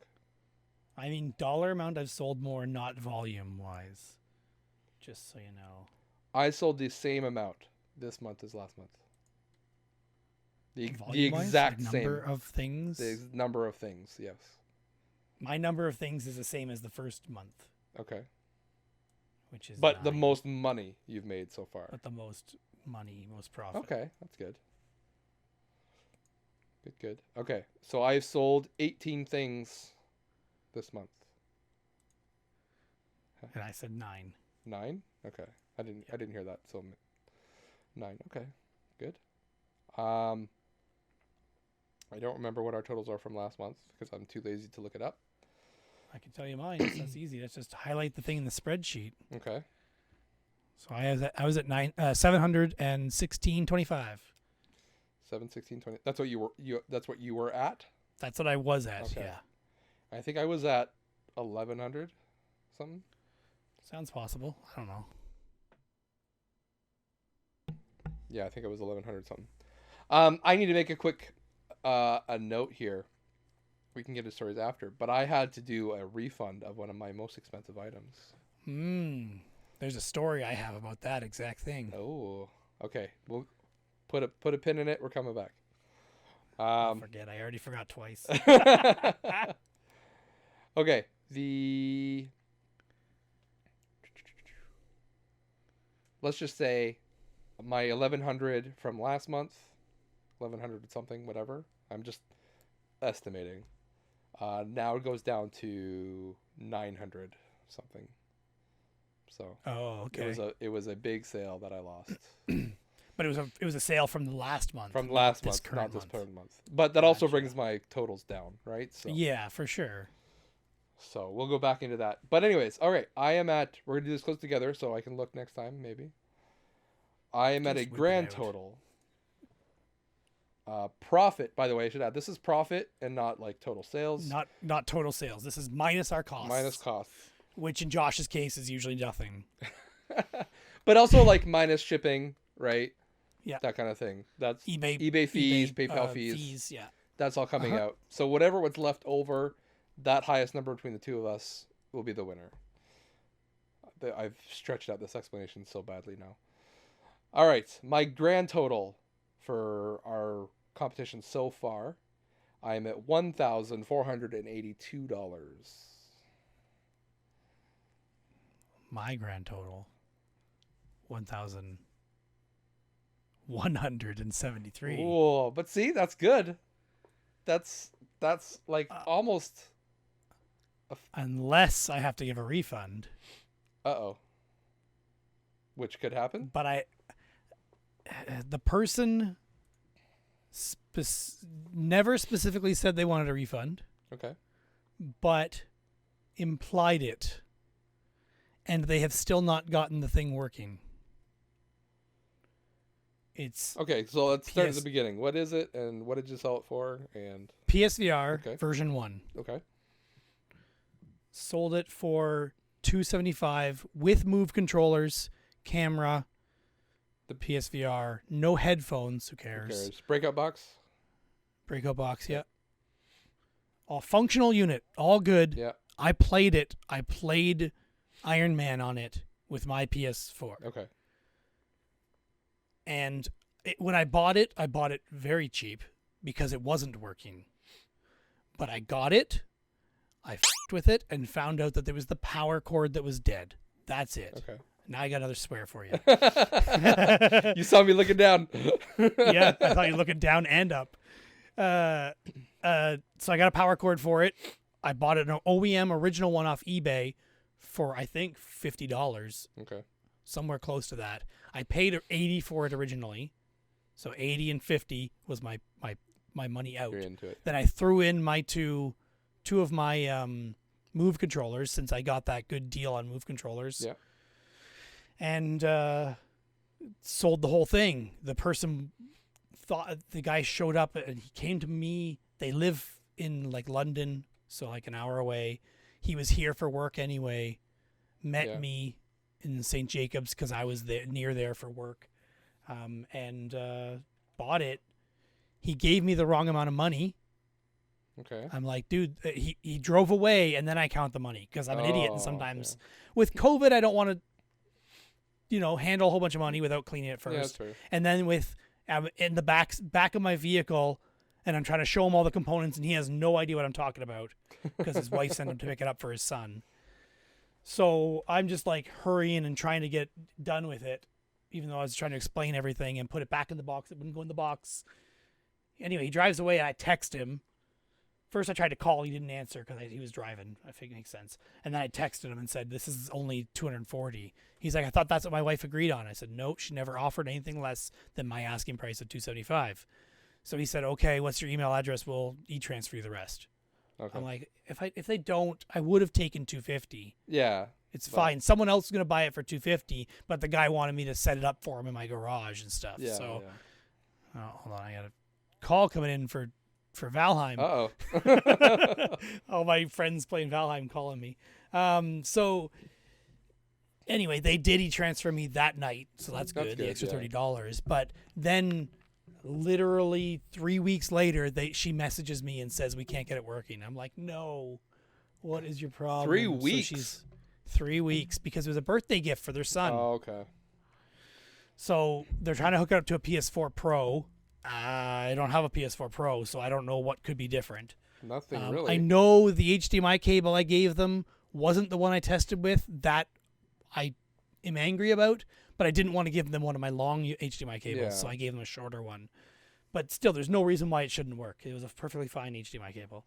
I mean, dollar amount I've sold more, not volume wise. Just so you know. I sold the same amount this month as last month. The Volume-wise, exact like same number of things. The number of things, yes. My number of things is the same as the first month, Okay. which is But the 9, most money you've made so far. but the most money, most profit. Okay, that's good. Good. Okay, so I've sold 18 things this month. And I said 9. 9? Okay. I didn't hear that. So 9. Okay. Good. I don't remember what our totals are from last month because I'm too lazy to look it up. I can tell you mine. That's easy. Let's just highlight the thing in the spreadsheet. Okay. So I was at 716.25. 716.20. That's what you were at? That's what I was at. Okay. Yeah. I think I was at 1100 something. Sounds possible. I don't know. Yeah, I think it was 1100 something. I need to make a quick a note here. We can get to stories after, but I had to do a refund of one of my most expensive items. There's a story I have about that exact thing. Oh, okay. We'll put a pin in it. We're coming back. Forget. I already forgot twice. Okay. Let's just say my 1100 from last month, 1100 something, whatever. I'm just estimating. Now it goes down to 900 something. So okay. It was a big sale that I lost. But it was a sale from the last month. From last month, not this current month. But that also brings my totals down, right? So yeah, for sure. So we'll go back into that. But anyways, all right. We're gonna do this close together so I can look next time, maybe. I am at a grand total. Profit, by the way, I should add. This is profit and not like total sales. Not total sales. This is minus our costs. Minus costs. Which in Josh's case is usually nothing. But also like minus shipping, right? Yeah. That kind of thing. That's eBay fees, PayPal fees. Yeah. That's all coming out. So whatever what's left over, that highest number between the two of us will be the winner. I've stretched out this explanation so badly now. All right. My grand total for our competition so far, I'm at $1,482. My grand total, 1,173. Oh, but see, that's good. That's like almost. Unless I have to give a refund. Uh-oh. Which could happen. But the person never specifically said they wanted a refund. Okay. But implied it. And they have still not gotten the thing working. It's okay. So let's start at the beginning. What is it, and what did you sell it for? And PSVR version 1. Okay. Sold it for $275 with Move controllers, camera, the PSVR, no headphones. Who cares? Breakout box. Breakout box. Yeah. All functional unit. All good. Yeah. I played it. I played Iron Man on it with my PS4. Okay. And when I bought it very cheap because it wasn't working. But I got it, I f***ed with it, and found out that there was the power cord that was dead. That's it. Okay. Now I got another swear for you. You saw me looking down. Yeah, I thought you were looking down and up. So I got a power cord for it. I bought an OEM original one off eBay for, I think, $50. Okay. Somewhere close to that. I paid $80 for it originally. So $80 and $50 was my money out. You're into it. Then I threw in my two of my Move controllers since I got that good deal on Move controllers. Yeah. And sold the whole thing. The person thought the guy showed up and he came to me. They live in like London, so like an hour away. He was here for work anyway. Met me in St. Jacobs because I was near there for work, and bought it. He gave me the wrong amount of money. Okay. I'm like, dude, he drove away, and then I count the money because I'm an idiot, and sometimes with COVID, I don't want to, handle a whole bunch of money without cleaning it first. Yeah, that's fair. And then with in the back of my vehicle, and I'm trying to show him all the components, and he has no idea what I'm talking about because his wife sent him to pick it up for his son. So I'm just like hurrying and trying to get done with it, even though I was trying to explain everything and put it back in the box. It wouldn't go in the box. Anyway, he drives away. I text him. First, I tried to call. He didn't answer because he was driving. I think it makes sense. And then I texted him and said, "This is only $240." He's like, "I thought that's what my wife agreed on." I said, "Nope, she never offered anything less than my asking price of $275." So he said, "Okay, what's your email address? We'll e-transfer you the rest." Okay. I'm like, if they don't, I would have taken $250. Yeah. It's fine. Someone else is gonna buy it for $250, but the guy wanted me to set it up for him in my garage and stuff. Yeah. So, oh, hold on, I got a call coming in for Valheim. Uh-oh. All my friends playing Valheim calling me. So anyway, they did e-transfer me that night, so that's good. The extra $30. But then, literally 3 weeks later, she messages me and says we can't get it working. I'm like, no. What is your problem? 3 weeks. So she's 3 weeks because it was a birthday gift for their son. Oh, okay. So they're trying to hook it up to a PS4 Pro. I don't have a PS4 Pro, so I don't know what could be different. Nothing really. I know the HDMI cable I gave them wasn't the one I tested with. That I am angry about, but I didn't want to give them one of my long HDMI cables, so I gave them a shorter one. But still, there's no reason why it shouldn't work. It was a perfectly fine HDMI cable.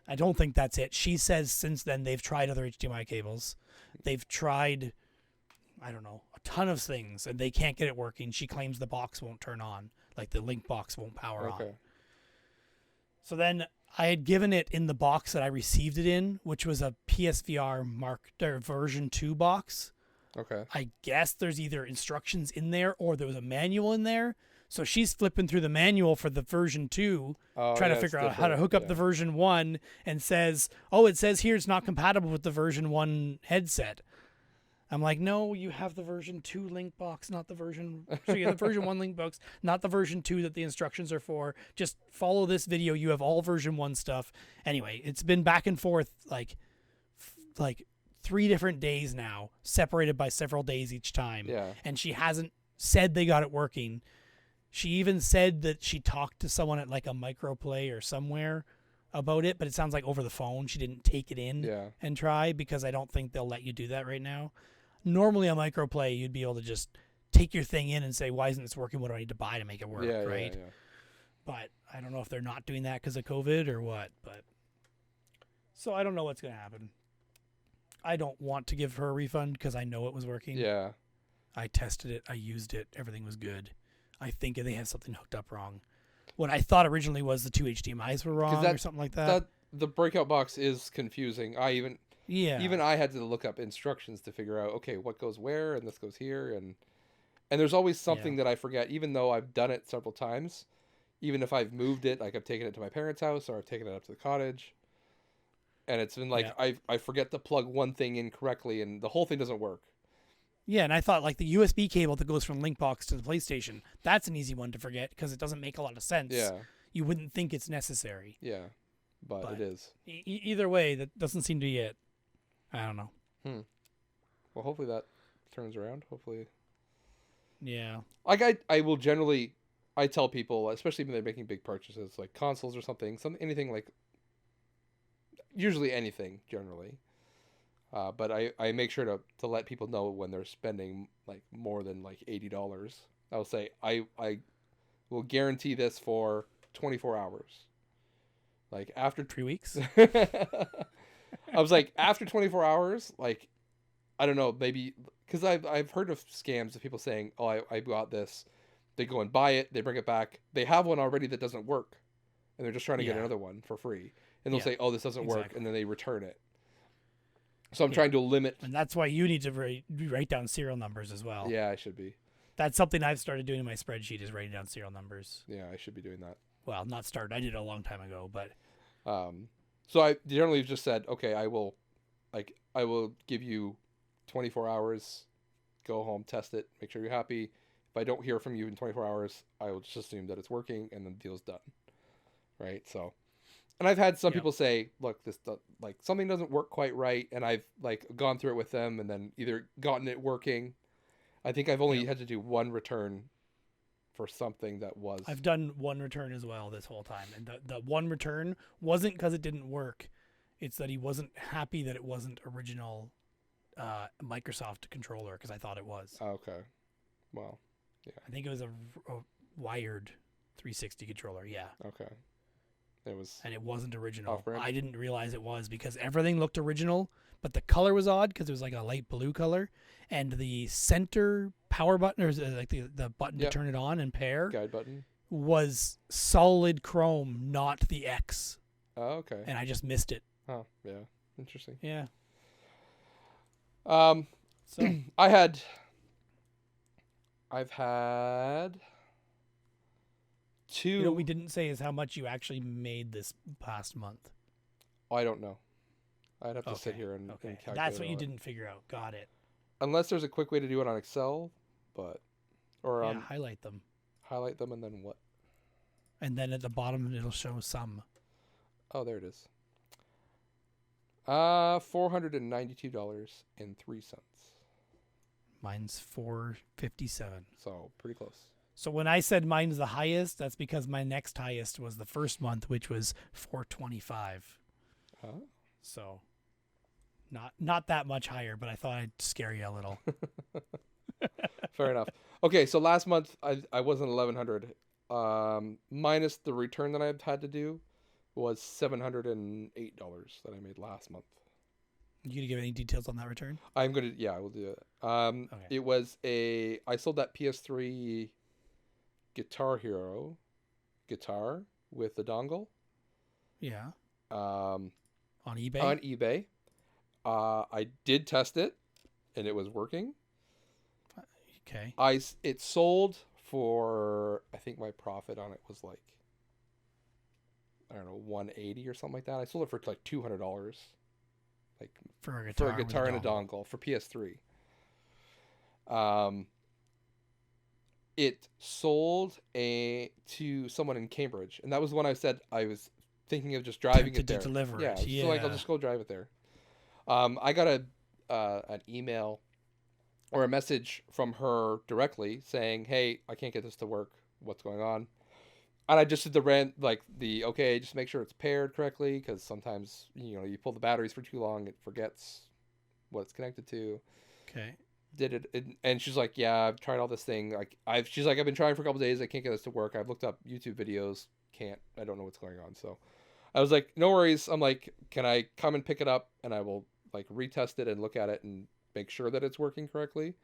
I don't think that's it. She says since then they've tried other HDMI cables. They've tried, I don't know, a ton of things, and they can't get it working. She claims the box won't turn on. Like the link box won't power on. So then I had given it in the box that I received it in, which was a PSVR version 2 box. Okay. I guess there's either instructions in there or there was a manual in there. So she's flipping through the manual for the version 2, trying to figure out how to hook up the version 1, and says, "Oh, it says here it's not compatible with the version 1 headset." I'm like, no, you have the version 2 link box, not the version. So you have the version 1 link box, not the version 2 that the instructions are for. Just follow this video. You have all version 1 stuff. Anyway, it's been back and forth like 3 different days now, separated by several days each time. Yeah. And she hasn't said they got it working. She even said that she talked to someone at like a microplay or somewhere about it, but it sounds like over the phone. She didn't take it in and try, because I don't think they'll let you do that right now. Normally a microplay, you'd be able to just take your thing in and say, why isn't this working? What do I need to buy to make it work, right? Yeah. But I don't know if they're not doing that because of COVID or what. But so I don't know what's going to happen. I don't want to give her a refund because I know it was working. Yeah. I tested it. I used it. Everything was good. I think they have something hooked up wrong. What I thought originally was the 2 HDMIs were wrong or something like that. The breakout box is confusing. Even I had to look up instructions to figure out, okay, what goes where, and this goes here, and there's always something that I forget, even though I've done it several times. Even if I've moved it, like I've taken it to my parents' house or I've taken it up to the cottage, and it's been like I forget to plug one thing in correctly, and the whole thing doesn't work. Yeah, and I thought like the USB cable that goes from Linkbox to the PlayStation, that's an easy one to forget because it doesn't make a lot of sense. Yeah. You wouldn't think it's necessary. Yeah, but it is. Either way, that doesn't seem to be it. I don't know. Well, hopefully that turns around. Hopefully. Yeah. Like I will generally, I tell people, especially when they're making big purchases, like consoles or something, anything like, usually anything generally. But I make sure to let people know when they're spending like more than like $80. I'll say I will guarantee this for 24 hours. Like after 3 weeks. I was like, after 24 hours, like, I don't know, maybe, because I've heard of scams of people saying, oh, I bought this. They go and buy it. They bring it back. They have one already that doesn't work. And they're just trying to get another one for free. And they'll say, oh, this doesn't work. And then they return it. So I'm trying to limit. And that's why you need to write down serial numbers as well. Yeah, I should be. That's something I've started doing in my spreadsheet, is writing down serial numbers. Yeah, I should be doing that. Well, not started. I did it a long time ago, but... So I generally just said, okay, I will give you 24 hours, go home, test it, make sure you're happy. If I don't hear from you in 24 hours, I will just assume that it's working, and then the deal's done. Right? So, and I've had some people say, look, this, like, something doesn't work quite right, and I've, like, gone through it with them and then either gotten it working. I think I've only had to do one return for something that was... I've done one return as well this whole time. And the one return wasn't because it didn't work. It's that he wasn't happy that it wasn't original Microsoft controller, because I thought it was. Okay. Well, yeah. I think it was a wired 360 controller. Yeah. Okay. It was. And it wasn't original. Off-brand? I didn't realize it was because everything looked original, but the color was odd because it was like a light blue color, and the center power button, or like the button to turn it on and pair, Guide button. was solid chrome, not the X. Oh, okay. And I just missed it. Oh, yeah. Interesting. Yeah. So I've had two. You know what we didn't say is how much you actually made this past month. I don't know. I'd have to sit here and calculate. That's what you it. didn't figure out. Got it. Unless there's a quick way to do it on Excel, or highlight them. Highlight them and then what? And then at the bottom it'll show some. Oh, there it is. $492.03. Mine's $457. So pretty close. So when I said mine's the highest, that's because my next highest was the first month, which was $425. Huh? So not that much higher, but I thought I'd scare you a little. Fair enough. Okay, so last month I wasn't 1,100. Minus the return that I had to do was $708 that I made last month. You gonna give any details on that return? I will do it. Okay. It was I sold that PS3 Guitar Hero guitar with the dongle. Yeah. On eBay? On eBay. I did test it, and it was working. Okay. It sold for, I think my profit on it was like, I don't know, $180 or something like that. I sold it for like $200. Like for a guitar and a dongle for PS3. It sold to someone in Cambridge, and that was when I said I was thinking of just driving it there. To deliver yeah, it. Yeah. So like I'll just go drive it there. I got an email or a message from her directly saying, "Hey, I can't get this to work. What's going on?" And I just did just make sure it's paired correctly, because sometimes you pull the batteries for too long, it forgets what it's connected to. Okay. Did it, and she's like, "Yeah, I've tried all this thing. I've been trying for a couple days. I can't get this to work. I've looked up YouTube videos. I don't know what's going on." So I was like, "No worries." I'm like, "Can I come and pick it up, and I will retest it and look at it and make sure that it's working correctly?"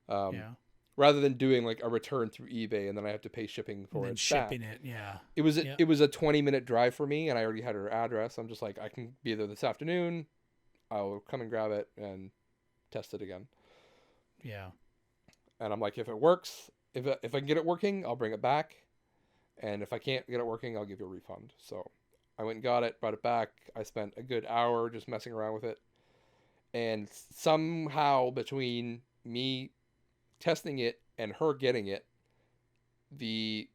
Yeah. Rather than doing a return through eBay and then I have to pay shipping for it. Shipping it, yeah. It was a 20-minute drive for me, and I already had her address. I'm just like, I can be there this afternoon. I'll come and grab it and test it again. Yeah. And I'm like, if it works, if I can get it working, I'll bring it back. And if I can't get it working, I'll give you a refund. So I went and got it, brought it back. I spent a good hour just messing around with it. And somehow between me testing it and her getting it, the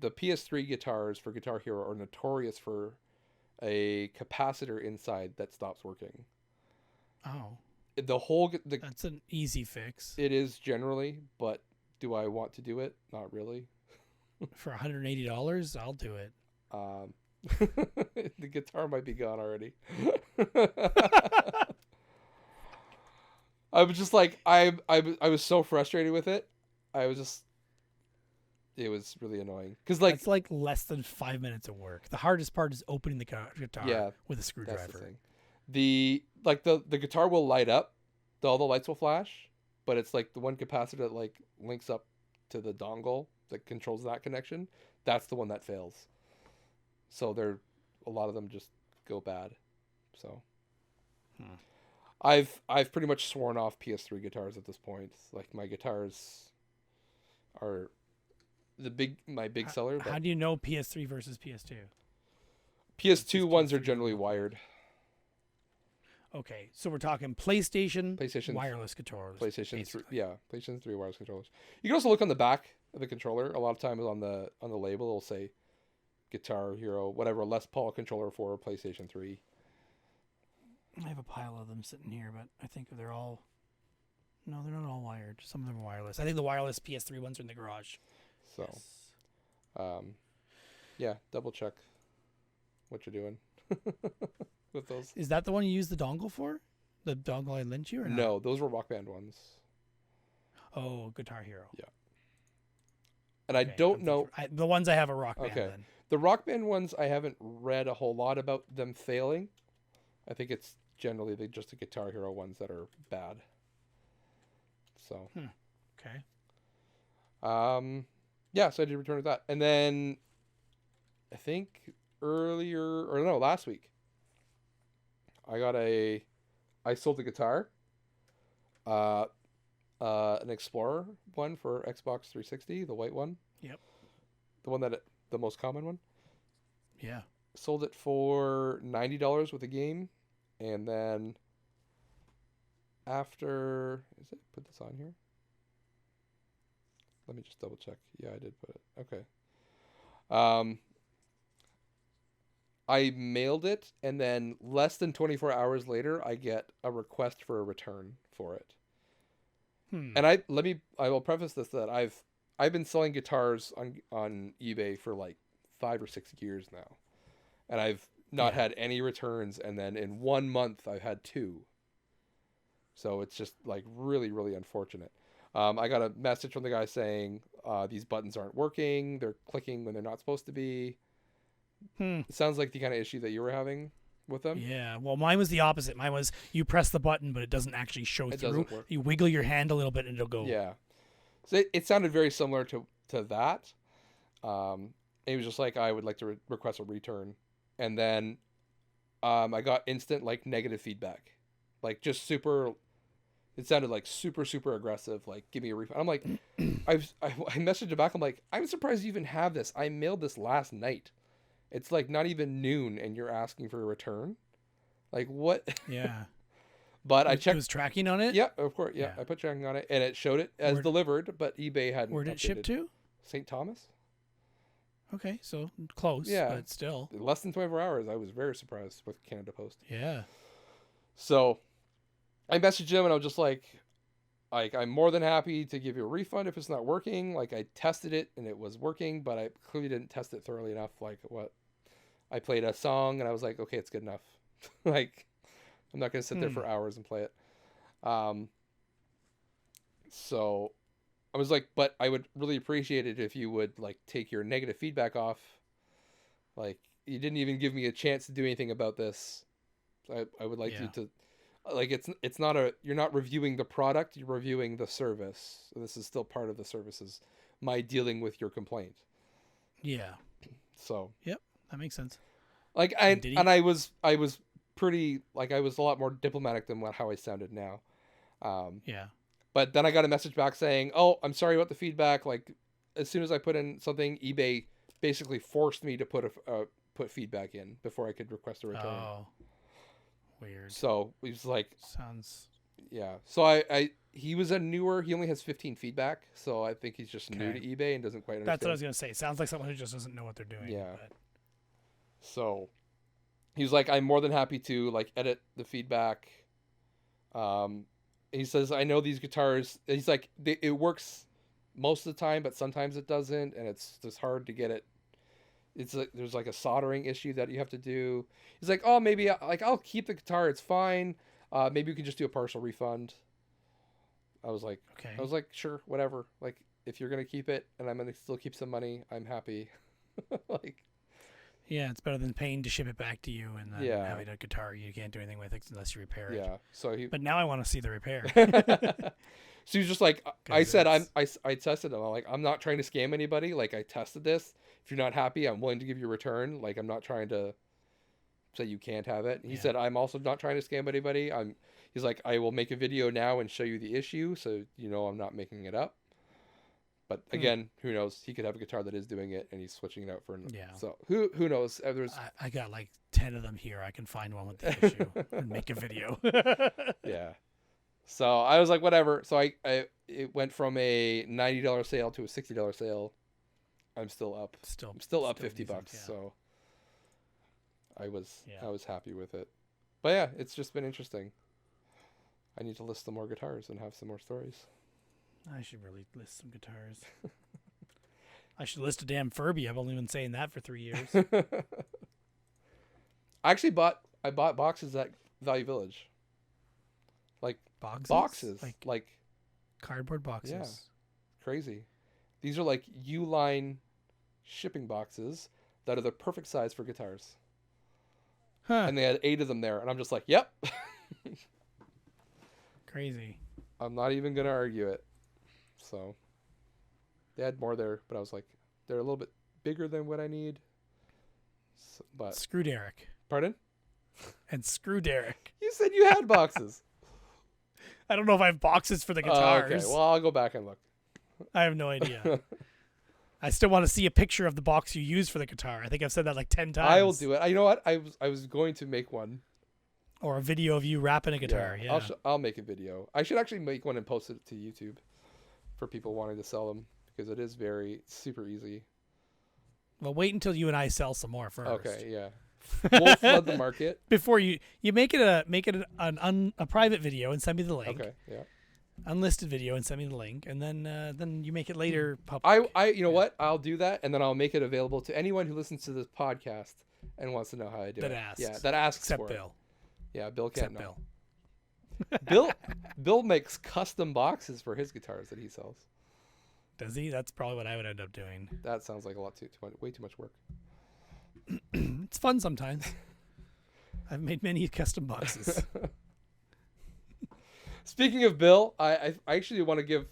PS3 guitars for Guitar Hero are notorious for a capacitor inside that stops working. Oh. That's an easy fix. It is generally, but do I want to do it? Not really. For $180, I'll do it. The guitar might be gone already. I was just like, I was so frustrated with it. It was really annoying. Because it's like less than 5 minutes of work. The hardest part is opening the guitar with a screwdriver. That's the thing. The guitar will light up. All the lights will flash. But it's like the one capacitor that links up to the dongle that controls that connection. That's the one that fails. So a lot of them just go bad. So I've pretty much sworn off PS3 guitars at this point. Like, my guitars are my big seller. How do you know PS3 versus PS2? PS2 ones are generally wired. Okay, so we're talking PlayStation wireless controllers. PlayStation 3, PlayStation 3 wireless controllers. You can also look on the back of the controller. A lot of times on the label it'll say Guitar Hero, whatever, Les Paul controller for PlayStation 3. I have a pile of them sitting here, but I think they're all... No, they're not all wired. Some of them are wireless. I think the wireless PS3 ones are in the garage. So, yes. Double check what you're doing with those. Is that the one you use the dongle for? The dongle I lent you, or not? No, those were Walk Band ones. Oh, Guitar Hero. Yeah. And I Okay, don't know. the ones I have are Rock Band. Okay. Then. The Rock Band ones, I haven't read a whole lot about them failing. I think it's generally just the Guitar Hero ones that are bad. So. Okay. Yeah, so I did return with that. And then I think last week, I sold a guitar, an Explorer one for Xbox 360, the white one. Yep. The one the most common one. Yeah. Sold it for $90 with a game, and then put this on here? Let me just double check. Yeah, I did put it. Okay. I mailed it, and then less than 24 hours later, I get a request for a return for it. And I will preface this that I've been selling guitars on eBay for like 5 or 6 years now, and I've not had any returns. And then in 1 month, I've had 2. So it's just like really, really unfortunate. I got a message from the guy saying these buttons aren't working. They're clicking when they're not supposed to be. It sounds like the kind of issue that you were having with them. Yeah. Well, mine was the opposite. Mine was you press the button, but it doesn't actually show through. Doesn't work. You wiggle your hand a little bit, and it'll go. Yeah. So it sounded very similar to that. It was just like, I would like to request a return. And then I got instant like negative feedback. Like just super... It sounded like super, super aggressive. Like, give me a refund. I'm like, I messaged it back. I'm like, I'm surprised you even have this. I mailed this last night. It's like not even noon, and you're asking for a return. Like, what? Yeah. But I checked. It was tracking on it? Yeah, of course. Yeah, I put tracking on it, and it showed it as delivered, but eBay hadn't. Where did it ship to? St. Thomas. Okay, so close. Yeah, but still. Less than 24 hours. I was very surprised with Canada Post. Yeah. So I messaged him, and I was just like, I'm more than happy to give you a refund if it's not working. Like, I tested it and it was working, but I clearly didn't test it thoroughly enough. Like, I played a song and I was like, okay, it's good enough. Like, I'm not going to sit there for hours and play it. So I was like, but I would really appreciate it if you would like take your negative feedback off. Like, you didn't even give me a chance to do anything about this. I would like you to, like, it's not you're not reviewing the product, you're reviewing the service. So this is still part of the services, my dealing with your complaint. Yeah. So. Yep, that makes sense. Like, I was pretty, like, I was a lot more diplomatic than how I sounded now. Yeah. But then I got a message back saying, oh, I'm sorry about the feedback. Like, as soon as I put in something, eBay basically forced me to put feedback in before I could request a return. Oh. Weird. So he was like, sounds. Yeah. So he was he only has 15 feedback. So I think he's just new to eBay and doesn't quite understand. That's what I was going to say. It sounds like someone who just doesn't know what they're doing. Yeah. But... So he was like, I'm more than happy to like edit the feedback. He says, I know these guitars, he's like, it works most of the time, but sometimes it doesn't. And it's just hard to get it. It's like there's like a soldering issue that you have to do. He's like, oh, maybe I'll keep the guitar. It's fine. Maybe we can just do a partial refund. I was like, okay. I was like, sure, whatever. Like, if you're gonna keep it and I'm gonna still keep some money, I'm happy. Like, yeah, it's better than paying to ship it back to you and then having a guitar you can't do anything with it unless you repair it. Yeah. So but now I want to see the repair. So he was just like, I said, I tested him. I'm like, I'm not trying to scam anybody. Like, I tested this. If you're not happy, I'm willing to give you a return. Like, I'm not trying to say you can't have it. He said, I'm also not trying to scam anybody. He's like, I will make a video now and show you the issue. So, you know, I'm not making it up. But again, who knows? He could have a guitar that is doing it and he's switching it out for So who knows? I got like 10 of them here. I can find one with the issue and make a video. Yeah. So I was like, whatever. So it went from a $90 sale to a $60 sale. I'm still up. I'm still up $50. Yeah. So I was happy with it. But yeah, it's just been interesting. I need to list some more guitars and have some more stories. I should really list some guitars. I should list a damn Furby. I've only been saying that for 3 years. I actually bought boxes at Value Village. Like boxes. Like cardboard boxes. Yeah. Crazy. These are like U-line shipping boxes that are the perfect size for guitars. Huh. And they had 8 of them there, and I'm just like, yep. Crazy. I'm not even gonna argue it. So they had more there, but I was like, they're a little bit bigger than what I need. So, but Screw Derek. pardon? And screw Derek. You said you had boxes. I don't know if I have boxes for the guitars. Okay, well, I'll go back and look. I have no idea. I still want to see a picture of the box you used for the guitar. I think I've said that like 10 times. I will do it. You know what? I was going to make one. Or a video of you rapping a guitar. Yeah. I'll make a video. I should actually make one and post it to YouTube for people wanting to sell them, because it is super easy. Well, wait until you and I sell some more first. Okay, yeah. We'll flood the market Before you make it a private video and send me the link. Okay, yeah. Unlisted video and send me the link, and then you make it later public. You know what? I'll do that, and then I'll make it available to anyone who listens to this podcast and wants to know how I do that it. asks. Yeah, that asks Except for Bill. it. Yeah, Bill can't Except know. Bill. Bill makes custom boxes for his guitars that he sells. Does he? That's probably what I would end up doing. That sounds like a lot way too much work. It's fun sometimes. I've made many custom boxes. Speaking of Bill, I actually want to give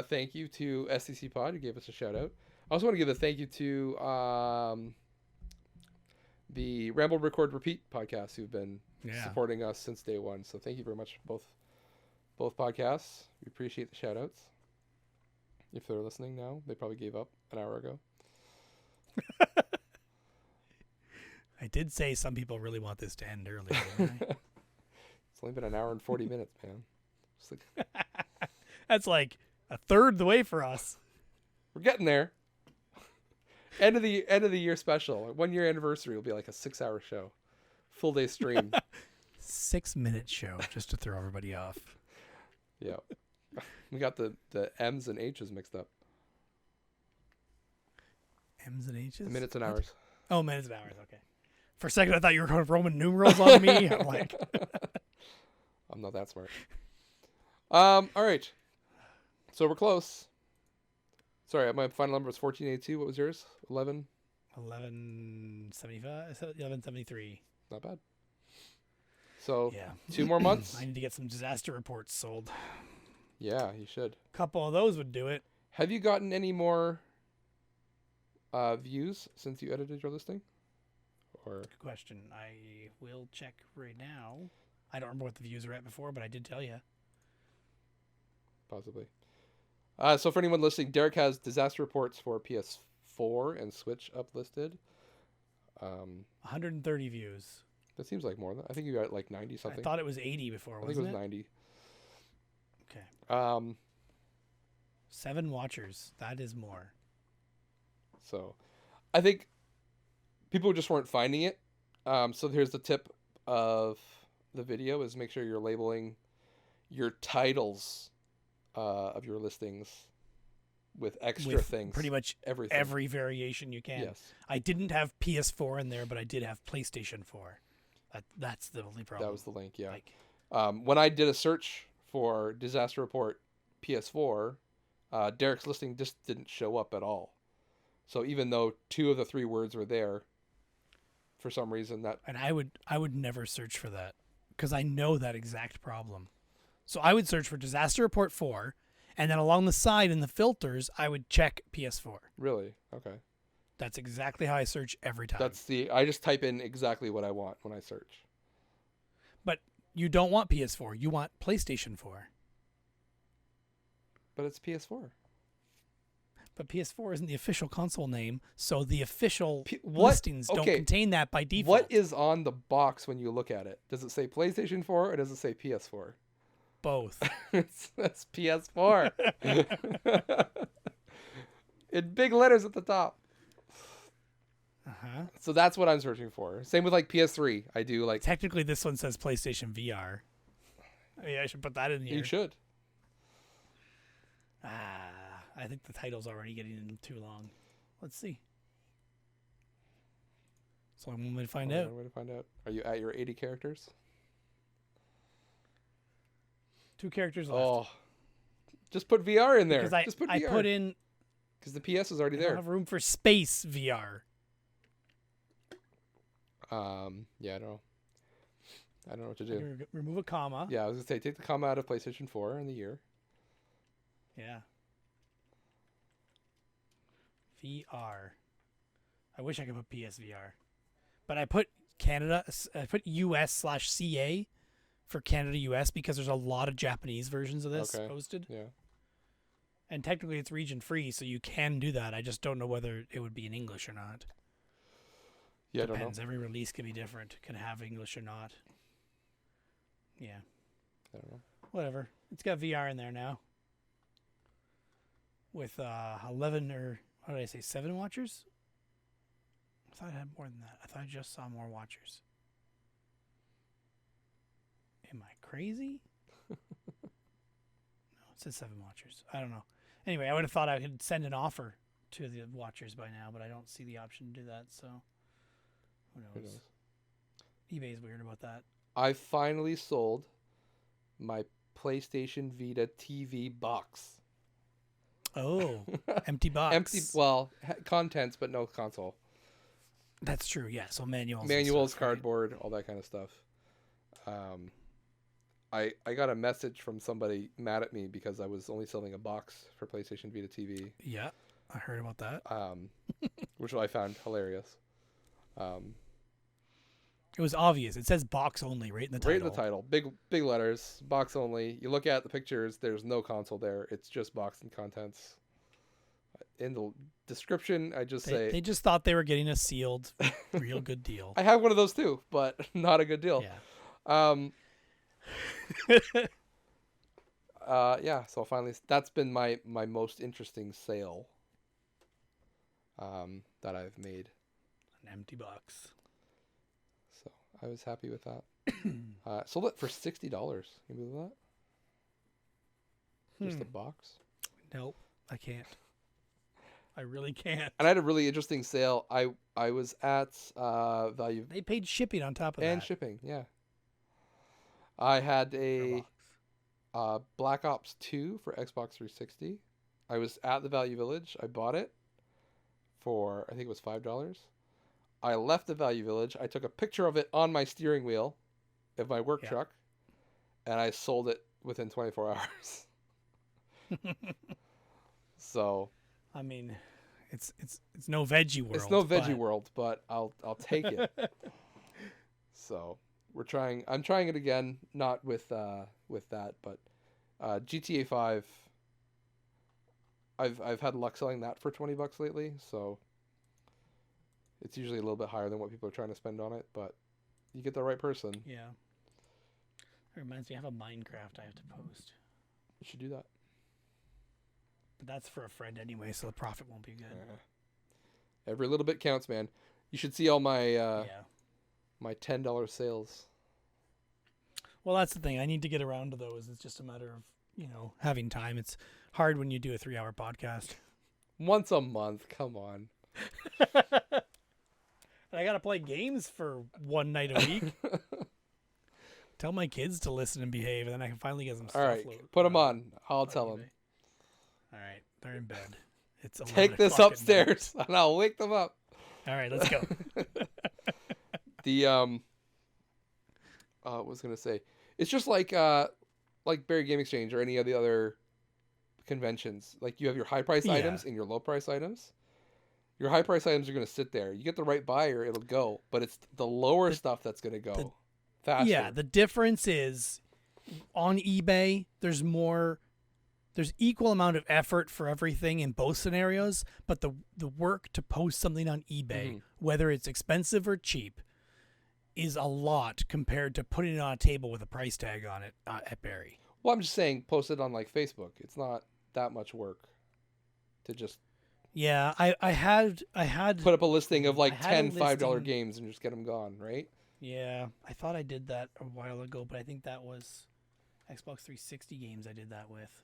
thank you to STC Pod, who gave us a shout out. I also want to give a thank you to the Ramble, Record, Repeat podcast, who've been supporting us since day one. So thank you very much, both podcasts. We appreciate the shout outs. If they're listening now, they probably gave up an hour ago. I did say some people really want this to end early. Didn't I? It's only been an hour and 40 minutes, man. Just like, That's like a third the way for us. we're getting there. End of the year special. 1 year anniversary will be like a 6-hour show. Full day stream. 6-minute show just to throw everybody off. Yeah. We got the M's and H's mixed up. M's and H's? Minutes and hours. Oh, minutes and hours. Okay. For a second, I thought you were going Roman numerals on me. I'm like, I'm not that smart. All right. So we're close. Sorry, my final number was 1482. What was yours? 11? 1175, 1173. Not bad. So Yeah. 2 more months. I need to get some disaster reports sold. Yeah, you should. A couple of those would do it. Have you gotten any more views since you edited your listing? Or Good question. I will check right now. I don't remember what the views were at before, but I did tell you. possibly. So for anyone listening, Derek has disaster reports for PS4 and Switch uplisted. 130 views. That seems like more than I think you got like 90 something. I thought it was 80 before, I think wasn't it was it? 90. Okay. 7 watchers. That is more. So I think people just weren't finding it. So here's the tip of the video is make sure you're labeling your titles of your listings with extra things. Pretty much everything. every variation you can. Yes. I didn't have PS4 in there, but I did have PlayStation 4. That's the only problem. That was the link, yeah. Like, when I did a search for Disaster Report PS4, Derek's listing just didn't show up at all. So even though 2 of the 3 words were there, for some reason that... And I would never search for that because I know that exact problem. So I would search for Disaster Report 4, and then along the side in the filters, I would check PS4. Really? Okay. That's exactly how I search every time. I just type in exactly what I want when I search. But you don't want PS4. You want PlayStation 4. But it's PS4. But PS4 isn't the official console name, so the official listings don't contain that by default. What is on the box when you look at it? Does it say PlayStation 4 or does it say PS4? Both. That's PS4. In big letters at the top. Uh-huh. So that's what I'm searching for. Same with like PS3. I do like... Technically, this one says PlayStation VR. I should put that in here. You should. I think the title's already getting too long. Let's see. So I'm going to find out. Way to find out. Are you at your 80 characters? 2 characters left. Oh, just put VR in there. Because Just put VR. I put in Because the PS is already I there. don't have room for space VR. Yeah, I don't know. I don't know what to do. Remove a comma. Yeah, I was gonna say take the comma out of PlayStation 4 in the year. Yeah. VR. I wish I could put PSVR, but I put Canada. I put US/CA for Canada US because there's a lot of Japanese versions of this posted. Yeah. And technically it's region free, so you can do that. I just don't know whether it would be in English or not. Yeah, Depends. I don't know. Every release can be different. Can have English or not. Yeah. I don't know. Whatever. It's got VR in there now. With 11 or what did I say? 7 watchers? I thought I had more than that. I thought I just saw more watchers. Am I crazy? No, it says 7 watchers. I don't know. Anyway, I would have thought I could send an offer to the watchers by now, but I don't see the option to do that, so who knows? eBay's weird about that. I finally sold my PlayStation Vita TV box. Oh, empty box. Empty, well, contents, but no console. That's true, yeah. So manuals, stuff, cardboard, right? All that kind of stuff. I got a message from somebody mad at me because I was only selling a box for PlayStation Vita TV. Yeah, I heard about that. Which I found hilarious. It was obvious. It says box only right in the title. Right in the title. Big letters. Box only. You look at the pictures, there's no console there. It's just box and contents. In the description, I just say... They just thought they were getting a sealed, real good deal. I have one of those too, but not a good deal. Yeah. Yeah, so finally, that's been my most interesting sale that I've made. An empty box. So I was happy with that. Sold it for $60. Can you believe that? Just a box? Nope, I can't. I really can't. And I had a really interesting sale. I was at Value. They paid shipping on top of that. And shipping, yeah. I had a Black Ops 2 for Xbox 360. I was at the Value Village. I bought it for, I think it was $5. I left the Value Village. I took a picture of it on my steering wheel of my work truck, and I sold it within 24 hours. So, I mean, it's no Veggie World. It's no Veggie World, but I'll take it. So I'm trying it again, not with that, but GTA 5. I've had luck selling that for $20 lately, so it's usually a little bit higher than what people are trying to spend on it, but you get the right person. Yeah. It reminds me, I have a Minecraft I have to post. You should do that. But that's for a friend anyway, so the profit won't be good. Every little bit counts, man. You should see all my my $10 sales. Well, that's the thing. I need to get around to those. It's just a matter of, having time. It's hard when you do a 3-hour podcast. Once a month. Come on. And I got to play games for one night a week. Tell my kids to listen and behave, and then I can finally get some stuff. All right. Put them on. I'll tell them. All right. They're in bed. It's Take this upstairs, and I'll wake them up. All right. Let's go. I was gonna say, it's just like Barry Game Exchange or any of the other conventions. Like you have your high price items and your low price items. Your high price items are gonna sit there. You get the right buyer, it'll go. But it's the lower stuff that's gonna go faster. Yeah, the difference is on eBay. There's equal amount of effort for everything in both scenarios, but the work to post something on eBay, whether it's expensive or cheap, is a lot compared to putting it on a table with a price tag on it at Barry. Well, I'm just saying, post it on like Facebook. It's not that much work to just. Yeah, I had put up a listing of like 10 $5 games and just get them gone, right? Yeah, I thought I did that a while ago, but I think that was Xbox 360 games I did that with.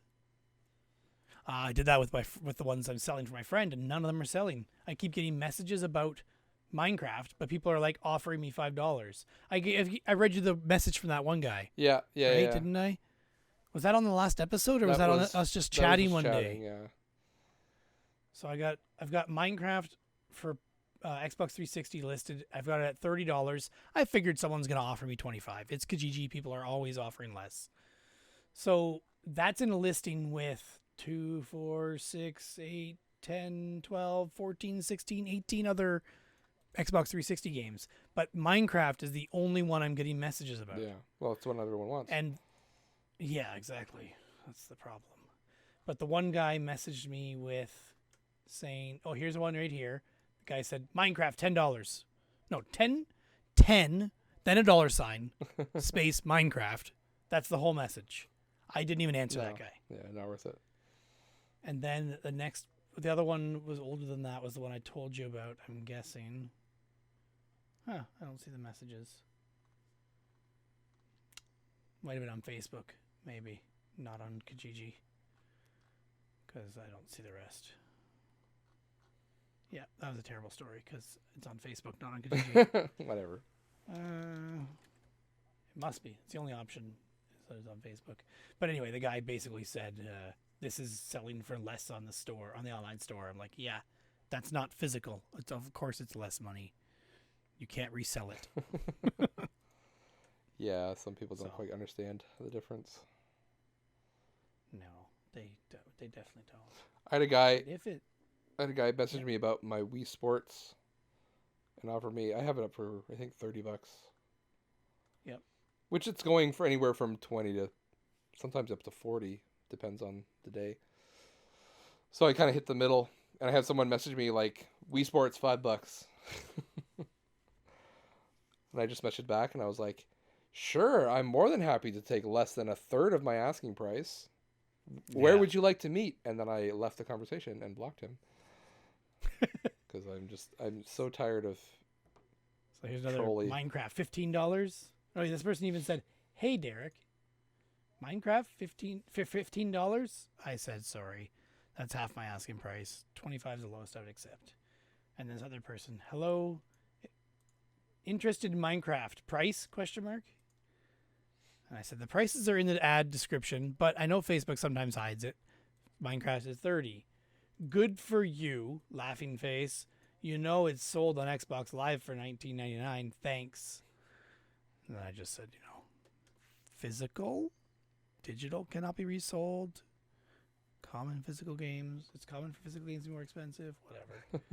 I did that with the ones I'm selling for my friend, and none of them are selling. I keep getting messages about Minecraft, but people are like offering me $5. I read you the message from that one guy. Yeah, right? yeah. Didn't I? Was that on the last episode, or was that on us just chatting one day? Yeah. So I've got Minecraft for Xbox 360 listed. I've got it at $30. I figured someone's gonna offer me 25. It's Kijiji. People are always offering less. So that's in a listing with 2, 4, 6, 8, 10, 12, 14, 16, 18 other Xbox 360 games. But Minecraft is the only one I'm getting messages about. Yeah. Well, it's what everyone wants. And yeah, exactly. That's the problem. But the one guy messaged me with saying, oh, here's one right here. The guy said, Minecraft, $10. No, 10, then a dollar sign, space Minecraft. That's the whole message. I didn't even answer that guy. Yeah, not worth it. And then the other one was older than that, was the one I told you about, I'm guessing. Huh, I don't see the messages. Might have been on Facebook, maybe. Not on Kijiji. Because I don't see the rest. Yeah, that was a terrible story because it's on Facebook, not on Kijiji. Whatever. It must be. It's the only option. So it's on Facebook. But anyway, the guy basically said, this is selling for less on the store, on the online store. I'm like, yeah, that's not physical. Of course it's less money. You can't resell it. Yeah, some people don't quite understand the difference. No, they definitely don't. I had a guy message me about my Wii Sports and offered me, I have it up for I think $30. Yep. Which it's going for anywhere from 20 to sometimes up to 40, depends on the day. So I kind of hit the middle, and I had someone message me like, Wii Sports $5. And I just messaged back, and I was like, sure, I'm more than happy to take less than a third of my asking price. Where would you like to meet? And then I left the conversation and blocked him. Because I'm so tired of So here's another Minecraft, $15. Oh, this person even said, hey, Derek, Minecraft, $15? I said, sorry, that's half my asking price. 25 is the lowest I would accept. And this other person, hello, interested in Minecraft, price, question mark? And I said, the prices are in the ad description, but I know Facebook sometimes hides it. Minecraft is $30. Good for you, laughing face. You know it's sold on Xbox Live for $19.99. Thanks. And I just said, physical, digital cannot be resold. Common physical games. It's common for physical games to be more expensive. Whatever.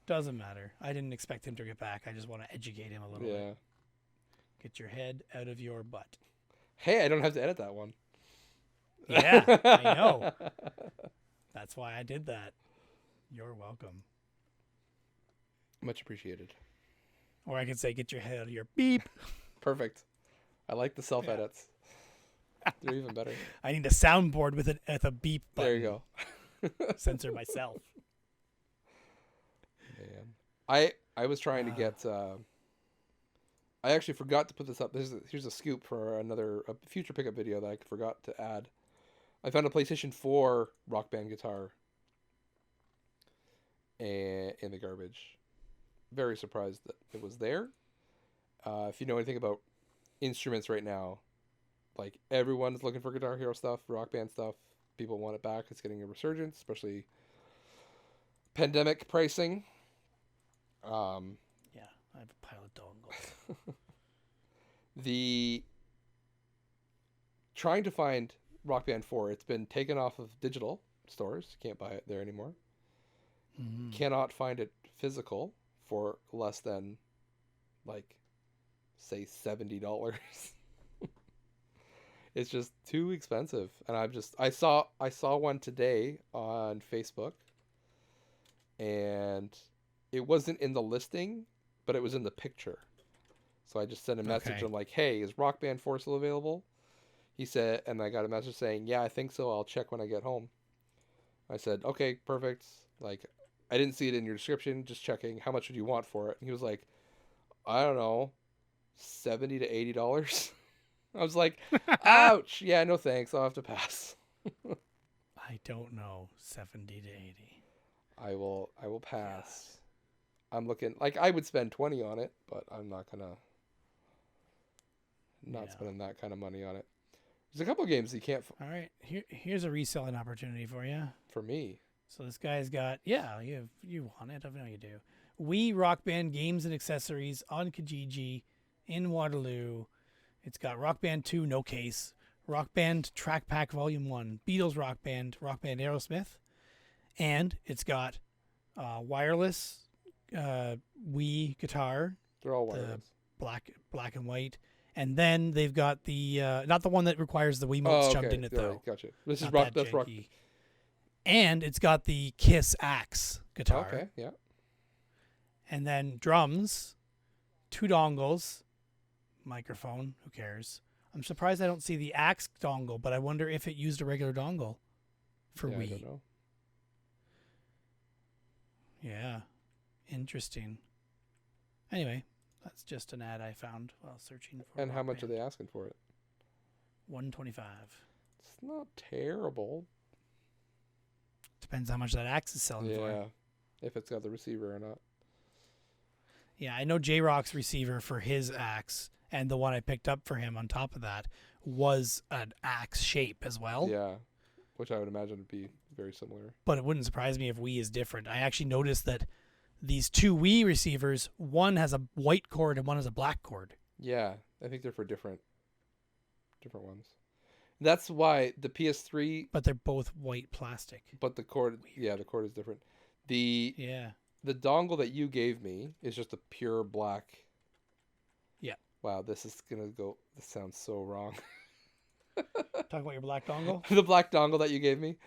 Doesn't matter. I didn't expect him to get back. I just want to educate him a little bit. Get your head out of your butt. Hey, I don't have to edit that one. Yeah, I know. That's why I did that. You're welcome. Much appreciated. Or I could say, get your head out of your beep. Perfect. I like the self-edits. They're even better. I need a soundboard with a beep button. There you go. Censor myself. Man. I was trying to get... I actually forgot to put this up. Here's a scoop for a future pickup video that I forgot to add. I found a PlayStation 4 Rock Band guitar in the garbage. Very surprised that it was there. If you know anything about instruments right now, like everyone's looking for Guitar Hero stuff, Rock Band stuff. People want it back. It's getting a resurgence, especially pandemic pricing. Yeah, I have a pile of dongles. The trying to find Rock Band 4, it's been taken off of digital stores. Can't buy it there anymore. Mm-hmm. Cannot find it physical for less than, like, say $70. It's just too expensive. And I saw one today on Facebook, and it wasn't in the listing, but it was in the picture. So I just sent a message. Okay. I'm like, hey, is Rock Band 4 still available? He said, and I got a message saying, yeah, I think so. I'll check when I get home. I said, okay, perfect. Like, I didn't see it in your description. Just checking. How much would you want for it? And he was like, I don't know, $70 to $80. I was like, ouch. Yeah, no thanks. I'll have to pass. I don't know, 70 to 80. I will pass. God. I'm looking, like, I would spend 20 on it, but I'm not gonna spending that kind of money on it. There's a couple of games you can't. All right, here's a reselling opportunity for you. For me. So this guy's got, you want it, I know you do. Wii Rock Band games and accessories on Kijiji in Waterloo. It's got Rock Band 2, no case. Rock Band Track Pack Volume 1, Beatles Rock Band Aerosmith. And it's got wireless Wii guitar, They're all the wireless. black and white. And then they've got the, not the one that requires the Wiimotes shoved in it, Yeah, though. Gotcha. This is Not rock. that That's rock. janky. And it's got the Kiss Axe guitar. Okay, yeah. And then drums, 2 dongles, microphone, who cares? I'm surprised I don't see the Axe dongle, but I wonder if it used a regular dongle for Yeah, Wii. I don't know. Yeah, interesting. Anyway, that's just an ad I found while searching for. And how Rock much are Band. they asking for it? $125. It's not terrible. Depends how much that Axe is selling for. Yeah, if it's got the receiver or not. Yeah, I know J-Rock's receiver for his Axe, and the one I picked up for him on top of that was an Axe shape as well. Yeah, which I would imagine would be very similar. But it wouldn't surprise me if Wii is different. I actually noticed that these 2 Wii receivers, one has a white cord and one has a black cord. Yeah, I think they're for different ones. That's why the PS3, But they're both white plastic. but the cord, Weird. the cord is different. The Yeah. dongle that you gave me is just a pure black. Yeah. Wow, this sounds so wrong. Talk about your black dongle? The black dongle that you gave me.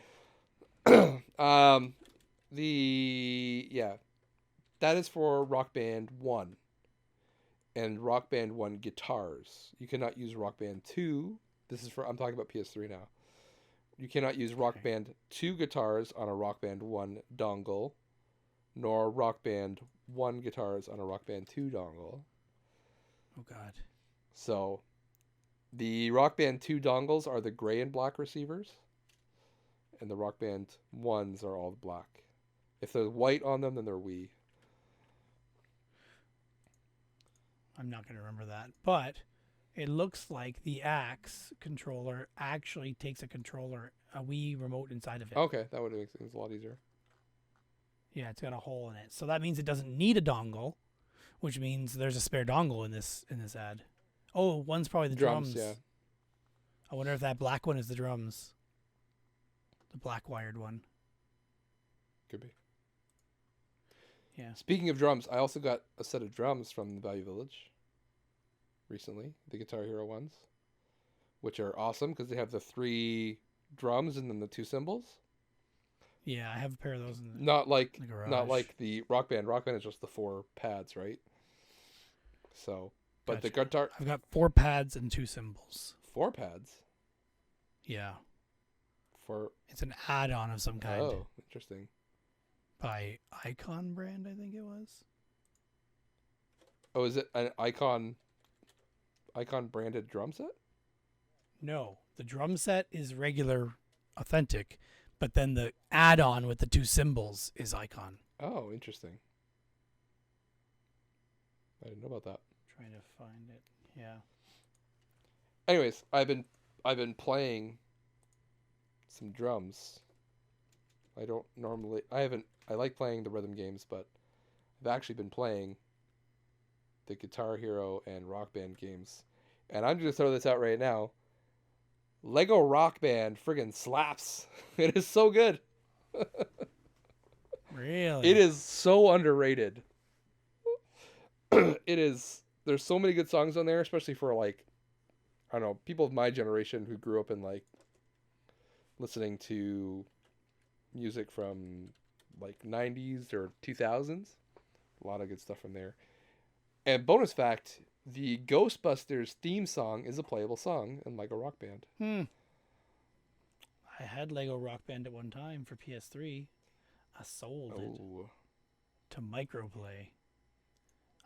That is for Rock Band 1 and Rock Band 1 guitars. You cannot use Rock Band 2. I'm talking about PS3 now. You cannot use Rock Band 2 guitars on a Rock Band 1 dongle, nor Rock Band 1 guitars on a Rock Band 2 dongle. Oh, God. So, the Rock Band 2 dongles are the gray and black receivers, and the Rock Band 1s are all black. If there's white on them, then they're Wii. I'm not going to remember that. But it looks like the Axe controller actually takes a Wii remote inside of it. Okay, that would make things a lot easier. Yeah, it's got a hole in it. So that means it doesn't need a dongle, which means there's a spare dongle in this ad. Oh, one's probably the drums. Yeah. I wonder if that black one is the drums. The black wired one. Could be. Yeah. Speaking of drums, I also got a set of drums from the Value Village recently, the Guitar Hero ones, which are awesome because they have the 3 drums and then the 2 cymbals. Yeah, I have a pair of those in the Not like garage. the Rock Band. Rock Band is just the 4 pads, right? So, but the Gotcha. guitar I've got 4 pads and 2 cymbals. 4 pads Yeah. for It's an add-on of some kind Oh, interesting. by Icon brand, I think it was. Oh, is it an Icon branded drum set? No, the drum set is regular, authentic, but then the add-on with the 2 cymbals is Icon. Oh, interesting. I didn't know about that. Trying to find it. Yeah. Anyways, I've been playing some drums. I like playing the rhythm games, but I've actually been playing the Guitar Hero and Rock Band games. And I'm just going to throw this out right now. Lego Rock Band friggin' slaps. It is so good. Really? It is so underrated. It is. There's so many good songs on there, especially for like, I don't know, people of my generation who grew up in like listening to music from like 90s or 2000s. A lot of good stuff from there. And bonus fact, the Ghostbusters theme song is a playable song in Lego Rock Band. I had Lego Rock Band at one time for PS3. I sold it to Microplay.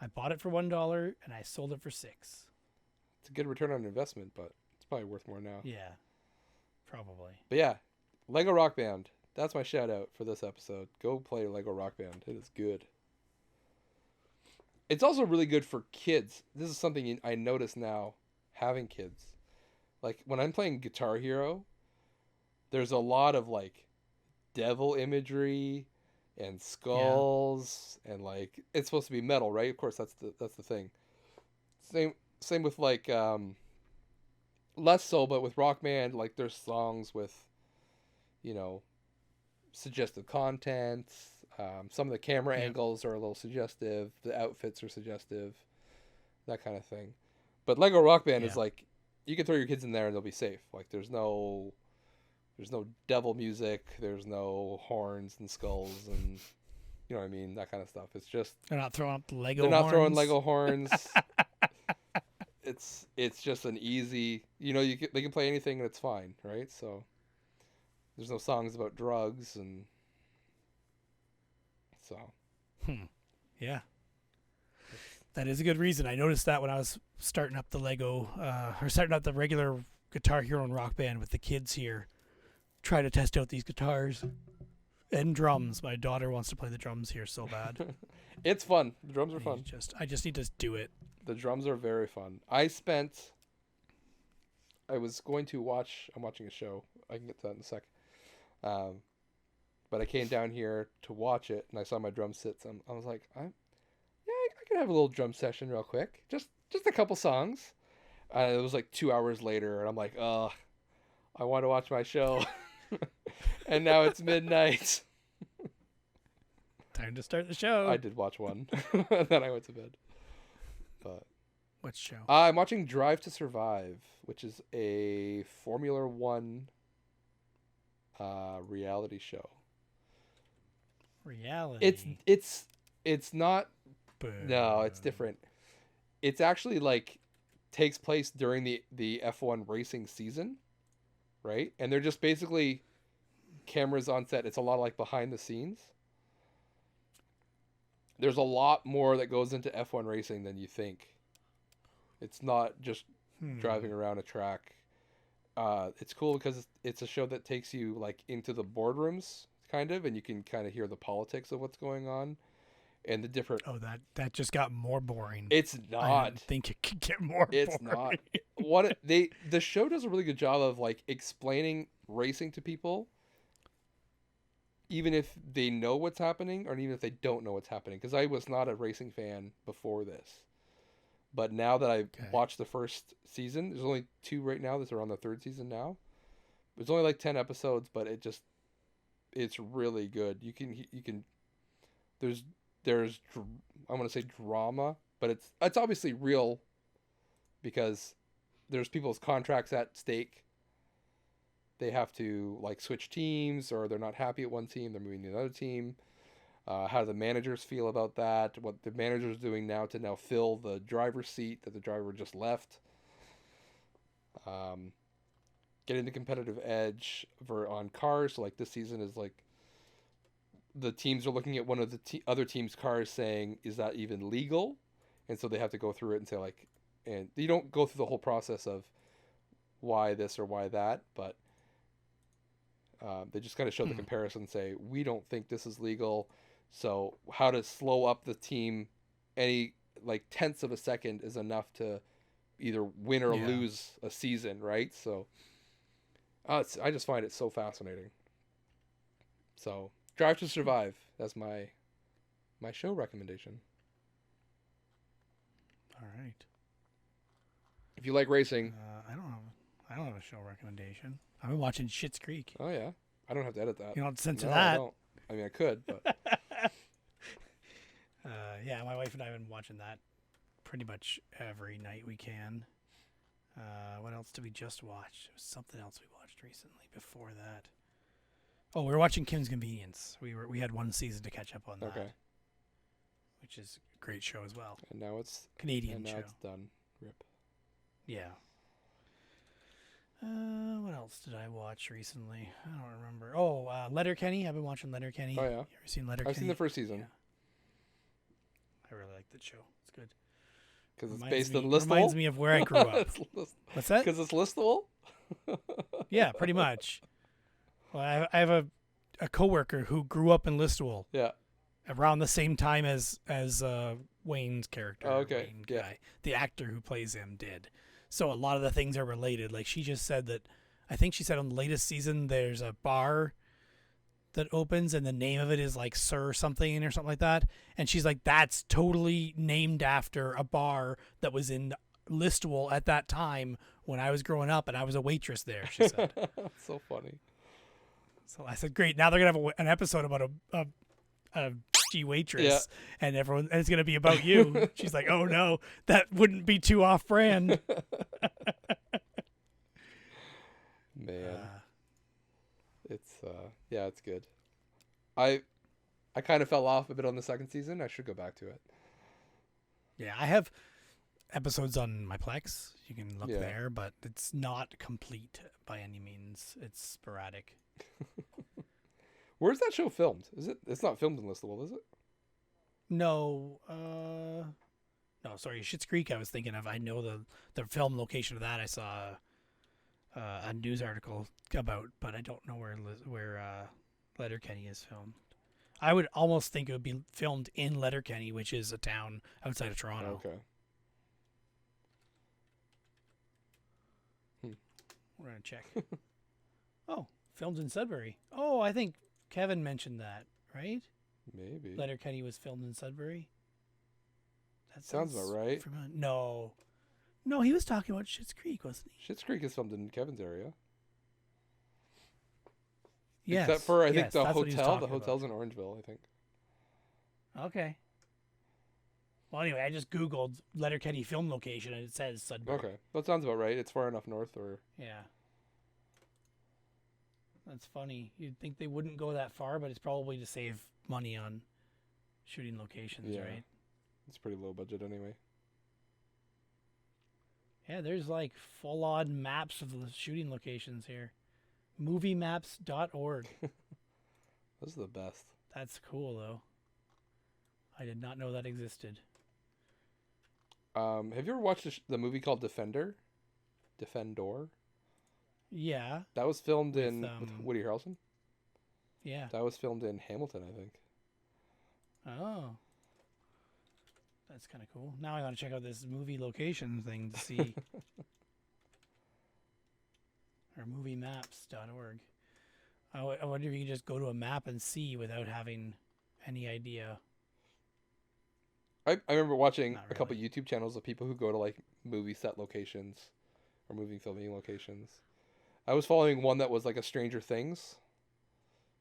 I bought it for $1 and I sold it for $6. It's a good return on investment, but it's probably worth more now. Yeah, probably. But yeah, Lego Rock Band. That's my shout out for this episode. Go play Lego Rock Band. It is good. It's also really good for kids. This is something I notice now having kids. Like when I'm playing Guitar Hero, there's a lot of like devil imagery and skulls and like it's supposed to be metal, right? Of course, that's the thing. Same with like less so, but with Rock Band, like there's songs with, you know, suggestive content. Some of the camera angles are a little suggestive. The outfits are suggestive, that kind of thing. But Lego Rock Band is like, you can throw your kids in there and they'll be safe. Like there's no devil music. There's no horns and skulls and you know what I mean, that kind of stuff. It's just they're not throwing up Lego. They're not horns. throwing Lego horns. It's just an easy, you know, they can play anything and it's fine, right? So there's no songs about drugs and so. Yeah. That is a good reason. I noticed that when I was starting up the Lego, or starting up the regular Guitar Hero and Rock Band with the kids here, try to test out these guitars and drums. My daughter wants to play the drums here so bad. It's fun. The drums are fun. I just need to do it. The drums are very fun. I'm watching a show. I can get to that in a sec. But I came down here to watch it, and I saw my drum sets. I was like, I could have a little drum session real quick. Just a couple songs. It was like 2 hours later, and I'm like, I want to watch my show. And now it's midnight. Time to start the show. I did watch one. And then I went to bed. But what show? I'm watching Drive to Survive, which is a Formula One reality show. Reality? It's not... No, it's different. It's actually like takes place during the F1 racing season, right? And they're just basically cameras on set. It's a lot like behind the scenes. There's a lot more that goes into F1 racing than you think. It's not just driving around a track. It's cool because it's a show that takes you like into the boardrooms kind of, and you can kind of hear the politics of what's going on. And the different... Oh, that just got more boring. It's not. I didn't think it could get more It's boring. not. The show does a really good job of like explaining racing to people, even if they know what's happening or even if they don't know what's happening. Because I was not a racing fan before this, but now that I've watched the first season, there's only 2 right now. That are on the 3rd season now. There's only like 10 episodes, but it's really good. You can. There's I want to say drama, but it's obviously real because there's people's contracts at stake. They have to like switch teams, or they're not happy at one team, they're moving to another team. How do the managers feel about that? What the manager's doing now to fill the driver's seat that the driver just left. Getting the competitive edge on cars. So like this season is like the teams are looking at one of the other team's cars saying, is that even legal? And so they have to go through it and say like, and you don't go through the whole process of why this or why that, but they just kind of show the comparison and say, we don't think this is legal. So how to slow up the team any like tenths of a second is enough to either win or lose a season, right? So I just find it so fascinating. So Drive to Survive. That's my show recommendation. All right. If you like racing, I don't have a show recommendation. I've been watching Schitt's Creek. Oh yeah, I don't have to edit that. You don't have to censor No, that. I don't. I mean, I could, but yeah, my wife and I have been watching that pretty much every night we can. What else did we just watch? There was something else we watched recently before that. Oh, we were watching Kim's Convenience. We had 1 season to catch up on that. Okay. Which is a great show as well. And now it's Canadian show. Now it's done. Rip. Yeah. What else did I watch recently? I don't remember. Oh, Letterkenny. I've been watching Letterkenny. Oh yeah. You ever seen Letterkenny? I've seen the first season. Yeah. I really like that show. It's good. Because it's based on Listowel. Reminds me of where I grew up. What's that? Because it's Listowel. Yeah, pretty much. Well, I have a coworker who grew up in Listowel. Yeah. Around the same time as Wayne's character. Oh, okay. Wayne guy. The actor who plays him did. So a lot of the things are related. Like she just said that, I think she said on the latest season there's a bar that opens, and the name of it is like Sir something or something like that. And she's like, that's totally named after a bar that was in Listowel at that time when I was growing up, and I was a waitress there, she said. That's so funny. So I said, great. Now they're going to have an episode about a waitress, and and it's going to be about you. She's like, oh no, that wouldn't be too off brand. Man. It's it's good. I kind of fell off a bit on the second season. I should go back to it. Yeah, I have episodes on my Plex. You can look there, but it's not complete by any means. It's sporadic. Where's that show filmed? It's not filmed in Listowel, is it? No, no, sorry, Schitt's Creek I was thinking of. I know the film location of that. I saw a news article about, but I don't know where Letterkenny is filmed. I would almost think it would be filmed in Letterkenny, which is a town outside of Toronto. Okay. We're gonna check. Oh, filmed in Sudbury. Oh, I think Kevin mentioned that, right? Maybe. Letterkenny was filmed in Sudbury. That sounds about right. No, he was talking about Schitt's Creek, wasn't he? Schitt's Creek is filmed in Kevin's area. Yes. Except for, I think, the that's hotel. The hotel's in Orangeville, I think. Okay. Well, anyway, I just Googled Letterkenny film location, and it says Sudbury. Okay. That sounds about right. It's far enough north, or... Yeah. That's funny. You'd think they wouldn't go that far, but it's probably to save money on shooting locations, right? It's pretty low budget anyway. Yeah, there's like full-on maps of the shooting locations here. Moviemaps.org. Those are the best. That's cool, though. I did not know that existed. Have you ever watched the movie called Defender? Defendor? Yeah. That was filmed with Woody Harrelson? Yeah. That was filmed in Hamilton, I think. Oh. That's kind of cool. Now I got to check out this movie location thing to see. Or moviemaps.org. I wonder if you can just go to a map and see without having any idea. I remember watching a couple YouTube channels of people who go to like movie set locations or movie filming locations. I was following one that was like a Stranger Things.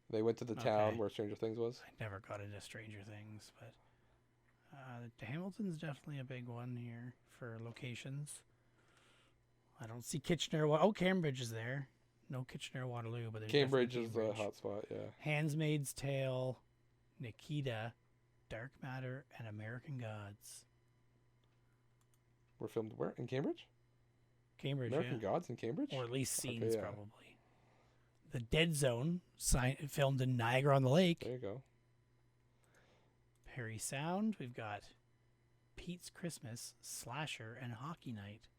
They went to the town where Stranger Things was. I never got into Stranger Things, but Hamilton's definitely a big one here for locations. I don't see Kitchener. Oh, Cambridge is there. No Kitchener Waterloo, but there's Cambridge is the hot spot. Yeah. Handmaid's Tale, Nikita, Dark Matter, and American Gods. Were filmed where? In Cambridge? Cambridge, American Gods in Cambridge? Or at least scenes, probably. The Dead Zone, filmed in Niagara-on-the-Lake. There you go. Perry Sound. We've got Pete's Christmas, Slasher, and Hockey Night.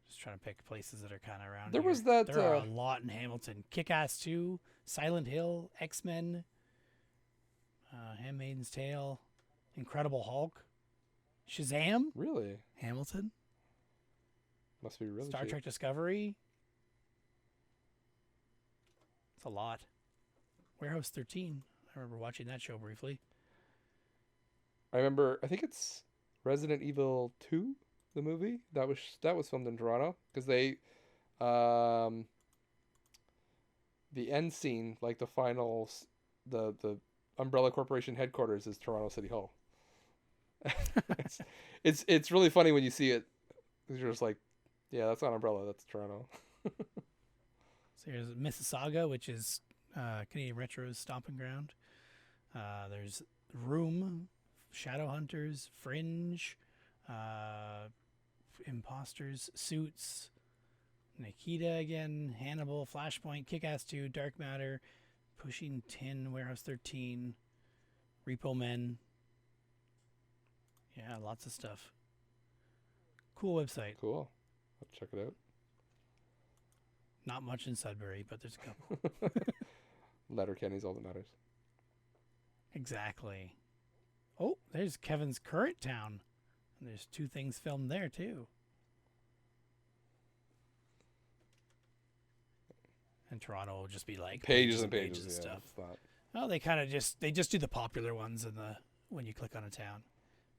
Just trying to pick places that are kind of around There here. was that... There are a lot in Hamilton. Kick-Ass 2, Silent Hill, X-Men, Handmaid's Tale, Incredible Hulk, Shazam. Really? Hamilton. Must be really Star cheap. Trek Discovery. It's a lot. Warehouse 13. I remember watching that show briefly. I remember, I think it's Resident Evil 2, the movie. That was filmed in Toronto because they the end scene, like the final the Umbrella Corporation headquarters is Toronto City Hall. it's really funny when you see it. You're just like, yeah, that's not Umbrella, that's Toronto. So here's Mississauga, which is Canadian Retro's stomping ground. There's Room, Shadowhunters, Fringe, Imposters, Suits, Nikita again, Hannibal, Flashpoint, Kick-Ass 2, Dark Matter, Pushing Tin, Warehouse 13, Repo Men. Yeah, lots of stuff. Cool website. Cool. I'll check it out. Not much in Sudbury, but there's a couple. Letterkenny's all that matters. Exactly. Oh, there's Kevin's current town. And there's 2 things filmed there, too. And Toronto will just be like pages and pages of yeah, stuff. it's not. Well, they kind of just do the popular ones in the when you click on a town.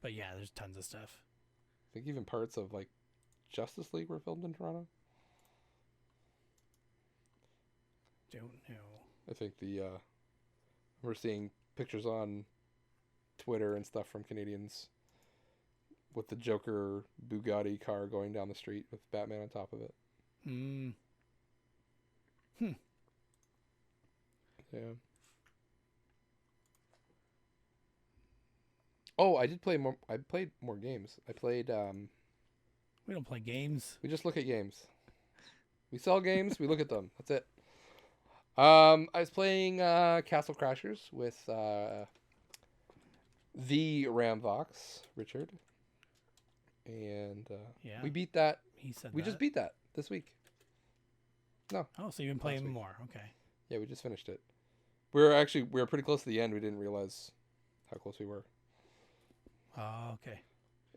But yeah, there's tons of stuff. I think even parts of like Justice League were filmed in Toronto. Don't know. I think we're seeing pictures on Twitter and stuff from Canadians with the Joker Bugatti car going down the street with Batman on top of it. Yeah. Oh, I did play more. I played more games. I played. We don't play games. We just look at games. We sell games. We look at them. That's it. I was playing Castle Crashers with the Ramvox, Richard, and we beat that. He said we just beat that this week. No. Oh, so you've been playing more? Okay. Yeah, we just finished it. We were pretty close to the end. We didn't realize how close we were. Oh, okay.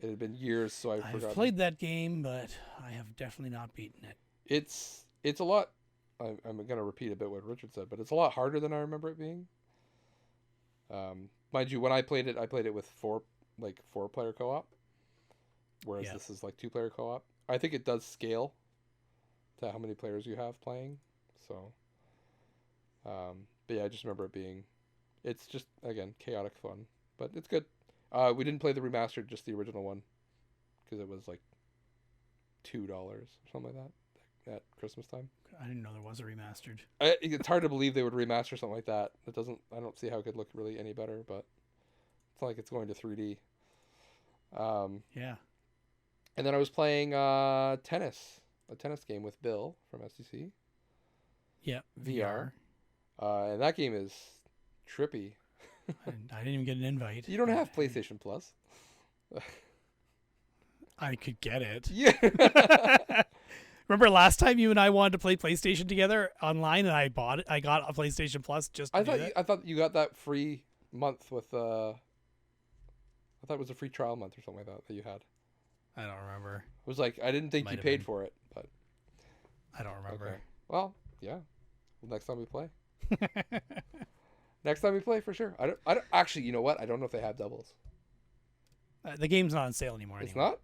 It had been years, so I forgot. I've played that game, but I have definitely not beaten it. It's a lot. I'm gonna repeat a bit what Richard said, but it's a lot harder than I remember it being. Mind you, when I played it with four player co-op, whereas this is like 2-player co-op. I think it does scale to how many players you have playing. So, but yeah, I just remember it being. It's just again chaotic fun, but it's good. We didn't play the remastered, just the original one, because it was like $2 or something like that at Christmas time. I didn't know there was a remastered. It's hard to believe they would remaster something like that. It doesn't. I don't see how it could look really any better, but it's not like it's going to 3D. Yeah. And then I was playing tennis, a tennis game with Bill from SDC. Yeah, VR. And that game is trippy. I didn't even get an invite. You don't have PlayStation Plus. I could get it. Yeah. Remember last time you and I wanted to play PlayStation together online, and I bought it. I got a PlayStation Plus just. I thought you got that free month with. I thought it was a free trial month or something like that you had. I don't remember. It was like I didn't think you paid for it, but. I don't remember. Okay. Well, yeah. Well, next time we play. Next time we play for sure. I don't actually. You know what? I don't know if they have doubles. The game's not on sale anymore. It's not.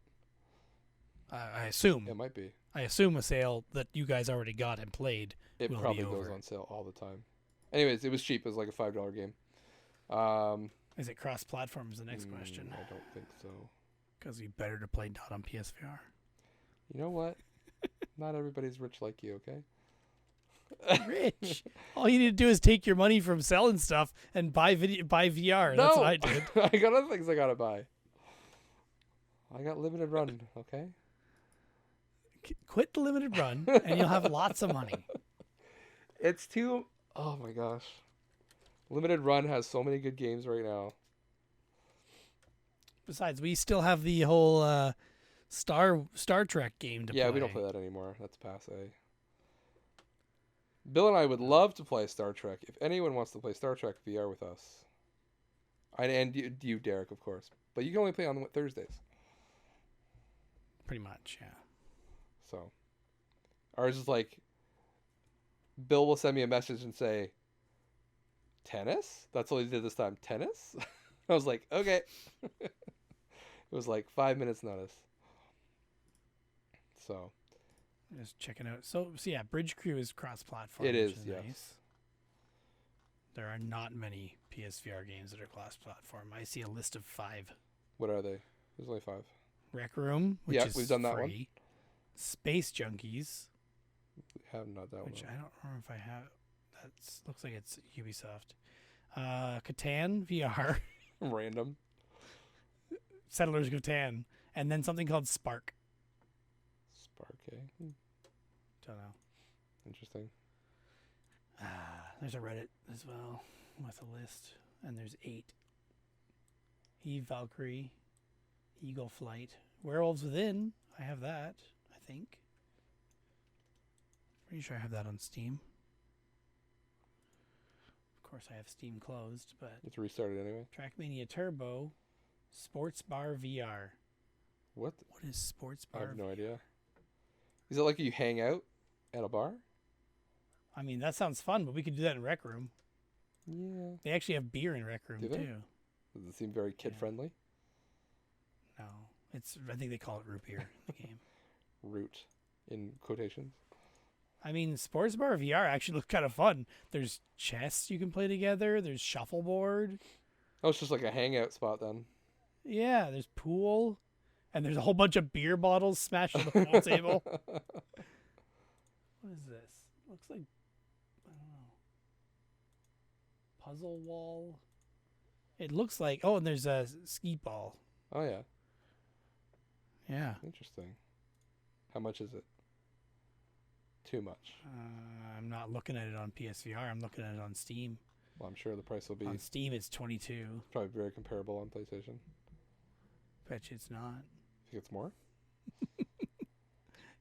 I assume it might be. I assume a sale that you guys already got and played. It will probably be over. goes on sale all the time. Anyways, it was cheap. It was like a $5 game. Is it cross-platform? Is the next question. I don't think so. Because you better to play not on PSVR. You know what? Not everybody's rich like you. Okay. Rich. All you need to do is take your money from selling stuff and buy VR. No. That's what I did. I got other things I gotta buy. I got limited run. Okay. Quit the limited run, and you'll have lots of money. It's too. Oh my gosh. Limited run has so many good games right now. Besides, we still have the whole Star Trek game to play. Yeah, we don't play that anymore. That's passe. Bill and I would love to play Star Trek. If anyone wants to play Star Trek VR with us, and you, Derek, of course, but you can only play on Thursdays. Pretty much, yeah. So, ours is like, Bill will send me a message and say, tennis? That's all he did this time. Tennis? I was like, okay. It was like 5 minutes notice. So. Just checking out. So yeah, Bridge Crew is cross-platform. It is, which yes. Nice. There are not many PSVR games that are cross-platform. I see a list of 5. What are they? There's only 5. Rec Room, which is we've done that free. one. Space Junkies. We have not that which one. I don't remember if I have. That looks like it's Ubisoft. Catan VR. Random. Settlers of Catan. And then something called Spark. Spark, eh? Don't know. Interesting. There's a Reddit as well with a list. And there's 8. Eve Valkyrie. Eagle Flight. Werewolves Within. I have that, I think. Pretty sure I have that on Steam. Of course, I have Steam closed, but... It's restarted anyway. Trackmania Turbo. Sports Bar VR. What? What is Sports Bar I have no idea. Is it like you hang out at a bar? I mean, that sounds fun, but we could do that in Rec Room. Yeah. They actually have beer in Rec Room, Do they? too. Does it seem very kid-friendly? No. I think they call it root beer in the game. Root, in quotations. I mean, Sports Bar VR actually looks kind of fun. There's chess you can play together. There's shuffleboard. Oh, it's just like a hangout spot then. Yeah, there's pool. And there's a whole bunch of beer bottles smashed on the pool table. What is this? Looks like, I don't know. Puzzle wall. It looks like, oh, and there's a ski ball. Oh, yeah. Yeah. Interesting. How much is it? Too much. I'm not looking at it on PSVR. I'm looking at it on Steam. Well, I'm sure the price will be On Steam, it's $22. probably very comparable on PlayStation. Bet you it's not. Think it's more?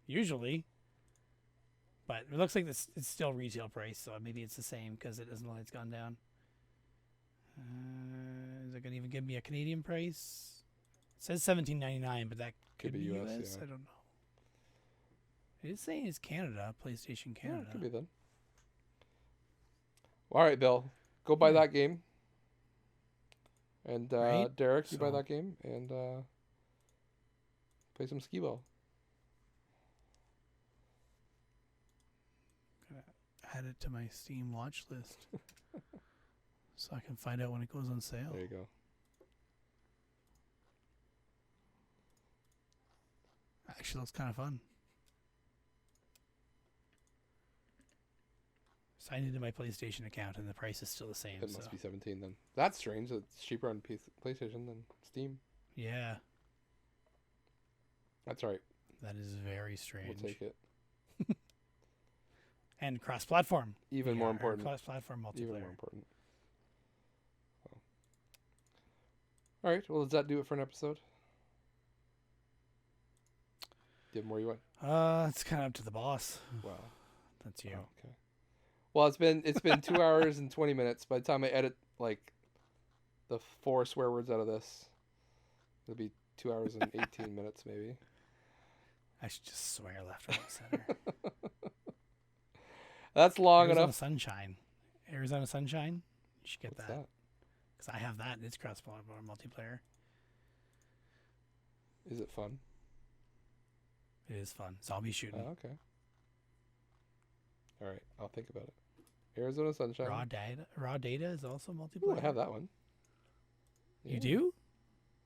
Usually. But it looks like it's still retail price, so maybe it's the same because it doesn't look like it's gone down. Is it going to even give me a Canadian price? It says $17.99, but that could be US. Yeah. I don't know. It is saying it's Canada, PlayStation Yeah, Canada. it could be then. All right, Bill. Go buy that game. And Right? Derek, you buy So- that game and play some skee ball. Add it to my Steam watch list so I can find out when it goes on sale. There you go. Actually, looks kind of fun. Signed into my PlayStation account, and the price is still the same. It so. must be 17 then. That's strange. It's cheaper on PlayStation than Steam. Yeah, That's right. that is very strange. We'll take it. And cross-platform. Even more VR, or important. Cross-platform multiplayer. Even more important. So. All right. Well, does that do it for an episode? Do you have more you want? It's kind of up to the boss. Wow. That's you. Oh, okay. Well, it's been 2 hours and 20 minutes. By the time I edit like the 4 swear words out of this, it'll be 2 hours and 18 minutes maybe. I should just swear left, right, and center. That's long Arizona enough. Sunshine. Arizona Sunshine. You should get What's that. Because I have that. It's cross-platform multiplayer. Is it fun? It is fun. Zombie shooting. Oh, okay. All right. I'll think about it. Arizona Sunshine. Raw data is also Ooh, multiplayer. I have that one. You Yeah. do?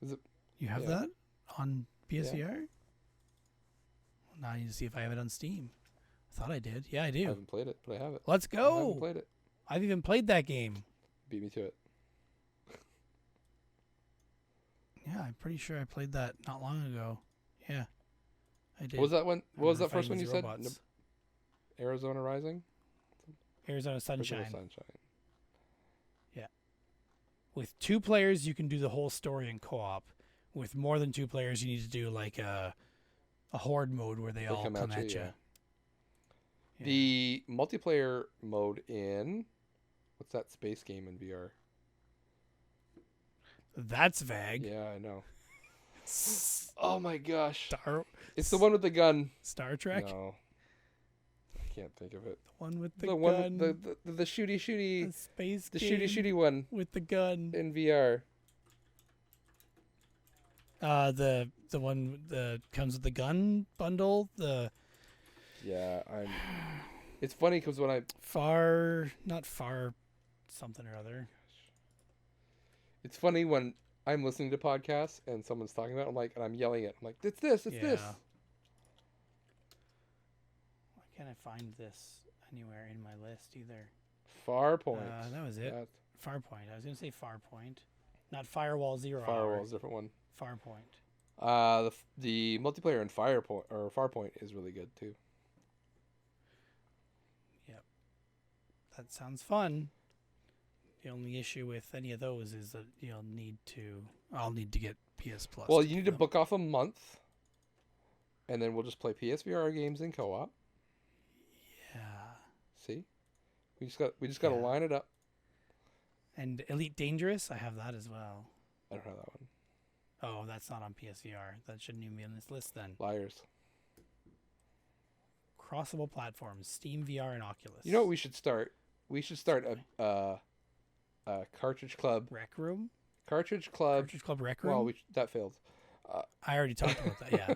Is it? You have Yeah. that on PSVR? Well, now I need to see if I have it on Steam. I thought I did. Yeah, I I do. haven't played it, but I have it. Let's I haven't go. played it. I've even played that game. Beat me to it. Yeah, I'm pretty sure I played that not long ago. Yeah, I did. What was that one? What was that Remember first one you fighting said? these robots. Arizona Rising? Arizona Sunshine. Arizona Sunshine. With 2 players, you can do the whole story in co-op. With more than 2 players, you need to do like a horde mode where they all come at you. yeah. Yeah. The multiplayer mode in what's that space game in VR? That's vague. Yeah, I know. Oh my gosh. Star It's the one with the gun. Trek. No. I can't think of it. The one with the, The gun. one the shooty the space the game shooty one with the gun. in VR. The one that comes with the gun bundle. The Yeah, it's funny because when not far something or other. it's funny when I'm listening to podcasts and someone's talking about it, and I'm yelling it. I'm like, it's this. Why can't I find this anywhere in my list either? Farpoint. That was it. That Farpoint. I was gonna say Farpoint, not Firewall Zero. Firewall's a different one. Farpoint. The multiplayer in Farpoint is really good too. That sounds fun. The only issue with any of those is that I'll need to get PS Plus. Well, to you do need to them. book off a month, and then we'll just play PSVR games in co-op. Yeah. See, we just got to Yeah. line it up. And Elite Dangerous, I have that as well. I don't have that one. Oh, that's not on PSVR. That shouldn't even be on this list then. Liars. crossable platforms: Steam, VR, and Oculus. You know what we should start? We should start a cartridge club. Rec Room? Cartridge club. Cartridge Club Rec Room? Well, that failed. I already talked about that, yeah.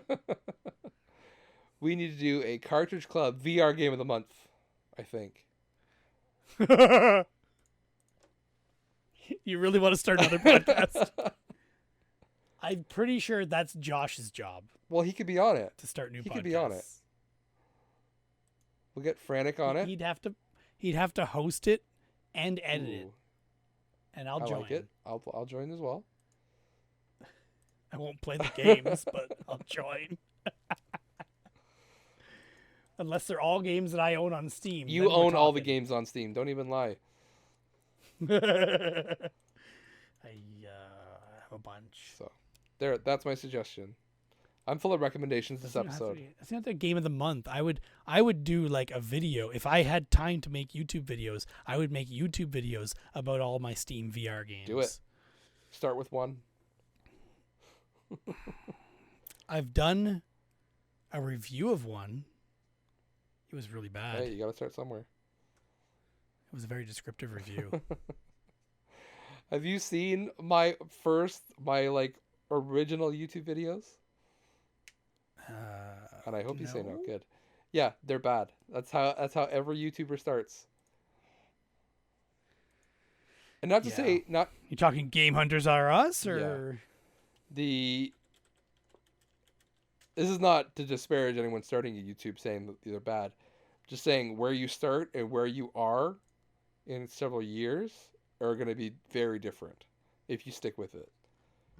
We need to do a cartridge club VR game of the month, I think. You really want to start another podcast? I'm pretty sure that's Josh's job. Well, he could be on it. To start new podcasts. He could be on it. We'll get Frantic on it. He'd have to host it and edit it. And I'll join. I like it. I'll join as well. I won't play the games, but I'll join. Unless they're all games that I own on Steam. You own all the games on Steam. Don't even lie. I have a bunch. So, that's my suggestion. I'm full of recommendations this episode. It's not the game of the month. I would do like a video. If I had time to make YouTube videos, I would make YouTube videos about all my Steam VR games. Do it. Start with one. I've done a review of one. It was really bad. Hey, you got to start somewhere. It was a very descriptive review. Have you seen my original YouTube videos? And I hope you say no. Good. Yeah, they're bad. That's how every YouTuber starts. And not to say You talking Game Hunters Are Us or this is not to disparage anyone starting a YouTube saying that they're bad. Just saying where you start and where you are in several years are going to be very different if you stick with it.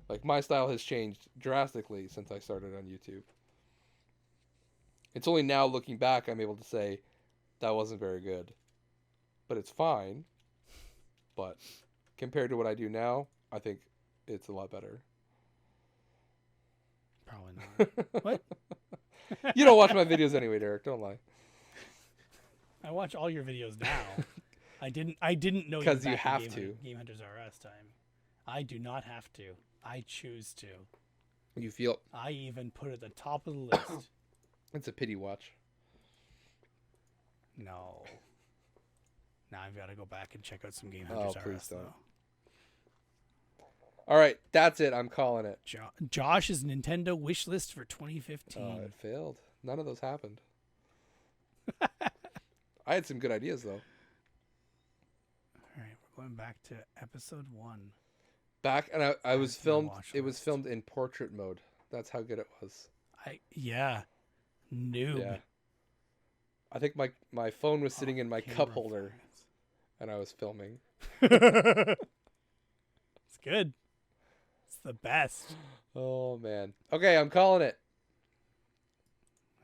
Like, my style has changed drastically since I started on YouTube. It's only now, looking back, I'm able to say that wasn't very good. But it's fine. But compared to what I do now, I think it's a lot better. Probably not. What? You don't watch my videos anyway, Derek. Don't lie. I watch all your videos now. I didn't know because you have to. Game Hunters R Us time. I do not have to. I choose to. You feel? I even put it at the top of the list. It's a pity watch. No. Now I've got to go back and check out some Game Hunters R Us. Though. All right, that's it. I'm calling it. Josh's Nintendo wish list for 2015. It failed. None of those happened. I had some good ideas though. All right, we're going back to episode 1. And I was filmed. It was filmed in portrait mode. That's how good it was. Noob. Yeah. I think my phone was sitting in my cup holder, and I was filming. It's good. It's the best. Oh man. Okay, I'm calling it.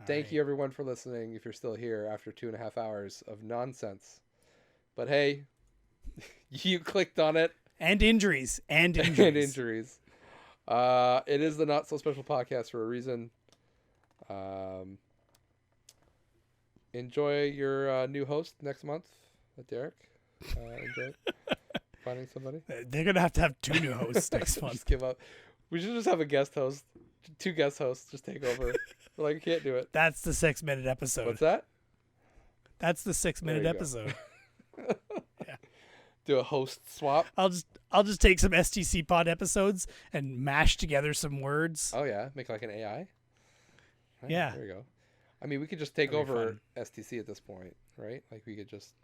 Thank right. you everyone for listening. If you're still here after 2.5 hours of nonsense, but hey, you clicked on it. And injuries. And injuries. It is the Not So Special podcast for a reason. Enjoy your new host next month, Derek. Enjoy finding somebody. They're gonna have to have 2 new hosts next month. Just give up. We should just have a guest host, 2 guest hosts, just take over. We're like, we can't do it. That's the 6-minute episode. What's that? That's the 6-minute episode. Yeah. Do a host swap. I'll just take some STC pod episodes and mash together some words. Oh yeah, make like an AI. Right, yeah. There you go. I mean, we could just take over STC at this point, right? Like we could just.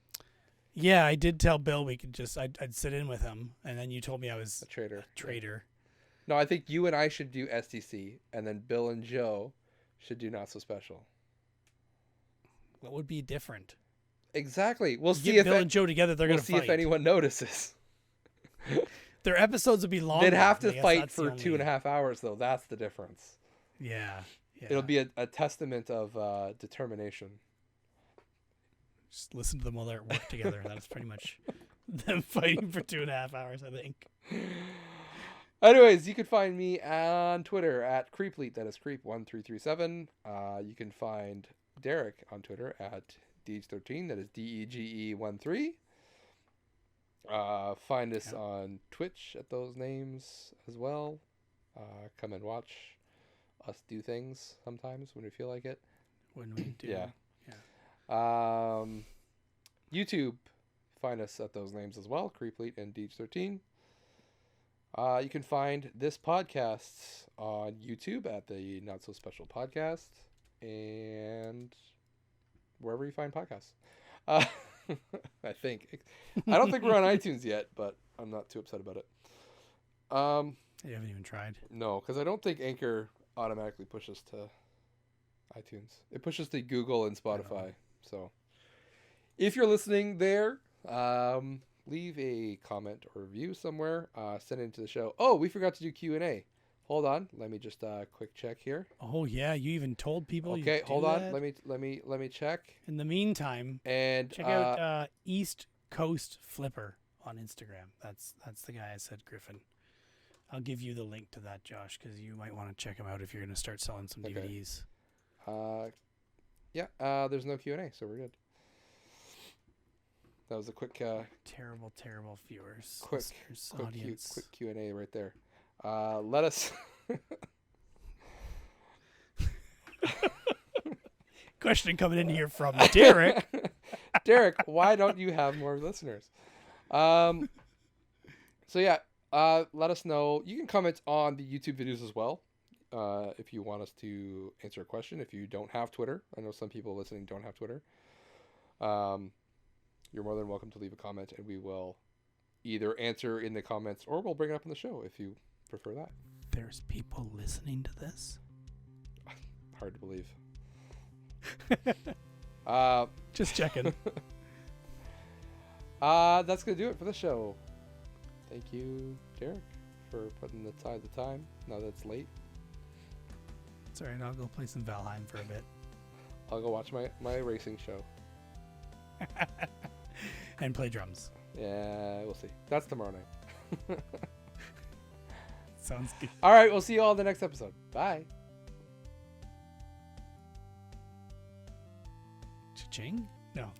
Yeah, I did tell Bill we could just I'd sit in with him, and then you told me I was a traitor. No, I think you and I should do STC, and then Bill and Joe should do Not So Special. What would be different? Exactly. We'll see if Bill and Joe together. They're gonna fight. We'll see if anyone notices. Their episodes would be longer. They'd have to fight for 2.5 hours, though. That's the difference. Yeah. It'll be a testament of determination. Just listen to them while they're at work together. That's pretty much them fighting for 2.5 hours, I think. Anyways, you can find me on Twitter at Creepleet. That is Creep1337. You can find Derek on Twitter at Deege13. That is DEGE13. Find us on Twitch at those names as well. Come and watch us do things sometimes when we feel like it. When we do. Yeah. YouTube, find us at those names as well, Creepleet and Deej13. You can find this podcast on YouTube at the Not So Special Podcast and wherever you find podcasts. I think. I don't think we're on iTunes yet, but I'm not too upset about it. You haven't even tried? No, because I don't think Anchor automatically pushes to iTunes. It pushes to Google and Spotify. So if you're listening there, leave a comment or review somewhere. Send it into the show. Oh, we forgot to do Q&A. Hold on. Let me just quick check here. Oh yeah, you even told people. Okay, hold on. Let me check. In the meantime, and check out East Coast Flipper on Instagram. That's the guy I said, Griffin. I'll give you the link to that, Josh, because you might want to check him out if you're going to start selling some DVDs. Yeah. There's no Q&A, so we're good. That was a quick. Terrible viewers. Quick audience. Quick Q&A right there. Let us. Question coming in here from Derek. Derek, why don't you have more listeners? So yeah, let us know. You can comment on the YouTube videos as well. If you want us to answer a question. If you don't have Twitter, I know some people listening don't have Twitter. You're more than welcome to leave a comment, and we will either answer in the comments or we'll bring it up on the show if you prefer that. There's people listening to this? Hard to believe. Just checking. That's going to do it for the show. Thank you, Derek, for putting aside the time now that it's late. It's all right. I'll go play some Valheim for a bit. I'll go watch my racing show. And play drums. Yeah, we'll see. That's tomorrow night. Sounds good. All right, we'll see you all in the next episode. Bye. Cha-ching? No.